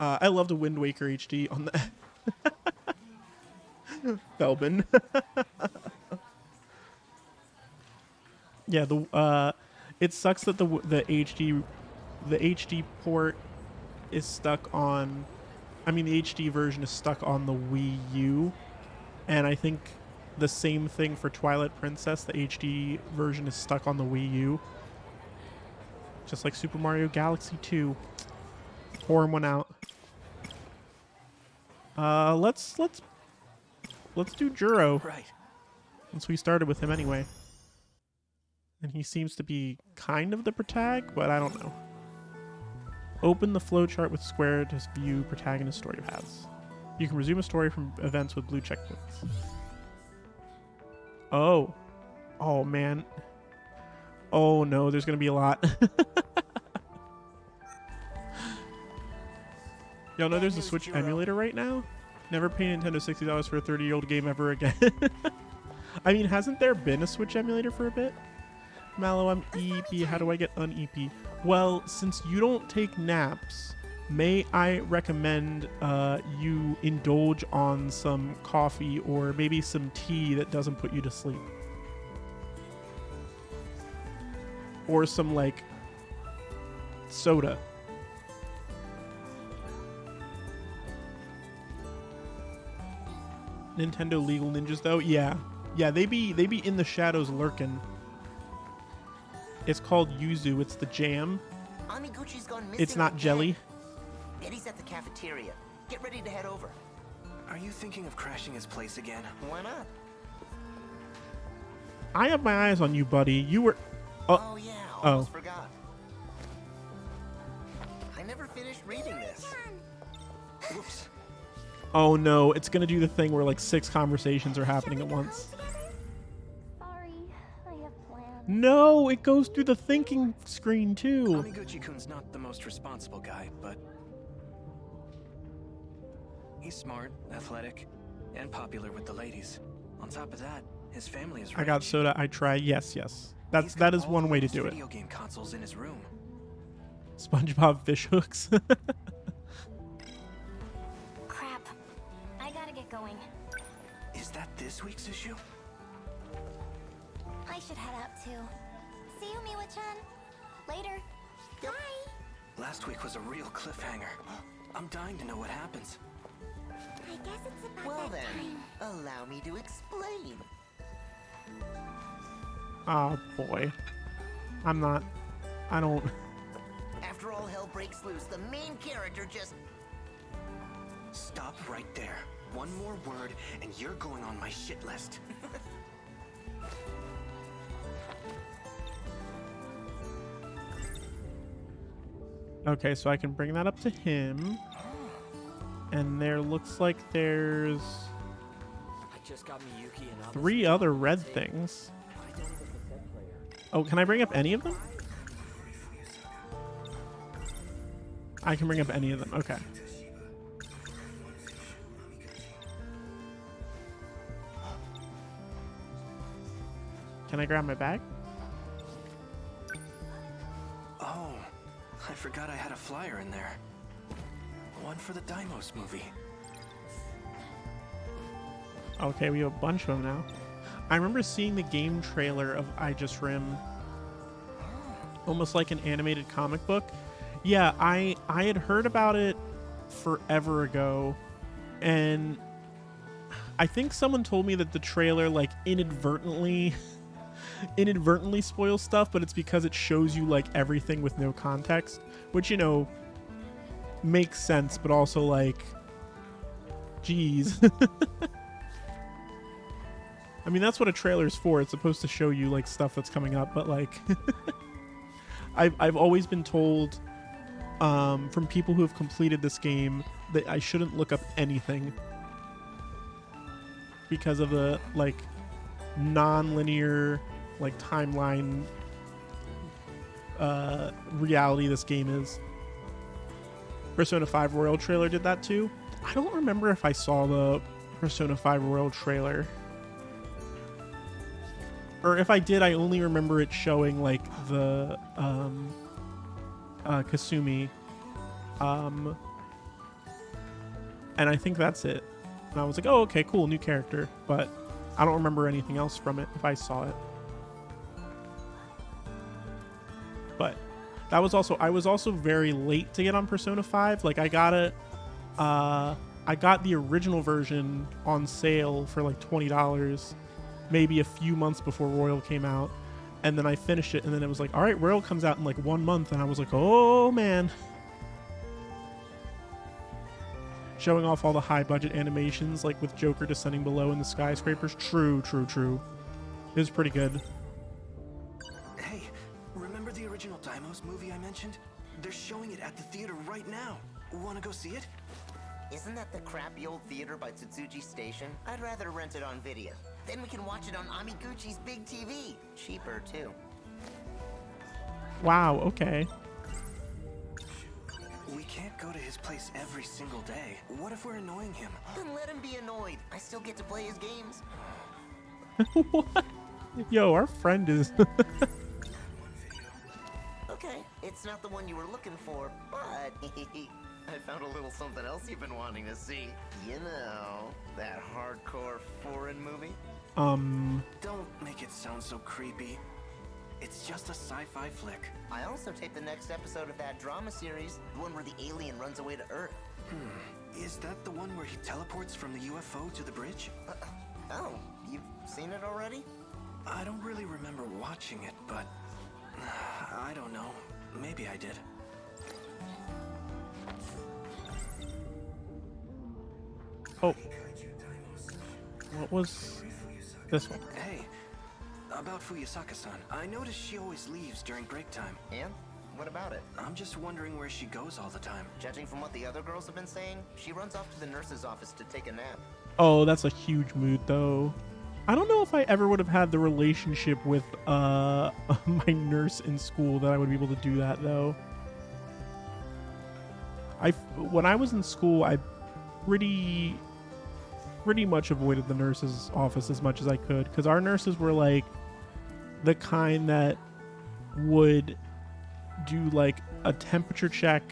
S1: I love the Wind Waker HD on the Felbin. Yeah, it sucks that the HD port is stuck on. I mean, the HD version is stuck on the Wii U, and I think the same thing for Twilight Princess. The HD version is stuck on the Wii U, just like Super Mario Galaxy 2. Pouring one out. Let's do Juro.
S3: Right.
S1: Since we started with him anyway. And he seems to be kind of the protag, but I don't know. Open the flowchart with square to view protagonist story paths. You can resume a story from events with blue checkpoints. Oh. Oh, man. Oh, no, there's going to be a lot. Y'all know there's a Switch emulator right now? Never pay Nintendo $60 for a 30-year-old game ever again. I mean, hasn't there been a Switch emulator for a bit? Mallow, I'm EP. How do I get un-EP? Well, since you don't take naps, may I recommend you indulge on some coffee or maybe some tea that doesn't put you to sleep? Or some, like, soda. Nintendo legal ninjas, though? Yeah. Yeah, they be in the shadows lurking. It's called yuzu. It's the jam.
S5: Amiguchi's gone missing.
S1: It's not jelly.
S5: Betty's at the cafeteria. Get ready to head over.
S3: Are you thinking of crashing his place again?
S5: Why not?
S1: I have my eyes on you, buddy. You were...
S5: Oh yeah, almost forgot. I never finished reading this.
S3: Whoops.
S1: Oh no, it's gonna do the thing where like 6 conversations are happening at once.
S2: Sorry, I have plans.
S1: No, it goes through the thinking screen too.
S3: Amiguchi-kun's not the most responsible guy, but he's smart, athletic, and popular with the ladies. On top of that, his family is rich.
S1: I got soda. I try. Yes. That is one way to do it.
S3: Video game consoles in his room.
S1: SpongeBob fish hooks.
S2: Crap. I gotta get going.
S3: Is that this week's issue?
S2: I should head out too. See you, Miwa-chan. Later. Bye.
S3: Last week was a real cliffhanger. I'm dying to know what happens.
S2: I guess it's about
S5: Well
S2: that
S5: then,
S2: time.
S5: allow me to explain.
S1: Oh boy. I don't.
S5: After all hell breaks loose, the main character just...
S3: Stop right there. One more word, and you're going on my shit list.
S1: Okay, so I can bring that up to him. And there looks like there's
S11: I just got Miyuki and
S1: 3 other red things. Oh, can I bring up any of them? I can bring up any of them. Okay. Can I grab my bag?
S3: Oh, I forgot I had a flyer in there. One for the Deimos movie.
S1: Okay, we have a bunch of them now. I remember seeing the game trailer of I Just Rim. Almost like an animated comic book. Yeah, I had heard about it forever ago. And I think someone told me that the trailer like inadvertently spoils stuff, but it's because it shows you like everything with no context, which, you know, makes sense, but also like, geez. I mean, that's what a trailer's for. It's supposed to show you like stuff that's coming up, but like I've always been told from people who have completed this game that I shouldn't look up anything because of the like non-linear like timeline reality this game is. Persona 5 Royal trailer did that too. I don't remember if I saw the Persona 5 Royal trailer. Or if I did, I only remember it showing like the Kasumi. And I think that's it. And I was like, oh, okay, cool, new character. But I don't remember anything else from it if I saw it. But that was also, I was also very late to get on Persona 5. Like I got the original version on sale for like $20, maybe a few months before Royal came out. And then I finished it, and then it was like, all right, Royal comes out in like 1 month. And I was like, oh man. Showing off all the high budget animations, like with Joker descending below in the skyscrapers. True. It was pretty good.
S3: Hey, remember the original Deimos movie I mentioned? They're showing it at the theater right now. Wanna go see it?
S5: Isn't that the crappy old theater by Tsutsuji Station? I'd rather rent it on video. Then we can watch it on Amiguchi's big TV. Cheaper, too.
S1: Wow, okay.
S3: We can't go to his place every single day. What if we're annoying him?
S5: Then let him be annoyed. I still get to play his games.
S1: What? Yo, our friend is...
S5: Okay, it's not the one you were looking for, but I found a little something else you've been wanting to see. You know, that hardcore foreign movie?
S3: Don't make it sound so creepy. It's just a sci-fi flick.
S5: I also taped the next episode of that drama series, the one where the alien runs away to Earth.
S3: Is that the one where he teleports from the UFO to the bridge?
S5: Oh, you've seen it already?
S3: I don't really remember watching it, but I don't know. Maybe I did.
S1: Oh. What was this one?
S3: Hey, about Fuyusaka-san. I noticed she always leaves during break time.
S5: And? What about it?
S3: I'm just wondering where she goes all the time.
S5: Judging from what the other girls have been saying, she runs off to the nurse's office to take a nap.
S1: Oh, that's a huge mood, though. I don't know if I ever would have had the relationship with my nurse in school that I would be able to do that, though. When I was in school, I pretty much avoided the nurse's office as much as I could, because our nurses were like the kind that would do like a temperature check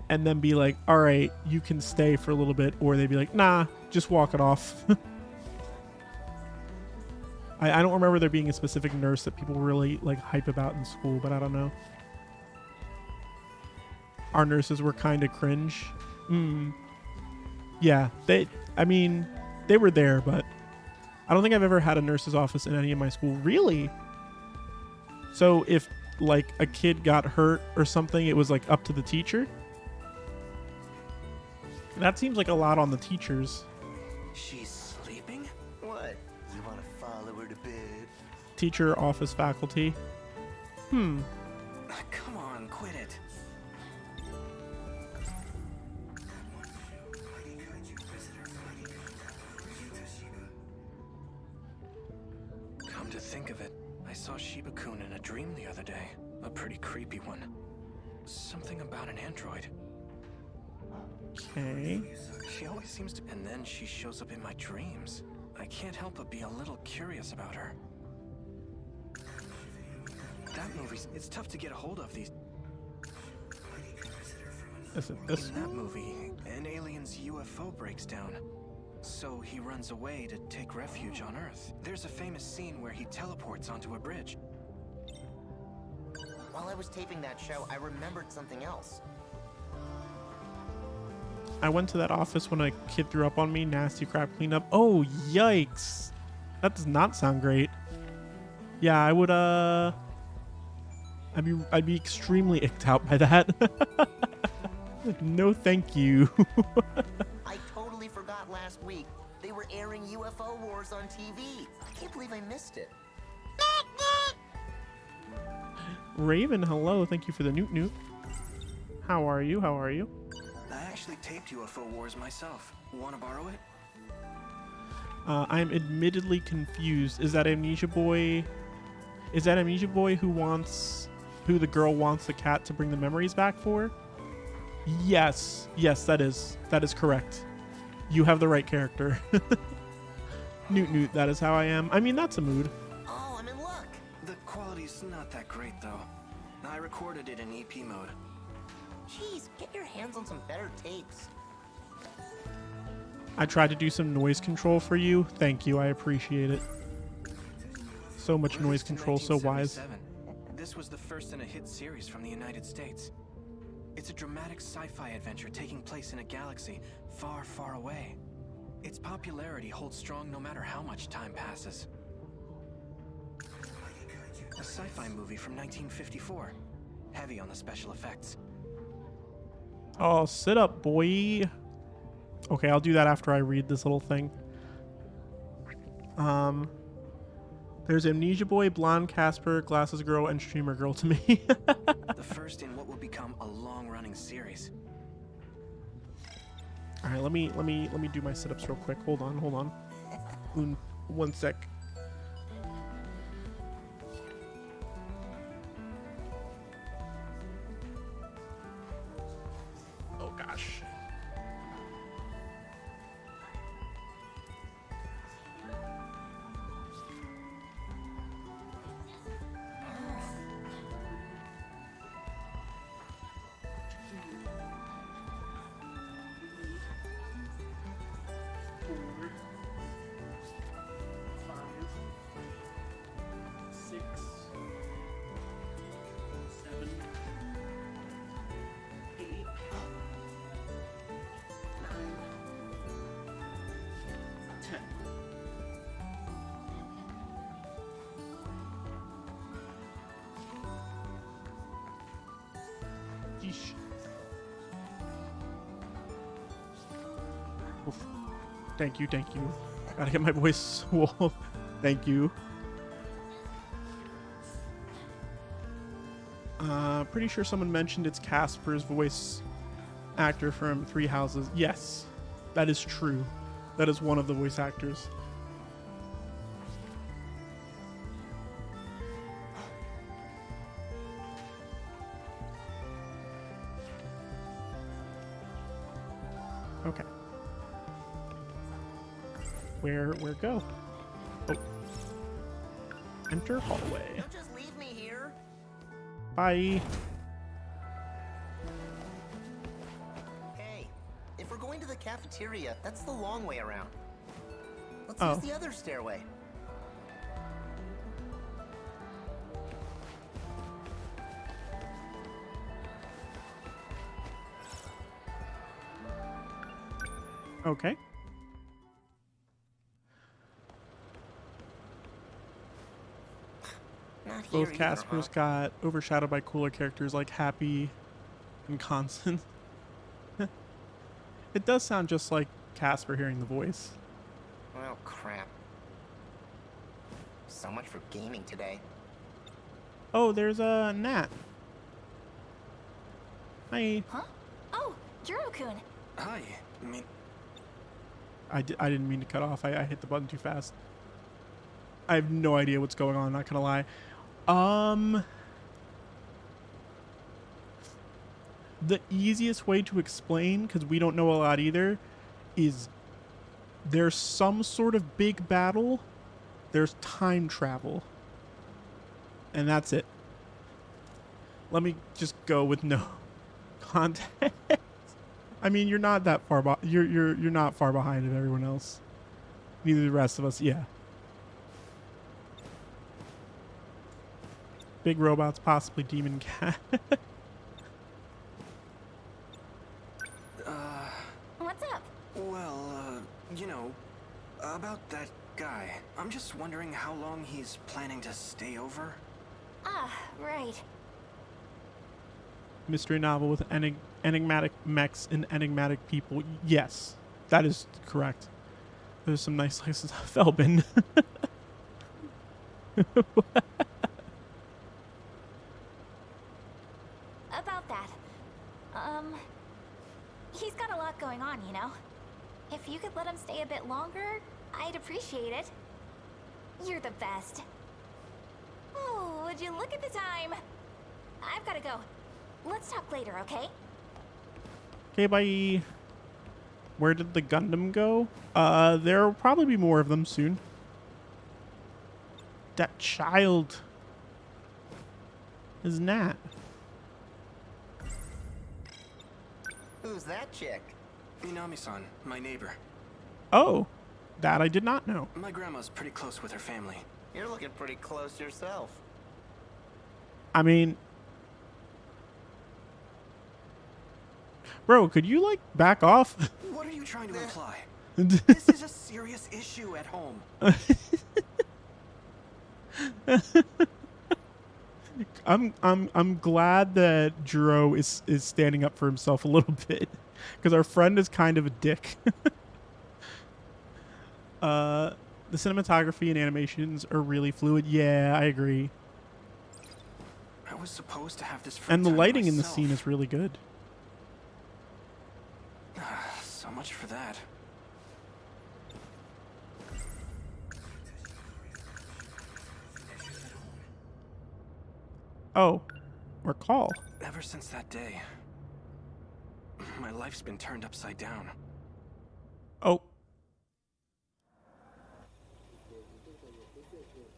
S1: and then be like, all right, you can stay for a little bit, or they'd be like, nah, just walk it off. I don't remember there being a specific nurse that people really like hype about in school, but I don't know. Our nurses were kind of cringe. Yeah, they were there, but I don't think I've ever had a nurse's office in any of my school. Really? So if like a kid got hurt or something, it was like up to the teacher? That seems like a lot on the teachers.
S3: She's sleeping?
S5: What? You want to follow her to bed?
S1: Teacher, office, faculty.
S3: Come on, quit it. Come to think of it, I saw Shiba-kun in a dream the other day. A pretty creepy one. Something about an android.
S1: Okay.
S3: She always seems to... And then she shows up in my dreams. I can't help but be a little curious about her. That movie's... It's tough to get a hold of these...
S1: Isn't this
S3: In that movie, an alien's UFO breaks down. So he runs away to take refuge on Earth. There's a famous scene where he teleports onto a bridge.
S5: While I was taping that show, I remembered something else.
S1: I went to that office when a kid threw up on me. Nasty crap cleanup. Oh, yikes. That does not sound great. Yeah, I would, I'd be extremely icked out by that. No, thank you.
S5: I totally forgot last week. They were airing UFO Wars on TV. I can't believe I missed it.
S1: Raven, hello. Thank you for the newt newt. How are you? How are you?
S3: I actually taped UFO Wars myself. Want to borrow it?
S1: I'm admittedly confused. Is that Amnesia Boy? Is that Amnesia Boy who the girl wants the cat to bring the memories back for? Yes. Yes, that is correct. You have the right character. Newt Newt, that is how I am. I mean, that's a mood.
S5: Oh, I'm in luck.
S3: The quality's not that great, though. I recorded it in EP mode.
S5: Jeez, get your hands on some better tapes.
S1: I tried to do some noise control for you. Thank you. I appreciate it. So much noise control, so wise.
S3: This was the first in a hit series from the United States. It's a dramatic sci-fi adventure taking place in a galaxy far, far away. Its popularity holds strong no matter how much time passes. A sci-fi movie from 1954. Heavy on the special effects.
S1: Oh, sit up, boy. Okay, I'll do that after I read this little thing. There's Amnesia Boy, Blonde Casper, Glasses Girl, and Streamer Girl to me.
S3: The first in what will become a long-running series.
S1: All right, let me do my sit-ups real quick. Hold on. One sec. Oh gosh. Sheesh. Oof. Thank you, thank you. Gotta get my voice swole. Thank you. Pretty sure someone mentioned it's Casper's voice actor from Three Houses. Yes, that is true. That is one of the voice actors. Okay. Where go? Oh. Enter hallway.
S5: Don't just leave me here.
S1: Bye.
S5: Hey, if we're going to the cafeteria, that's the long way around. Let's
S1: Oh.
S5: use the other stairway.
S1: Okay.
S5: Not here
S1: Both
S5: either,
S1: Caspers
S5: huh?
S1: got overshadowed by cooler characters like Happy and Constant. It does sound just like Casper hearing the voice.
S5: Well, crap. So much for gaming today.
S1: Oh, there's a Nat. Hi.
S2: Huh? Oh, Juro-kun.
S3: Hi. I mean,
S1: I didn't mean to cut off. I hit the button too fast. I have no idea what's going on, not gonna lie. The easiest way to explain, because we don't know a lot either, is there's some sort of big battle, there's time travel, and that's it. Let me just go with no context. I mean, you're not that far you're not far behind of everyone else. Neither the rest of us. Yeah. Big robots, possibly demon cat.
S2: What's up?
S3: well, you know, about that guy. I'm just wondering how long he's planning to stay over.
S2: Ah, right.
S1: Mystery novel with enigmatic mechs and enigmatic people. Yes, that is correct. There's some nice slices of Felbin.
S2: About that. He's got a lot going on, you know? If you could let him stay a bit longer, I'd appreciate it. You're the best. Oh, would you look at the time? I've gotta go. Let's talk later, okay?
S1: Okay, bye. Where did the Gundam go? There'll probably be more of them soon. That child is Nat.
S5: Who's that chick?
S3: Minami-san, my neighbor.
S1: Oh, that I did not know.
S3: My grandma's pretty close with her family.
S5: You're looking pretty close yourself.
S1: I mean, bro, could you like back off?
S3: What are you trying to imply? This is a serious issue at home.
S1: I'm glad that Juro is standing up for himself a little bit, because our friend is kind of a dick. The cinematography and animations are really fluid. Yeah, I agree.
S3: I was supposed to have this free
S1: And the
S3: time
S1: lighting in the
S3: myself.
S1: scene is really good.
S3: So much for that.
S1: Oh, recall.
S3: Ever since that day, my life's been turned upside down.
S1: Oh.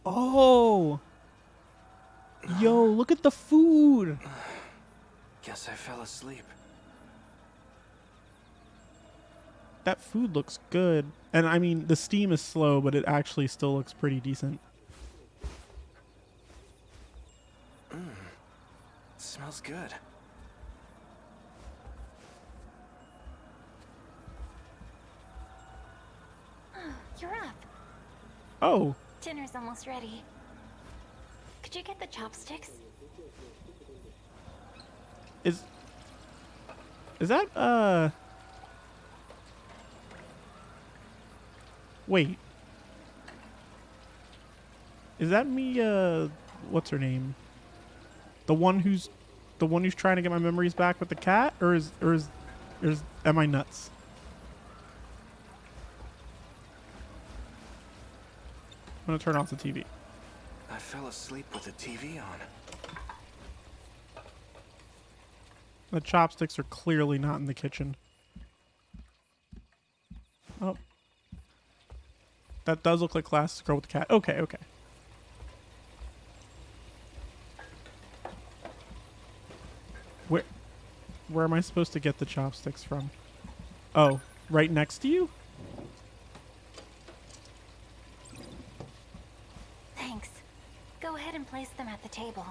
S1: Oh. Yo, look at the food.
S3: Guess I fell asleep.
S1: That food looks good. And I mean, the steam is slow, but it actually still looks pretty decent.
S3: Smells good.
S2: You're up.
S1: Oh.
S2: Dinner's almost ready. Could you get the chopsticks?
S1: Is Is that, wait. Is that me, what's her name? The one who's trying to get my memories back with the cat? Or am I nuts? I'm gonna turn off the TV.
S3: I fell asleep with the TV on.
S1: The chopsticks are clearly not in the kitchen. Oh. That does look like Classic Girl with the cat. Okay, okay. Where am I supposed to get the chopsticks from? Oh, right next to you?
S2: Thanks. Go ahead and place them at the table.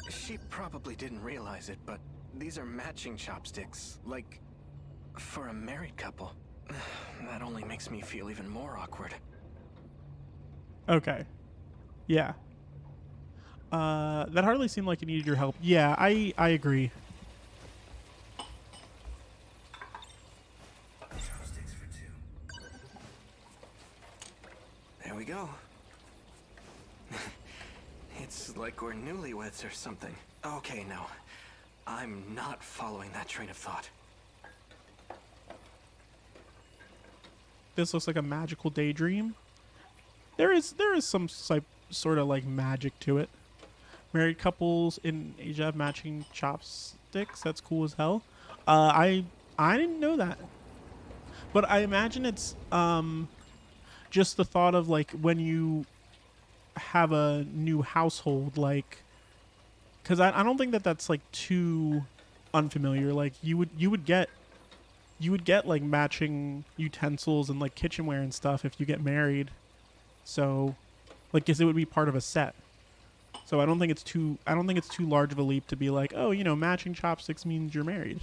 S3: She probably didn't realize it, but these are matching chopsticks, like for a married couple. That only makes me feel even more awkward.
S1: Okay. Yeah. That hardly seemed like it needed your help. Yeah, I agree.
S3: There we go. It's like we're newlyweds or something. Okay, no. I'm not following that train of thought.
S1: This looks like a magical daydream. There is some sort of like magic to it. Married couples in Asia have matching chopsticks. That's cool as hell. I didn't know that. But I imagine it's just the thought of like when you have a new household, like, because I don't think that that's like too unfamiliar. Like you would get like matching utensils and like kitchenware and stuff if you get married. So, like, guess it would be part of a set. So I don't think it's too large of a leap to be like, oh, you know, matching chopsticks means you're married.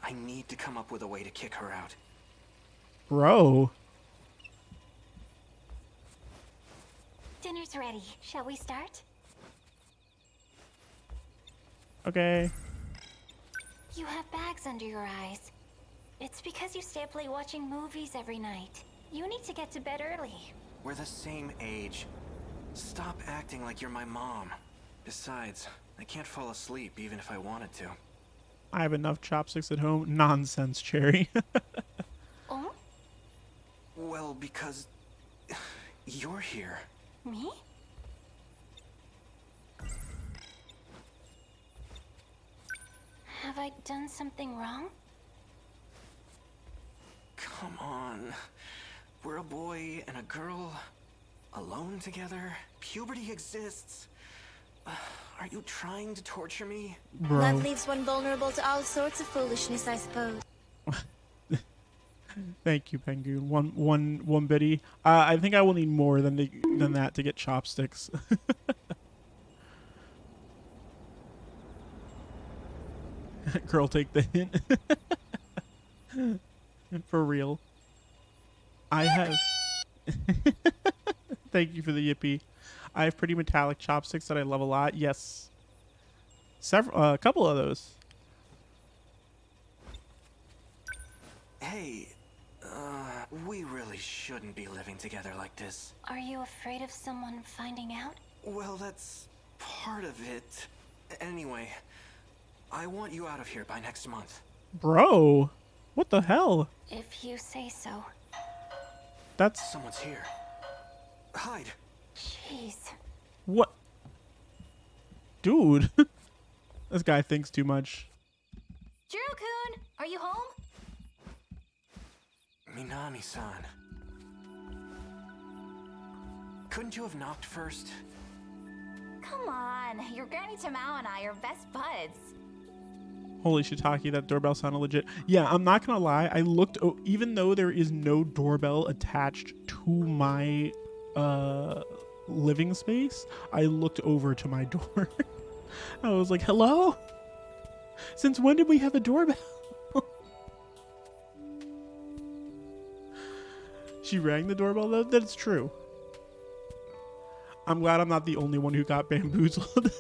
S3: I need to come up with a way to kick her out.
S1: Bro.
S2: Dinner's ready. Shall we start?
S1: Okay.
S2: You have bags under your eyes. It's because you stay up late watching movies every night. You need to get to bed early.
S3: We're the same age. Stop acting like you're my mom. Besides, I can't fall asleep even if I wanted to.
S1: I have enough chopsticks at home. Nonsense, Cherry.
S2: Oh?
S3: Well, because you're here.
S2: Me? Have I done something wrong?
S3: Come on. We're a boy and a girl, alone together. Puberty exists. Are you trying to torture me?
S1: Bro.
S13: Love leaves one vulnerable to all sorts of foolishness, I suppose.
S1: Thank you, Penguin. One biddy. I think I will need more than that to get chopsticks. Girl, take the hint. For real. I have. Thank you for the yippee. I have pretty metallic chopsticks that I love a lot. Yes. A couple of those.
S3: Hey, we really shouldn't be living together like this.
S2: Are you afraid of someone finding out?
S3: Well, that's part of it. Anyway, I want you out of here by next month.
S1: Bro, what the hell?
S2: If you say so.
S1: That's...
S3: Someone's here. Hide.
S2: Jeez.
S1: What? Dude. This guy thinks too much.
S2: Jiro-kun, are you home?
S3: Minami-san. Couldn't you have knocked first?
S2: Come on, your Granny Tamao and I are best buds.
S1: Holy shiitake, that doorbell sounded legit. Yeah, I'm not gonna lie. I looked, even though there is no doorbell attached to my living space, I looked over to my door. I was like, hello? Since when did we have a doorbell? She rang the doorbell though? That's true. I'm glad I'm not the only one who got bamboozled.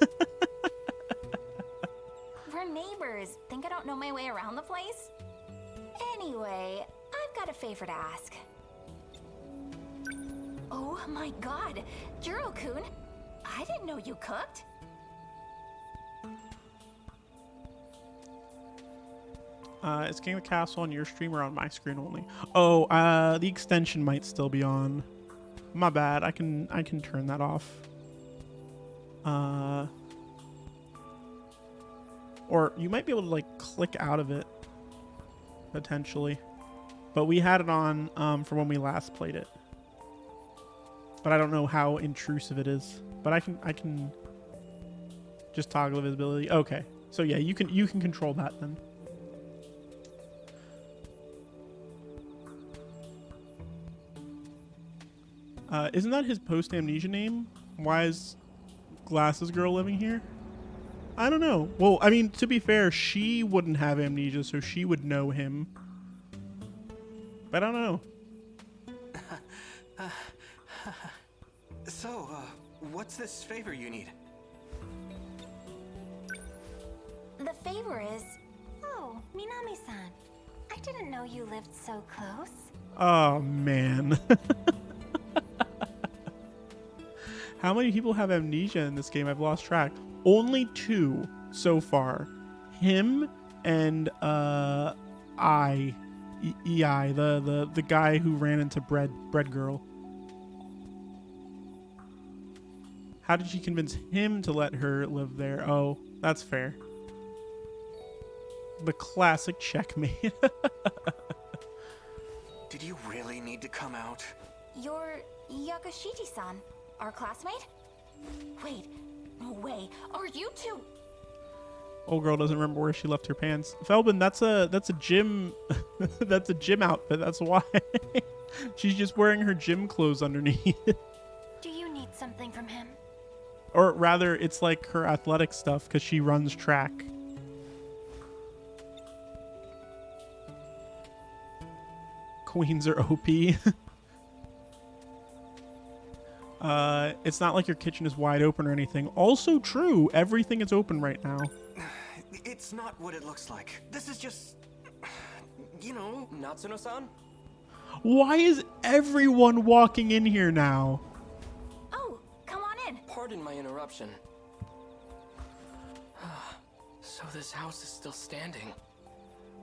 S2: We're neighbors. Think I don't know my way around the place? Anyway, I've got a favor to ask. Oh my god, Juro-kun, I didn't know you cooked.
S1: Is King of the Castle on your stream or on my screen only? Oh, the extension might still be on. My bad. I can turn that off. Or you might be able to like click out of it potentially. But we had it on from when we last played it. But I don't know how intrusive it is. But I can just toggle visibility. Okay. So yeah, you can control that then. Isn't that his post-amnesia name? Why is Glasses Girl living here? I don't know. Well, I mean, to be fair, she wouldn't have amnesia, so she would know him. But I don't know.
S10: So, what's this favor you need?
S2: The favor is... Oh, Minami-san. I didn't know you lived so close.
S1: Oh, man. How many people have amnesia in this game? I've lost track. Only 2 so far. Him and EI, the guy who ran into Bread Girl. How did she convince him to let her live there? Oh, that's fair. The classic checkmate.
S10: Did you really need to come out?
S2: You're Yakushiti-san, our classmate? Wait, no way. Are you two?
S1: Old girl doesn't remember where she left her pants. Felbin, that's a gym that's a gym outfit. That's why. She's just wearing her gym clothes underneath.
S2: Do you need something from him?
S1: Or rather, it's like her athletic stuff because she runs track. Queens are OP. It's not like your kitchen is wide open or anything. Also true. Everything is open right now.
S10: It's not what it looks like. This is just... You know, Natsuno-san?
S1: Why is everyone walking in here now?
S2: Oh, come on in.
S14: Pardon my interruption. So this house is still standing.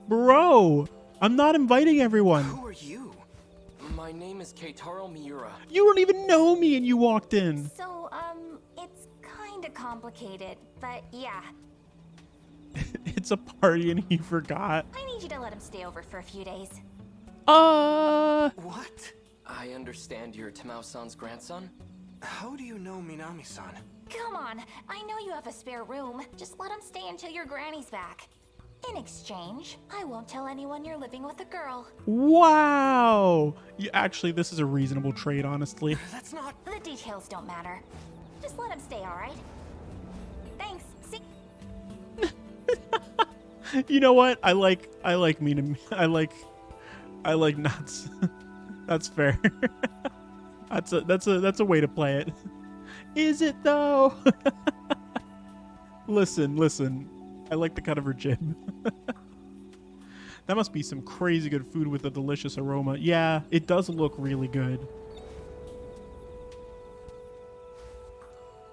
S1: Bro, I'm not inviting everyone.
S10: Who are you?
S14: My name is Keitaro Miura.
S1: You don't even know me and you walked in.
S2: So, it's kinda complicated, but yeah.
S1: It's a party and he forgot.
S2: I need you to let him stay over for a few days.
S10: What?
S14: I understand you're Tamao-san's grandson?
S10: How do you know Minami-san?
S2: Come on, I know you have a spare room. Just let him stay until your granny's back. In exchange, I won't tell anyone you're living with a girl.
S1: Wow. Actually, this is a reasonable trade, honestly.
S10: That's not...
S2: The details don't matter. Just let him stay, alright? Thanks. See?
S1: You know what? I like nuts. That's fair. That's a way to play it. Is it though? Listen. I like the cut of her jib. That must be some crazy good food with a delicious aroma. Yeah, it does look really good.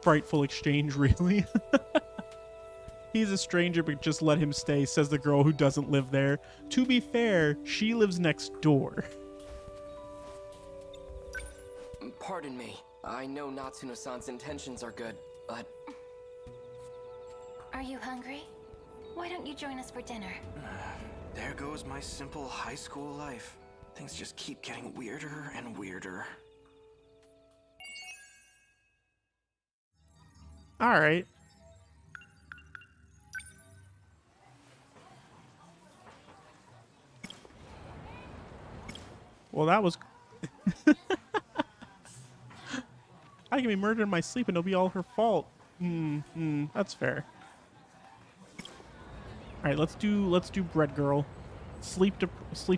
S1: Frightful exchange, really? He's a stranger, but just let him stay, says the girl who doesn't live there. To be fair, she lives next door.
S14: Pardon me. I know Natsuno-san's intentions are good, but...
S2: Are you hungry? Why don't you join us for dinner?
S10: There goes my simple high school life. Things just keep getting weirder and weirder.
S1: All right. Well, that was... I can be murdered in my sleep and it'll be all her fault. That's fair. All right, let's do Bread Girl. Sleep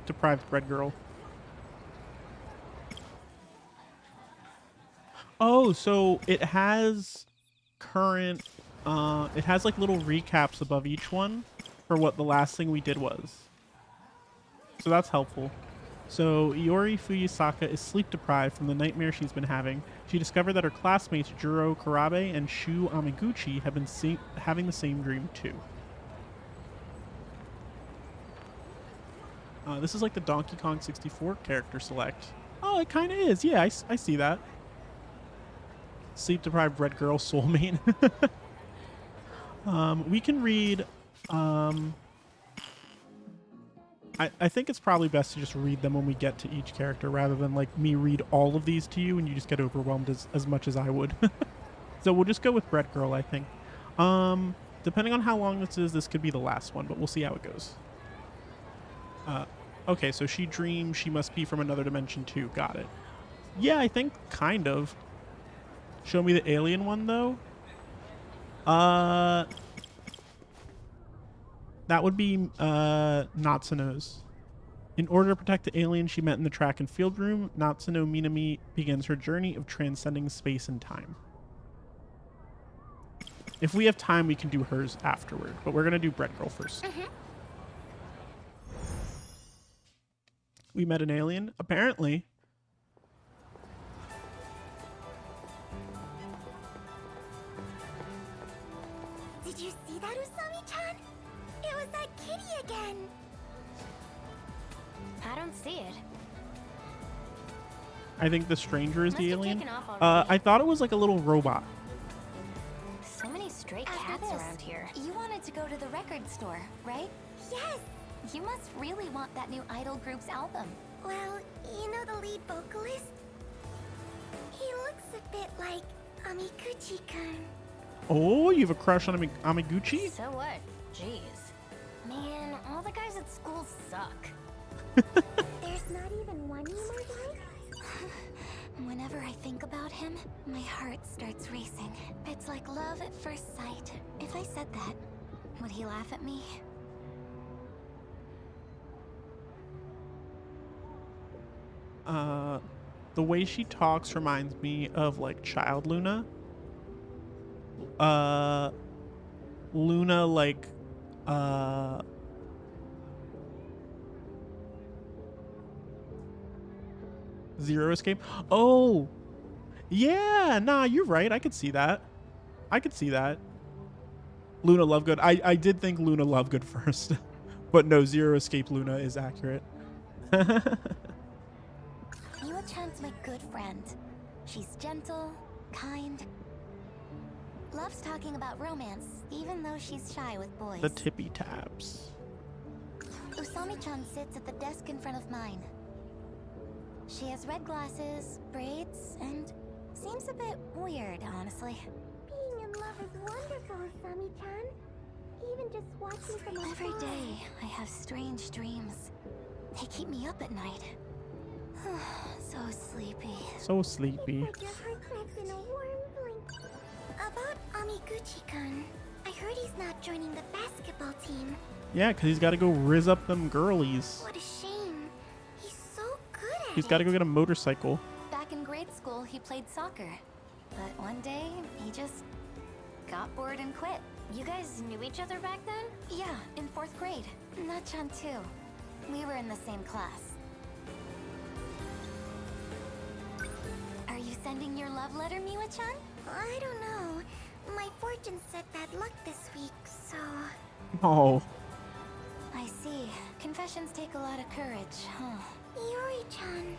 S1: deprived Bread Girl. Oh, so it has current, it has like little recaps above each one for what the last thing we did was. So that's helpful. So Iori Fuyusaka is sleep deprived from the nightmare she's been having. She discovered that her classmates Juro Karabe and Shu Amiguchi have been having the same dream too. This is like the Donkey Kong 64 character select. Oh, it kind of is. Yeah, I see that. Sleep deprived red girl soulmate. We can read. I think it's probably best to just read them when we get to each character rather than like me read all of these to you and you just get overwhelmed as much as I would. So we'll just go with Bread Girl, I think. Depending on how long this is, this could be the last one, but we'll see how it goes. Okay, so she dreams she must be from another dimension too. Got it. Yeah, I think kind of. Show me the alien one though. That would be Natsuno's. In order to protect the alien she met in the track and field room, Natsuno Minami begins her journey of transcending space and time. If we have time, we can do hers afterward, but we're going to do Bread Girl first. We met an alien, apparently.
S2: Did you see that, Usami-chan? It was that kitty again. I don't see it.
S1: I think the stranger is
S2: Must
S1: the
S2: have
S1: alien.
S2: taken off already.
S1: I thought it was like a little robot.
S2: So many stray cats around here.
S15: You wanted to go to the record store, right?
S2: Yes.
S15: You must really want that new idol group's album.
S2: Well, you know the lead vocalist? He looks a bit like Amiguchi-kun.
S1: Oh, you have a crush on Amiguchi?
S2: So what? Jeez. Man, all the guys at school suck. There's not even one you might like?
S15: Whenever I think about him, my heart starts racing. It's like love at first sight. If I said that, would he laugh at me?
S1: The way she talks reminds me of like Child Luna. Luna like Zero Escape. Oh, yeah. Nah, you're right. I could see that. I could see that. Luna Lovegood. I did think Luna Lovegood first, but no, Zero Escape Luna is accurate.
S15: Miwa-chan's my good friend. She's gentle, kind, loves talking about romance, even though she's shy with boys.
S1: The tippy taps.
S15: Usami-chan sits at the desk in front of mine. She has red glasses, braids, and seems a bit weird, honestly.
S2: Being in love is wonderful, Usami-chan. Even just watching from afar.
S15: Every day, I have strange dreams. They keep me up at night. So sleepy.
S1: So sleepy.
S2: It's like your heart wrapped in a warm blanket. About Amiguchi-kun, I heard he's not joining the basketball team.
S1: Yeah, because he's got to go rizz up them girlies.
S2: What a shame. He's so good at
S1: He's got to go get a motorcycle.
S15: Back in grade school, he played soccer. But one day, he just got bored and quit.
S2: You guys knew each other back then?
S15: Yeah, in 4th grade. Na-chan too. We were in the same class. Are you sending your love letter, Miwa-chan?
S2: I don't know. My fortune said bad luck this week, so...
S1: Oh.
S15: I see. Confessions take a lot of courage, huh?
S2: Iori-chan.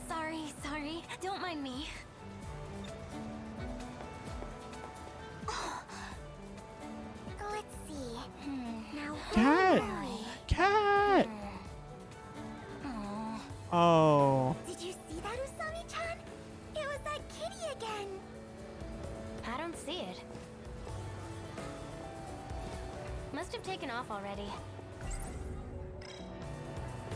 S15: Sorry. Don't mind me.
S2: Let's see. Now
S1: Cat!
S2: where are we?
S1: Cat! Oh.
S2: Did you see that, Usami-chan? It was that kitty again. I don't see it. Must have taken off already.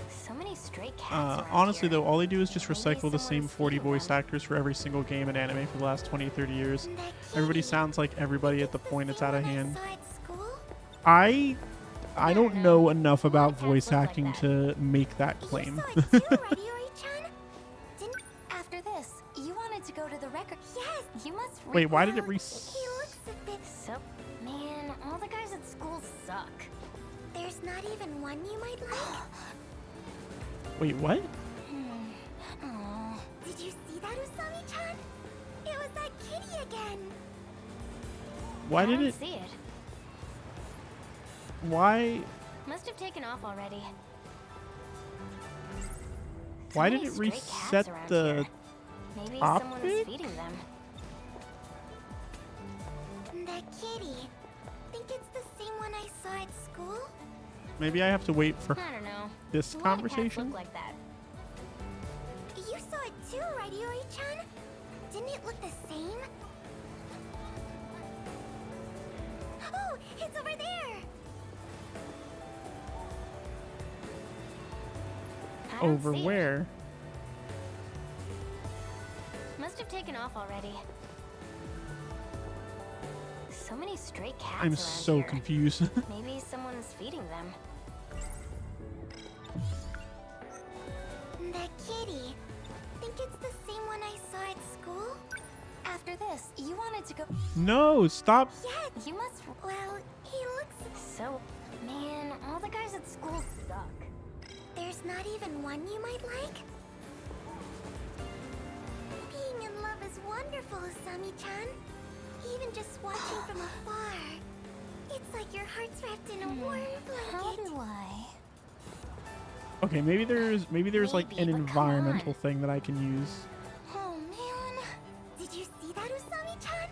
S2: So many stray cats around
S1: Honestly,
S2: here.
S1: though, all they do is just recycle the same 40 voice actors for every single game and anime for the last 20, 30 years. Everybody sounds like everybody at the point it's out of hand. I don't know enough about voice acting to make that claim.
S2: After
S15: After this, you wanted to go to the record. Yes, you must.
S1: Wait, why did it
S15: He looks a bit.
S2: So, man, all the guys at school suck.
S15: There's not even one you might like.
S1: Wait, what?
S15: Aw. Did you see that, Usami-chan? It was that kitty again.
S1: Why
S2: I
S1: did
S2: don't
S1: it?
S2: see it.
S1: Why?
S2: Must have taken off already.
S1: Why
S2: So
S1: did
S2: many
S1: it
S2: stray
S1: reset
S2: cats around
S1: the
S2: here. Maybe someone is
S1: topic?
S2: feeding them.
S15: That kitty. Think it's the same one I saw at school?
S1: Maybe I have to wait for
S2: I don't know.
S1: this
S2: A lot of cats
S1: conversation.
S2: look like that.
S15: You saw it too, right, Iori-chan? Didn't it look the same? Oh, it's over there!
S2: I don't
S1: Over
S2: see it.
S1: where?
S2: Must have taken off already. So many stray cats
S1: I'm
S2: around
S1: so
S2: here.
S1: confused.
S2: Maybe someone is feeding them.
S15: That kitty. Think it's the same one I saw at school? After this, you wanted to go.
S1: No, stop.
S15: Yeah, you must. Well, he looks.
S2: So, man, all the guys at school suck.
S15: There's not even one you might like? Being in love is wonderful, Usami-chan. Even just watching from afar. It's like your heart's wrapped in a warm blanket. How do I?
S1: Okay, maybe there's like an
S2: Maybe, but come
S1: environmental
S2: on.
S1: thing that I can use.
S15: Oh man. Did you see that, Usami-chan?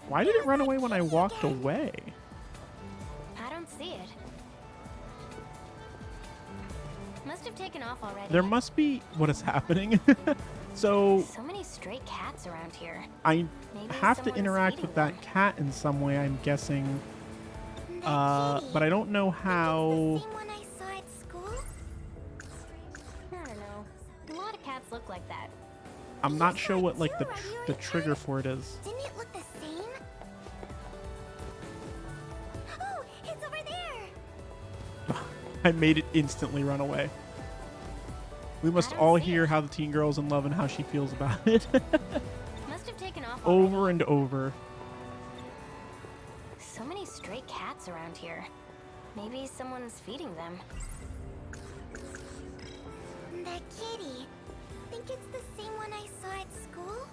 S1: Why did it run away when I walked away?
S2: I don't see it. Must have taken off already.
S1: There must be what is happening. So
S2: So many stray cats around here.
S1: I
S2: Maybe
S1: have to
S2: someone is
S1: interact
S2: feeding
S1: with that cat in some way, I'm guessing. But I don't know how.
S15: Same one I saw at school?
S2: I don't know. A lot of cats look like that.
S1: I'm not sure what like the trigger for it is.
S15: Didn't it look the same? Oh, it's over there!
S1: I made it instantly run away. We must all hear how the teen girl's in love and how she feels about it.
S2: Must have taken off already.
S1: Over and over.
S2: So many stray cats around here. Maybe someone's feeding them.
S15: That kitty. Think it's the same one I saw at school?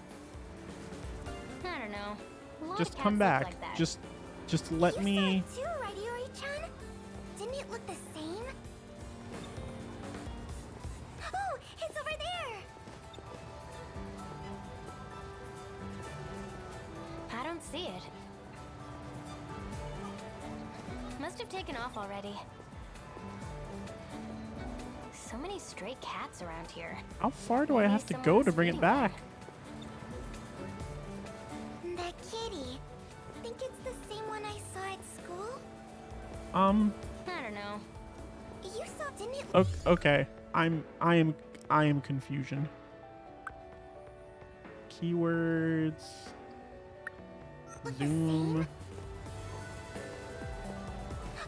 S2: I don't know. A lot
S1: Just
S2: of
S1: come
S2: cats
S1: back.
S2: look like that.
S1: Just let
S15: You
S1: me.
S15: saw it too, right, Iori-chan? Didn't it look the same? Oh, it's over there!
S2: I don't see it. Must have taken off already. So many stray cats around here.
S1: How far do I
S2: Maybe
S1: have to go
S2: someone's
S1: to bring it
S2: feeding
S1: back?
S15: That kitty. Think it's the same one I saw at school?
S2: I don't know.
S15: You saw, didn't it?
S1: Okay. I am confusion. Keywords. Zoom.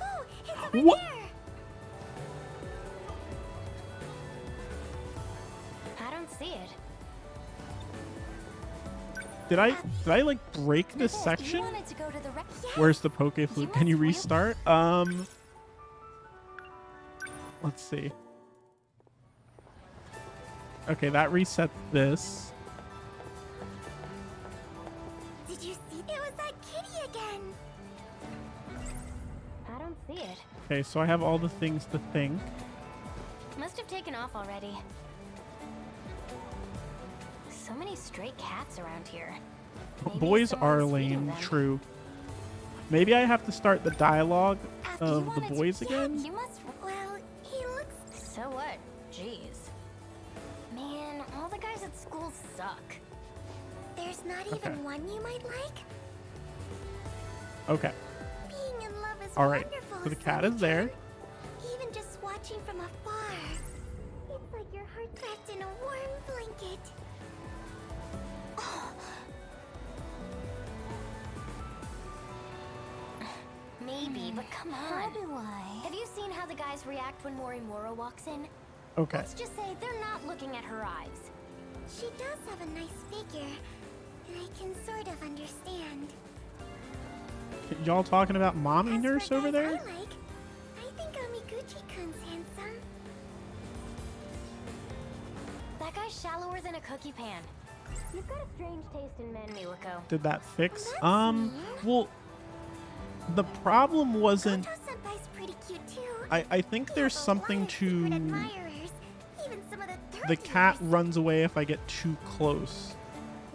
S15: Oh, it's over
S1: What?
S15: there!
S2: I don't see it.
S1: Did I like break this
S15: You
S1: section?
S15: wanted to go to the yes!
S1: Where's the poke flute? Can you restart? Let's see. Okay, that reset this.
S15: Did you see? It was that kitty again!
S2: I don't see it.
S1: Okay, so I have all the things to think.
S2: Must have taken off already. So many stray cats around here. Maybe
S1: Boys are
S2: someone's feeding
S1: lame,
S2: them.
S1: true. Maybe I have to start the dialogue
S15: After you
S1: of the
S15: wanted to-
S1: boys
S15: yeah,
S1: again?
S15: You must. Well, he looks.
S2: So what? Jeez. Man, all the guys at school suck.
S15: There's not
S1: Okay.
S15: even one you might like?
S1: Okay.
S15: Being in love is
S1: All right.
S15: wonderful.
S1: So the cat is there.
S15: Even just watching from afar. It's like your heart wrapped in a warm blanket.
S2: Maybe, but come
S15: How
S2: on.
S15: do I?
S2: Have you seen how the guys react when Morimura walks in?
S1: Okay.
S2: Let's just say they're not looking at her eyes.
S15: She does have a nice figure, and I can sort of understand.
S1: Y'all talking about mommy nurse over there?
S15: I think Amiguchi-kun's handsome.
S2: That guy's shallower than a cookie pan. You've got a strange taste in men, Miwako.
S1: Did that fix? Well, the problem wasn't.
S15: Goto-senpai's pretty cute too.
S1: I think there's something to.
S15: Admirers, even some of the
S1: The cat runs away if I get too close.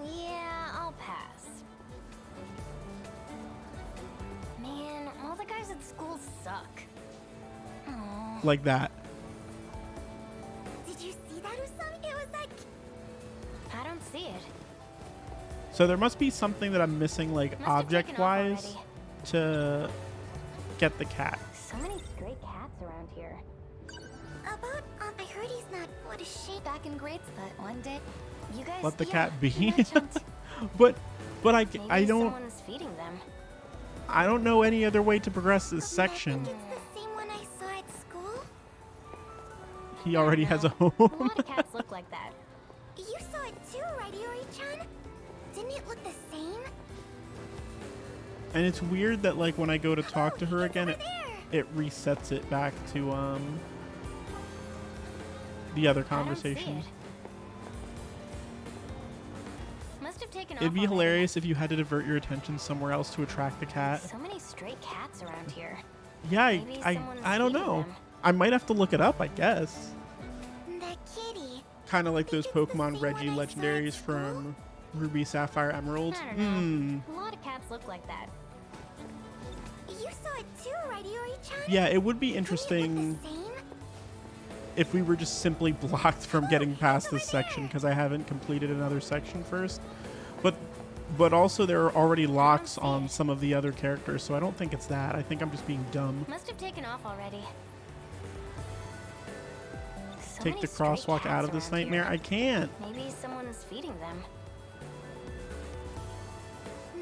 S2: Yeah, I'll pass. Man, all the guys at school suck. Aww.
S1: Like that.
S15: Did you see that, Usami? It was like...
S2: I don't see it.
S1: So there must be something that I'm missing, like object-wise, to get the cat.
S2: So many stray cats around here.
S15: About, I heard he's not what is shape back in grades, but one day...
S2: You guys...
S1: Let the
S2: yeah,
S1: cat be.
S2: merchant.
S1: but I
S2: Maybe
S1: don't.
S2: someone's feeding them.
S1: I don't know any other way to progress this section.
S15: It's the same one I saw at school?
S1: He already has a home.
S2: A lot of cats look like that.
S15: You saw it too, right, Iori-chan? Didn't it look the same?
S1: And it's weird that like when I go to talk to her again, it resets it back to the other conversations.
S2: Must have taken
S1: It'd
S2: off
S1: be
S2: already.
S1: hilarious if you had to divert your attention somewhere else to attract the cat.
S2: So many stray cats around here.
S1: Yeah,
S2: Maybe someone's
S1: I don't
S2: feeding
S1: know.
S2: them.
S1: I might have to look it up, I guess.
S15: That kitty.
S1: Kind of like those Pokemon Reggie legendaries from Ruby, Sapphire, Emerald.
S2: I don't know. A lot of cats look like that.
S15: You saw it too, right, Iori-chan?
S1: Yeah, it would be interesting if we were just simply blocked from getting past this section because I haven't completed another section first. But also there are already locks on some of the other characters, so I don't think it's that. I think I'm just being dumb.
S2: Must have taken off already. So
S1: Take
S2: many
S1: the
S2: stray
S1: crosswalk out
S2: cats
S1: of this
S2: around
S1: nightmare.
S2: here.
S1: I can't.
S2: Maybe someone's feeding them.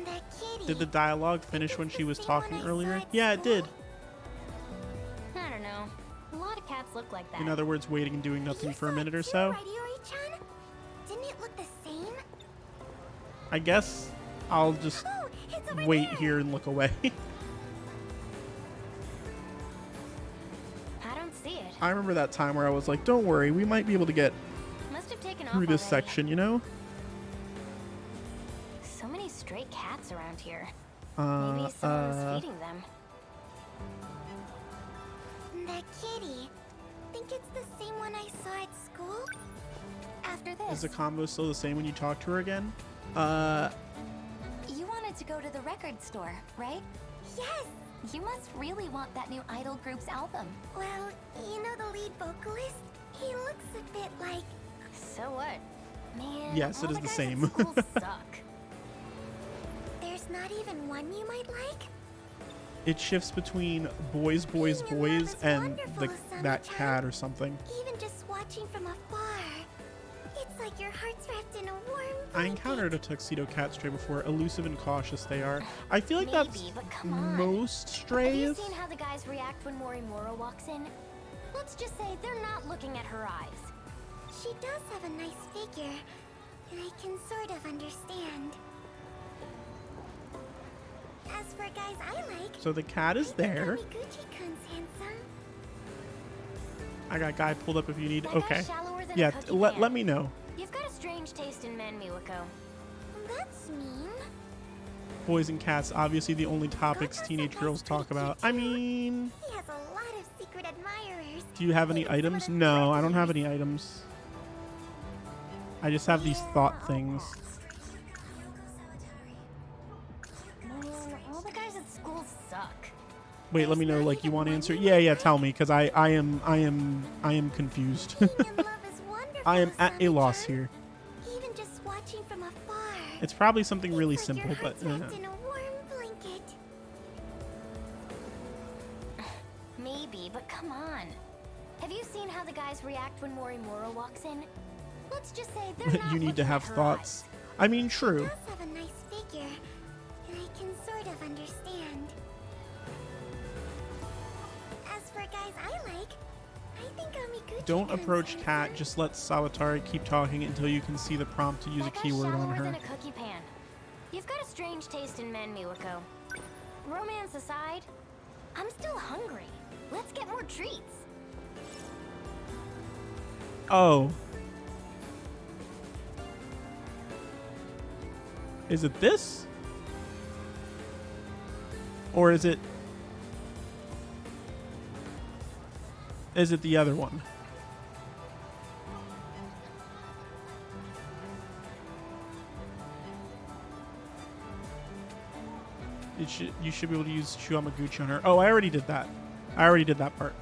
S15: That kitty.
S1: Did the dialogue finish when she was talking earlier? Yeah, it did.
S2: I don't know. A lot of cats look like that.
S1: In other words, waiting and doing nothing for a minute or so.
S15: Right, Iori-chan? Didn't it look the same?
S1: I guess I'll just wait here and look away.
S2: I don't see it.
S1: I remember that time where I was like, don't worry, we might be able to get
S2: Must have taken
S1: through
S2: off
S1: this
S2: already.
S1: section, you know?
S2: So many stray cats around here. Maybe someone's feeding them.
S15: That kitty. Think it's the same one I saw at school? After this,
S1: Is the combo still the same when you talk to her again?
S13: You wanted to go to the record store, right?
S15: yes.
S13: You must really want that new idol group's album.
S15: Well, you know the lead vocalist? He looks a bit like...
S2: So what? Man,
S1: Yes, it
S2: all
S1: is
S2: the
S1: the
S2: guys
S1: same.
S2: at school suck.
S15: There's not even one you might like?
S1: It shifts between boys, boys, boys, and that
S15: Asami-chan.
S1: cat or something.
S15: Even just watching from afar. It's like your heart's wrapped in a warm
S1: I
S15: blanket.
S1: encountered a tuxedo cat stray before. Elusive and cautious they are. I feel like that's
S2: Maybe, but come on.
S1: most
S2: Have you
S1: strays.
S2: seen how the guys react when Morimura walks in? Let's just say they're not looking at her eyes.
S15: She does have a nice figure, and I can sort of understand. As for guys I like,
S1: So the cat is there.
S15: Amiguchi-kun's handsome.
S1: I got guy pulled up if you need.
S2: That guy's
S1: Okay.
S2: shallower than a
S1: Yeah,
S2: cookie
S1: let
S2: pan.
S1: me know.
S2: You've got a strange taste in men, Miwako.
S15: That's mean.
S1: Boys and cats, obviously the only topics teenage girls talk about. I mean,
S15: He has a lot of secret admirers.
S1: do you have any items? No, I don't have any items. I just have these thought things.
S2: Man, all the guys at school suck.
S1: Wait, let me know. Like, you want to answer? Yeah, tell me, because I am confused.
S15: Love is wonderful,
S1: I am at a loss
S15: Asami-chan.
S1: here.
S15: Even just watching from afar.
S1: It's probably something really
S15: It's like
S1: simple,
S15: your
S1: but
S15: heart's wrapped in a warm blanket.
S2: Maybe, but come on. Have you seen how the guys react when Morimura walks in? Let's just say they're not
S1: you need to
S2: looking
S1: have
S2: at her
S1: thoughts. I mean, true.
S15: She does have a nice figure, and I can sort of understand. As for guys I like,
S1: Don't approach Kat. Just let Sawatari keep talking until you can see the prompt to use a
S2: That guy's
S1: keyword on
S2: shallower
S1: her.
S2: than a cookie pan. You've got a strange taste in men, Miwako. Romance aside, I'm still hungry. Let's get more treats.
S1: Oh. Is it this? Or is it the other one? You should be able to use Chuamaguchi on her. Oh, I already did that. I already did that part.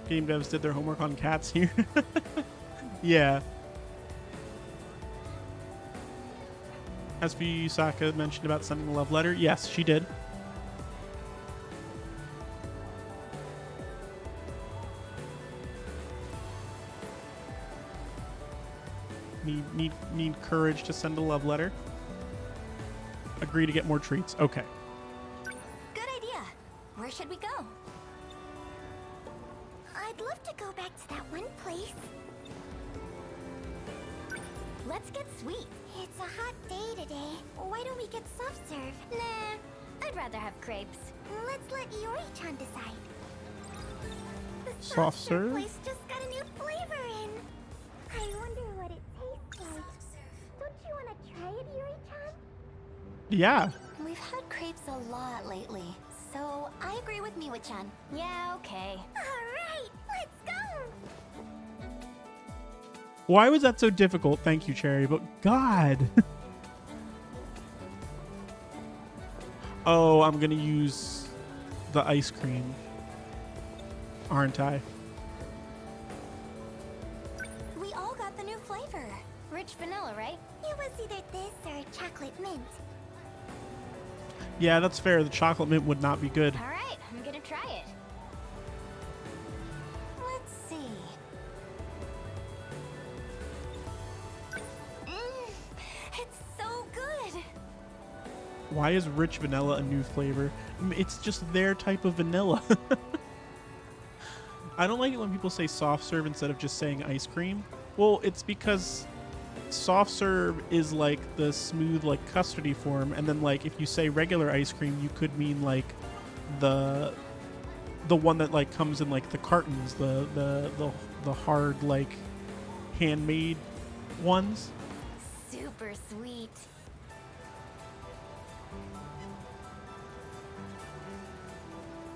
S1: Game devs did their homework on cats here. Yeah. As for Yusaka mentioned about sending a love letter, yes, she did. Need courage to send a love letter. Agree to get more treats. Okay.
S2: Good idea. Where should we go?
S15: I'd love to go back to that one place.
S2: Let's get sweet.
S15: It's a hot day today. Why don't we get soft serve?
S2: Nah, I'd rather have crepes.
S15: Let's let Iori-chan decide. The
S1: Soft serve?
S15: place just got a new flavor in. I wonder what it tastes like. Don't you want to try it, Iori-chan?
S1: Yeah.
S15: We've had crepes a lot lately, so I agree with Miwa-chan.
S2: Yeah, okay.
S15: Alright, let's go!
S1: Why was that so difficult? Thank you, Cherry, but God. Oh, I'm gonna use the ice cream. Aren't I?
S15: We all got the new flavor.
S2: Rich vanilla, right?
S15: It was either this or chocolate mint.
S1: Yeah, that's fair. The chocolate mint would not be good.
S2: All right, I'm gonna try it.
S15: Let's see. It's so good.
S1: Why is rich vanilla a new flavor? It's just their type of vanilla. I don't like it when people say soft serve instead of just saying ice cream. Well, it's because soft serve is like the smooth, like custardy form, and then like if you say regular ice cream, you could mean like the one that like comes in like the cartons, the hard like handmade ones.
S2: Super sweet.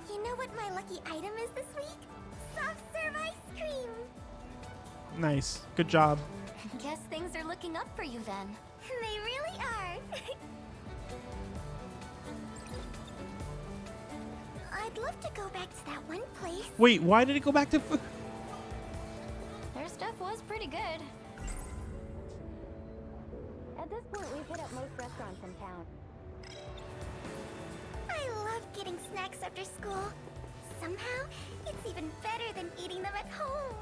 S15: You know what my lucky item is this week? Soft serve ice cream.
S1: Nice. Good job.
S15: Guess things are looking up for you then. They really are. I'd love to go back to that one place.
S1: Wait, why did it go back to...
S2: Their stuff was pretty good. At this point, we've hit up most restaurants in town.
S15: I love getting snacks after school. Somehow, it's even better than eating them at home.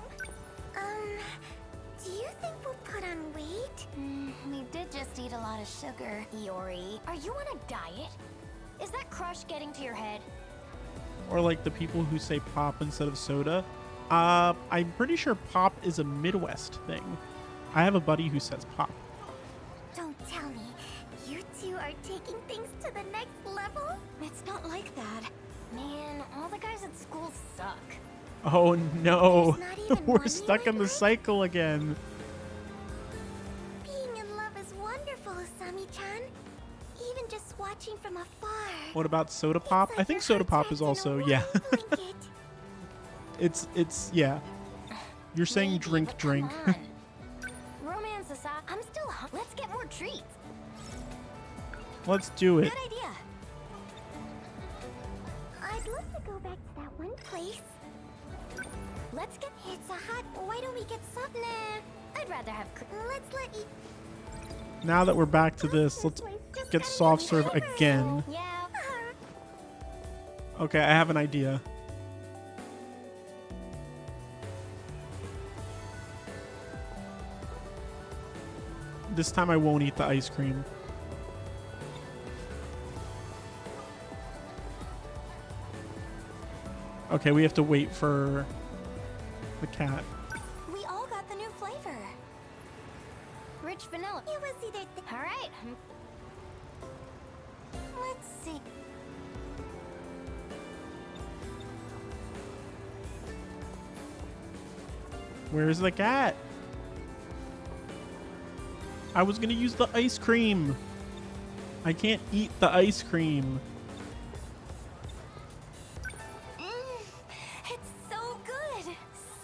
S15: Do you think we'll put on weight?
S2: We did just eat a lot of sugar. Iori, are you on a diet? Is that crush getting to your head?
S1: Or like the people who say pop instead of soda. I'm pretty sure pop is a Midwest thing. I have a buddy who says pop.
S15: Don't tell me. You two are taking things to the next level?
S2: It's not like that. Man, all the guys at school suck.
S1: Oh no, we're
S15: one
S1: stuck in the cycle again.
S15: Being in love is wonderful, Asami-chan. Even just watching from afar.
S1: What about soda pop? I think soda pop is also, yeah. it's yeah. You're saying drink.
S2: Romance aside, I'm still let's get more treats.
S1: Let's do it.
S2: Good idea.
S15: I'd love to go back to that one place.
S2: Let's get...
S15: It's a hot... Why don't we get soft?
S2: Nah, I'd rather have...
S15: Let's let you...
S1: Now that we're back to this, let's get soft serve again.
S2: Yeah.
S1: Okay, I have an idea. This time I won't eat the ice cream. Okay, we have to wait for the cat.
S15: We all got the new flavor.
S2: Rich vanilla.
S15: It was either
S2: All right.
S15: Let's see.
S1: Where's the cat? I was gonna use the ice cream. I can't eat the ice cream.
S15: It's so good.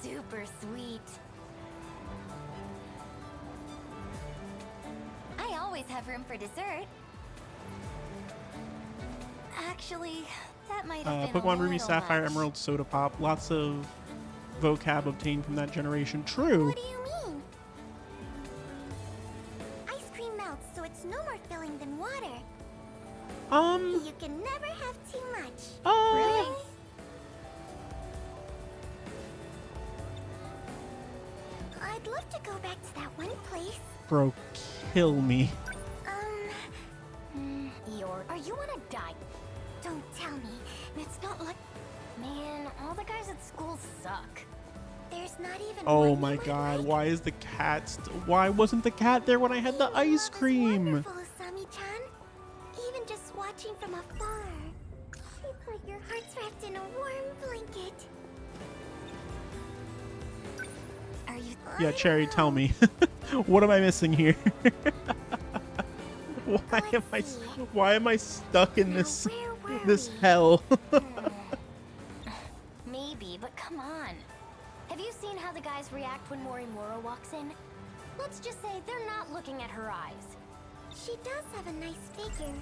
S2: Super sweet.
S15: I always have room for dessert. Actually, that might have been a
S1: Pokemon Ruby,
S15: little
S1: Sapphire,
S15: much.
S1: Emerald, Soda Pop. Lots of vocab obtained from that generation. True.
S15: What do you mean? Ice cream melts, so it's no more filling than water. You can never have too much.
S2: Really?
S15: I'd love to go back to that one place.
S1: Bro, kill me.
S2: Are you wanna die?
S15: Don't tell me. It's not like...
S2: Man, all the guys at school suck.
S15: There's not even
S1: Oh
S15: one
S1: my
S15: you might
S1: god,
S15: like.
S1: why is the cat why wasn't the cat there when I had the ice cream?
S15: Wonderful, Usami-chan. Even just watching from afar. It's like your heart's wrapped in a warm blanket. Are you...
S1: Yeah, Cherry, tell me. What am I missing here? Why am I stuck in this hell?
S2: Maybe, but come on. Have you seen how the guys react when Morimura walks in? Let's just say they're not looking at her eyes.
S15: She does have a nice figure.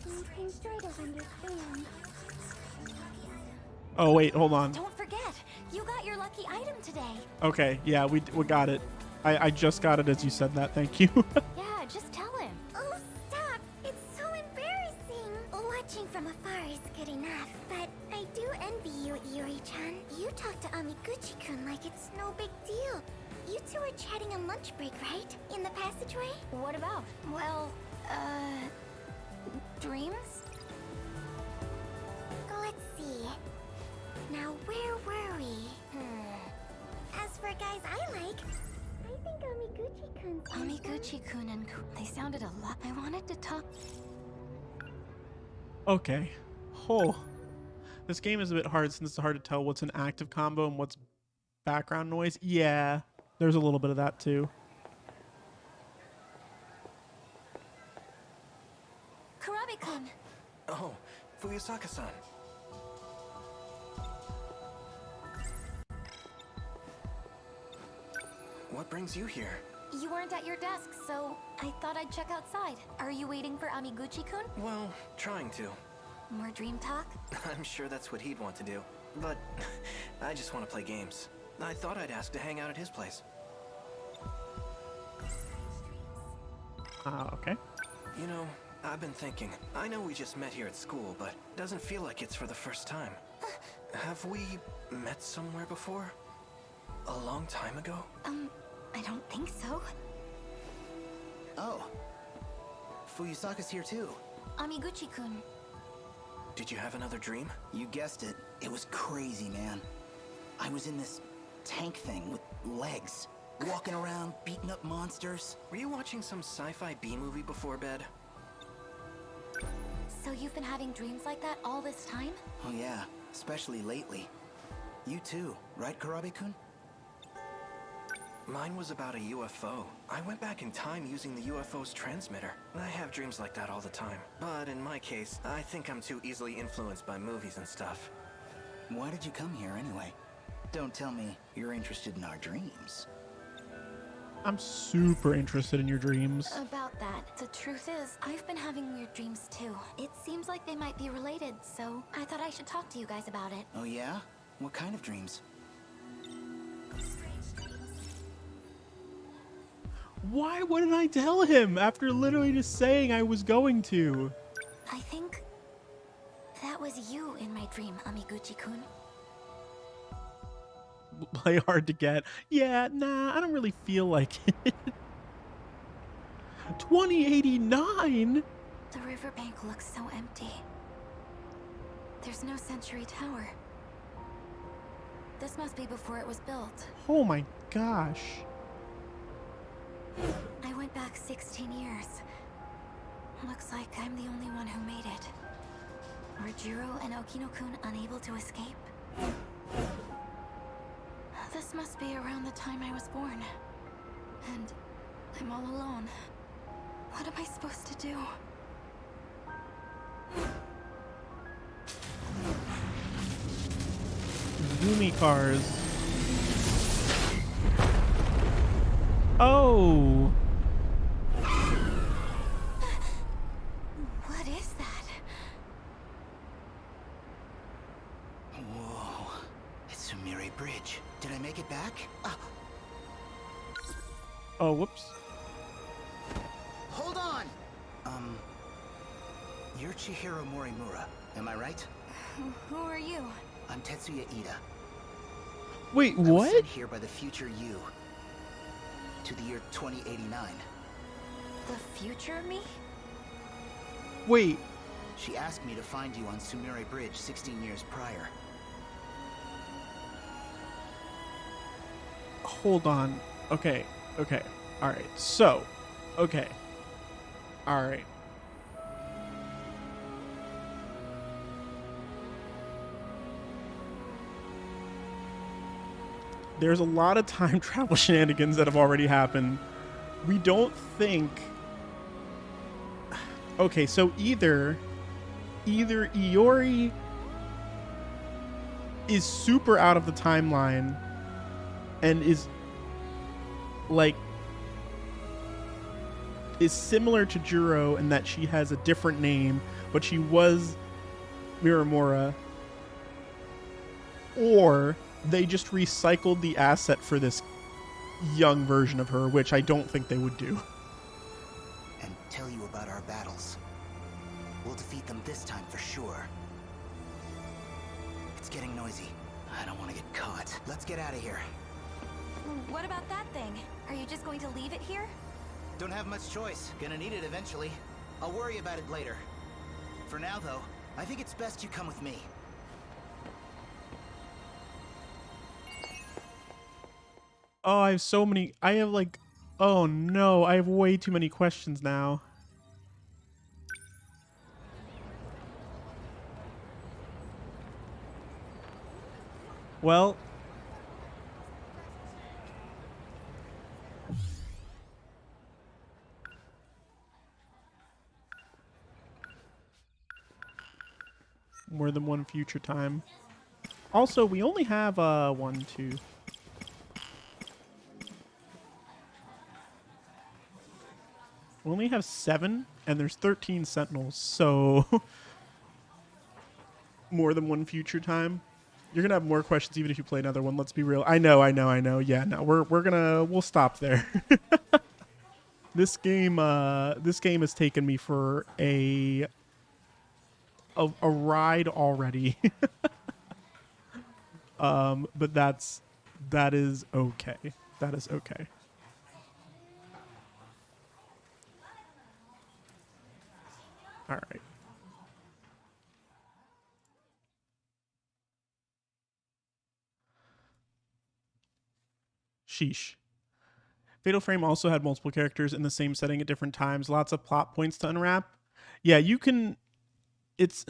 S15: You can sort of understand.
S1: Oh wait, hold on.
S15: Don't forget, you got your lucky item today.
S1: Okay, yeah, we got it. I just got it as you said that. Thank you.
S2: Yeah, just tell him.
S15: Oh, stop! It's so embarrassing. Watching from afar is good enough, but I do envy you, Iori-chan. You talk to Amiguchi-kun like it's no big deal. You two are chatting on lunch break, right? In the passageway?
S2: What about?
S15: Well, dreams? Let's see. Now, where were we? As for guys I like, I think Amiguchi-kun. Amiguchi-kun and they sounded a lot. I wanted to talk.
S1: Okay. Oh. This game is a bit hard since it's hard to tell what's an active combo and what's background noise. Yeah, there's a little bit of that too.
S15: Kurabe-kun.
S3: Oh, Fuyusaka-san. What brings you here?
S15: You weren't at your desk, so I thought I'd check outside. Are you waiting for Amiguchi-kun?
S3: Well, trying to.
S15: More dream talk?
S3: I'm sure that's what he'd want to do. But I just want to play games. I thought I'd ask to hang out at his place.
S1: Okay.
S3: You know, I've been thinking. I know we just met here at school, but it doesn't feel like it's for the first time. Have we met somewhere before? A long time ago?
S15: I don't think so.
S8: Oh. Fuyusaka's here too.
S15: Amiguchi-kun.
S3: Did you have another dream?
S8: You guessed it. It was crazy, man. I was in this tank thing with legs, walking around, beating up monsters.
S3: Were you watching some sci-fi B-movie before bed?
S15: So you've been having dreams like that all this time?
S8: Oh yeah, especially lately. You too, right, Karabe-kun?
S3: Mine was about a UFO. I went back in time using the UFO's transmitter. I have dreams like that all the time. But in my case, I think I'm too easily influenced by movies and stuff.
S8: Why did you come here anyway? Don't tell me you're interested in our dreams.
S1: I'm super interested in your dreams.
S15: About that, the truth is, I've been having weird dreams too. It seems like they might be related, so I thought I should talk to you guys about it.
S8: Oh yeah? What kind of dreams?
S1: Why wouldn't I tell him after literally just saying I was going to?
S15: I think that was you in my dream, Amiguchi-kun.
S1: Play hard to get. Yeah, nah, I don't really feel like it. 2089?
S4: The riverbank looks so empty. There's no Century Tower. This must be before it was built.
S1: Oh my gosh.
S4: I went back 16 years. Looks like I'm the only one who made it. Were Jiro and Okino-kun unable to escape? This must be around the time I was born. And I'm all alone. What am I supposed to do?
S1: Yumi cars. Oh.
S4: What is that?
S8: Whoa. It's Sumire Bridge. Did I make it back?
S1: Oh, whoops.
S8: Hold on! You're Chihiro Morimura, am I right?
S4: Who are you?
S8: I'm Tetsuya Ida.
S1: Wait,
S8: I was
S1: what?
S8: sent here by the future you. To the year 2089.
S4: The future me?
S1: Wait.
S8: She asked me to find you on Sumire Bridge 16 years prior.
S1: Hold on. Okay. Okay. Alright. So. Okay. Alright. There's a lot of time travel shenanigans that have already happened. We don't think... Okay, so either Iori is super out of the timeline and is like is similar to Juro in that she has a different name, but she was Miramura, or they just recycled the asset for this young version of her, which I don't think they would do.
S8: And tell you about our battles. We'll defeat them this time for sure. It's getting noisy. I don't want to get caught. Let's get out of here.
S4: What about that thing? Are you just going to leave it here?
S8: Don't have much choice. Gonna need it eventually. I'll worry about it later. For now, though, I think it's best you come with me.
S1: Oh, I have so many. I have like, oh no, I have way too many questions now. Well, more than one future time. Also, we only have 1, 2. We only have 7, and there's 13 Sentinels, so more than one future time. You're gonna have more questions even if you play another one. Let's be real. I know. Yeah, no, we'll stop there. This game has taken me for a ride already. But that is okay. That is okay. All right. Sheesh. Fatal Frame also had multiple characters in the same setting at different times. Lots of plot points to unwrap. Yeah, you can. It's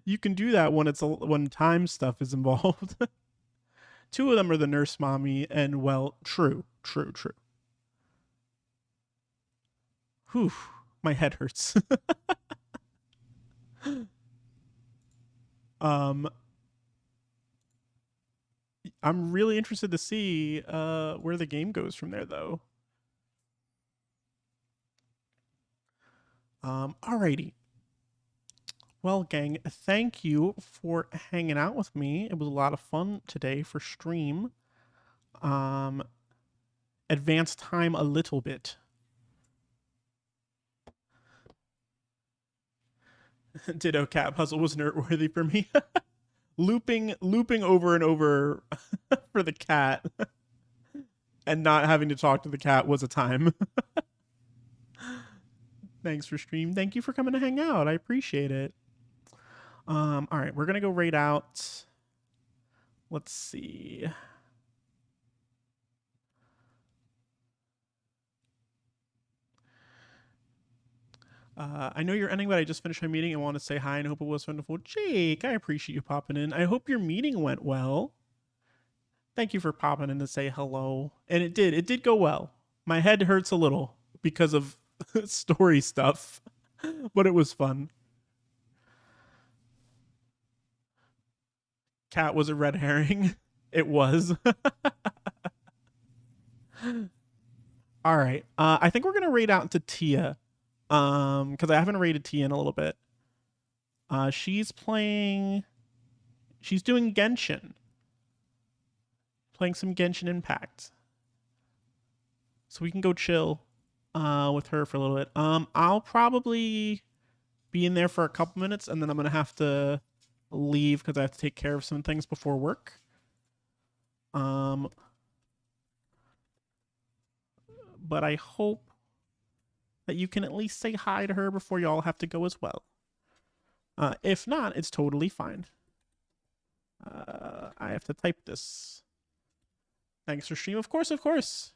S1: you can do that when time stuff is involved. 2 of them are the nurse mommy, and well, true. Whew, my head hurts. I'm really interested to see where the game goes from there, though. Alrighty. Well, gang, thank you for hanging out with me. It was a lot of fun today for stream. Advanced time a little bit. Ditto. Cat puzzle was noteworthy for me. looping over and over for the cat and not having to talk to the cat was a time. Thanks for stream. Thank you for coming to hang out. I appreciate it. All right, we're gonna go raid out. Let's see. I know you're ending, but I just finished my meeting and want to say hi and hope it was wonderful. Jake, I appreciate you popping in. I hope your meeting went well. Thank you for popping in to say hello. And it did go well. My head hurts a little because of story stuff, but it was fun. Cat was a red herring. It was. All right. I think we're gonna raid out into Tia. Because I haven't rated Tia in a little bit. She's doing Genshin. Playing some Genshin Impact. So we can go chill with her for a little bit. I'll probably be in there for a couple minutes and then I'm gonna have to leave because I have to take care of some things before work. But I hope that you can at least say hi to her before y'all have to go as well. If not, it's totally fine. I have to type this. Thanks for stream. Of course, of course.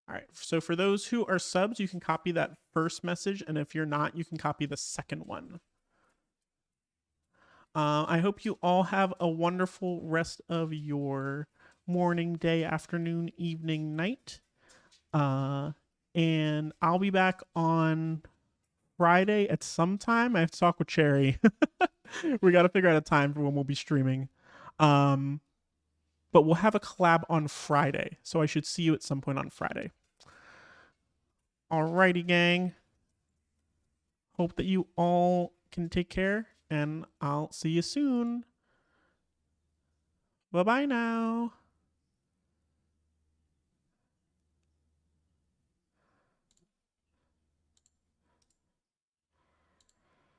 S1: All right. So for those who are subs, you can copy that first message. And if you're not, you can copy the second one. I hope you all have a wonderful rest of your morning, day, afternoon, evening, night. And I'll be back on Friday at some time. I have to talk with Cherry. We got to figure out a time for when we'll be streaming. But we'll have a collab on Friday. So I should see you at some point on Friday. Alrighty, gang. Hope that you all can take care, and I'll see you soon. Bye-bye now.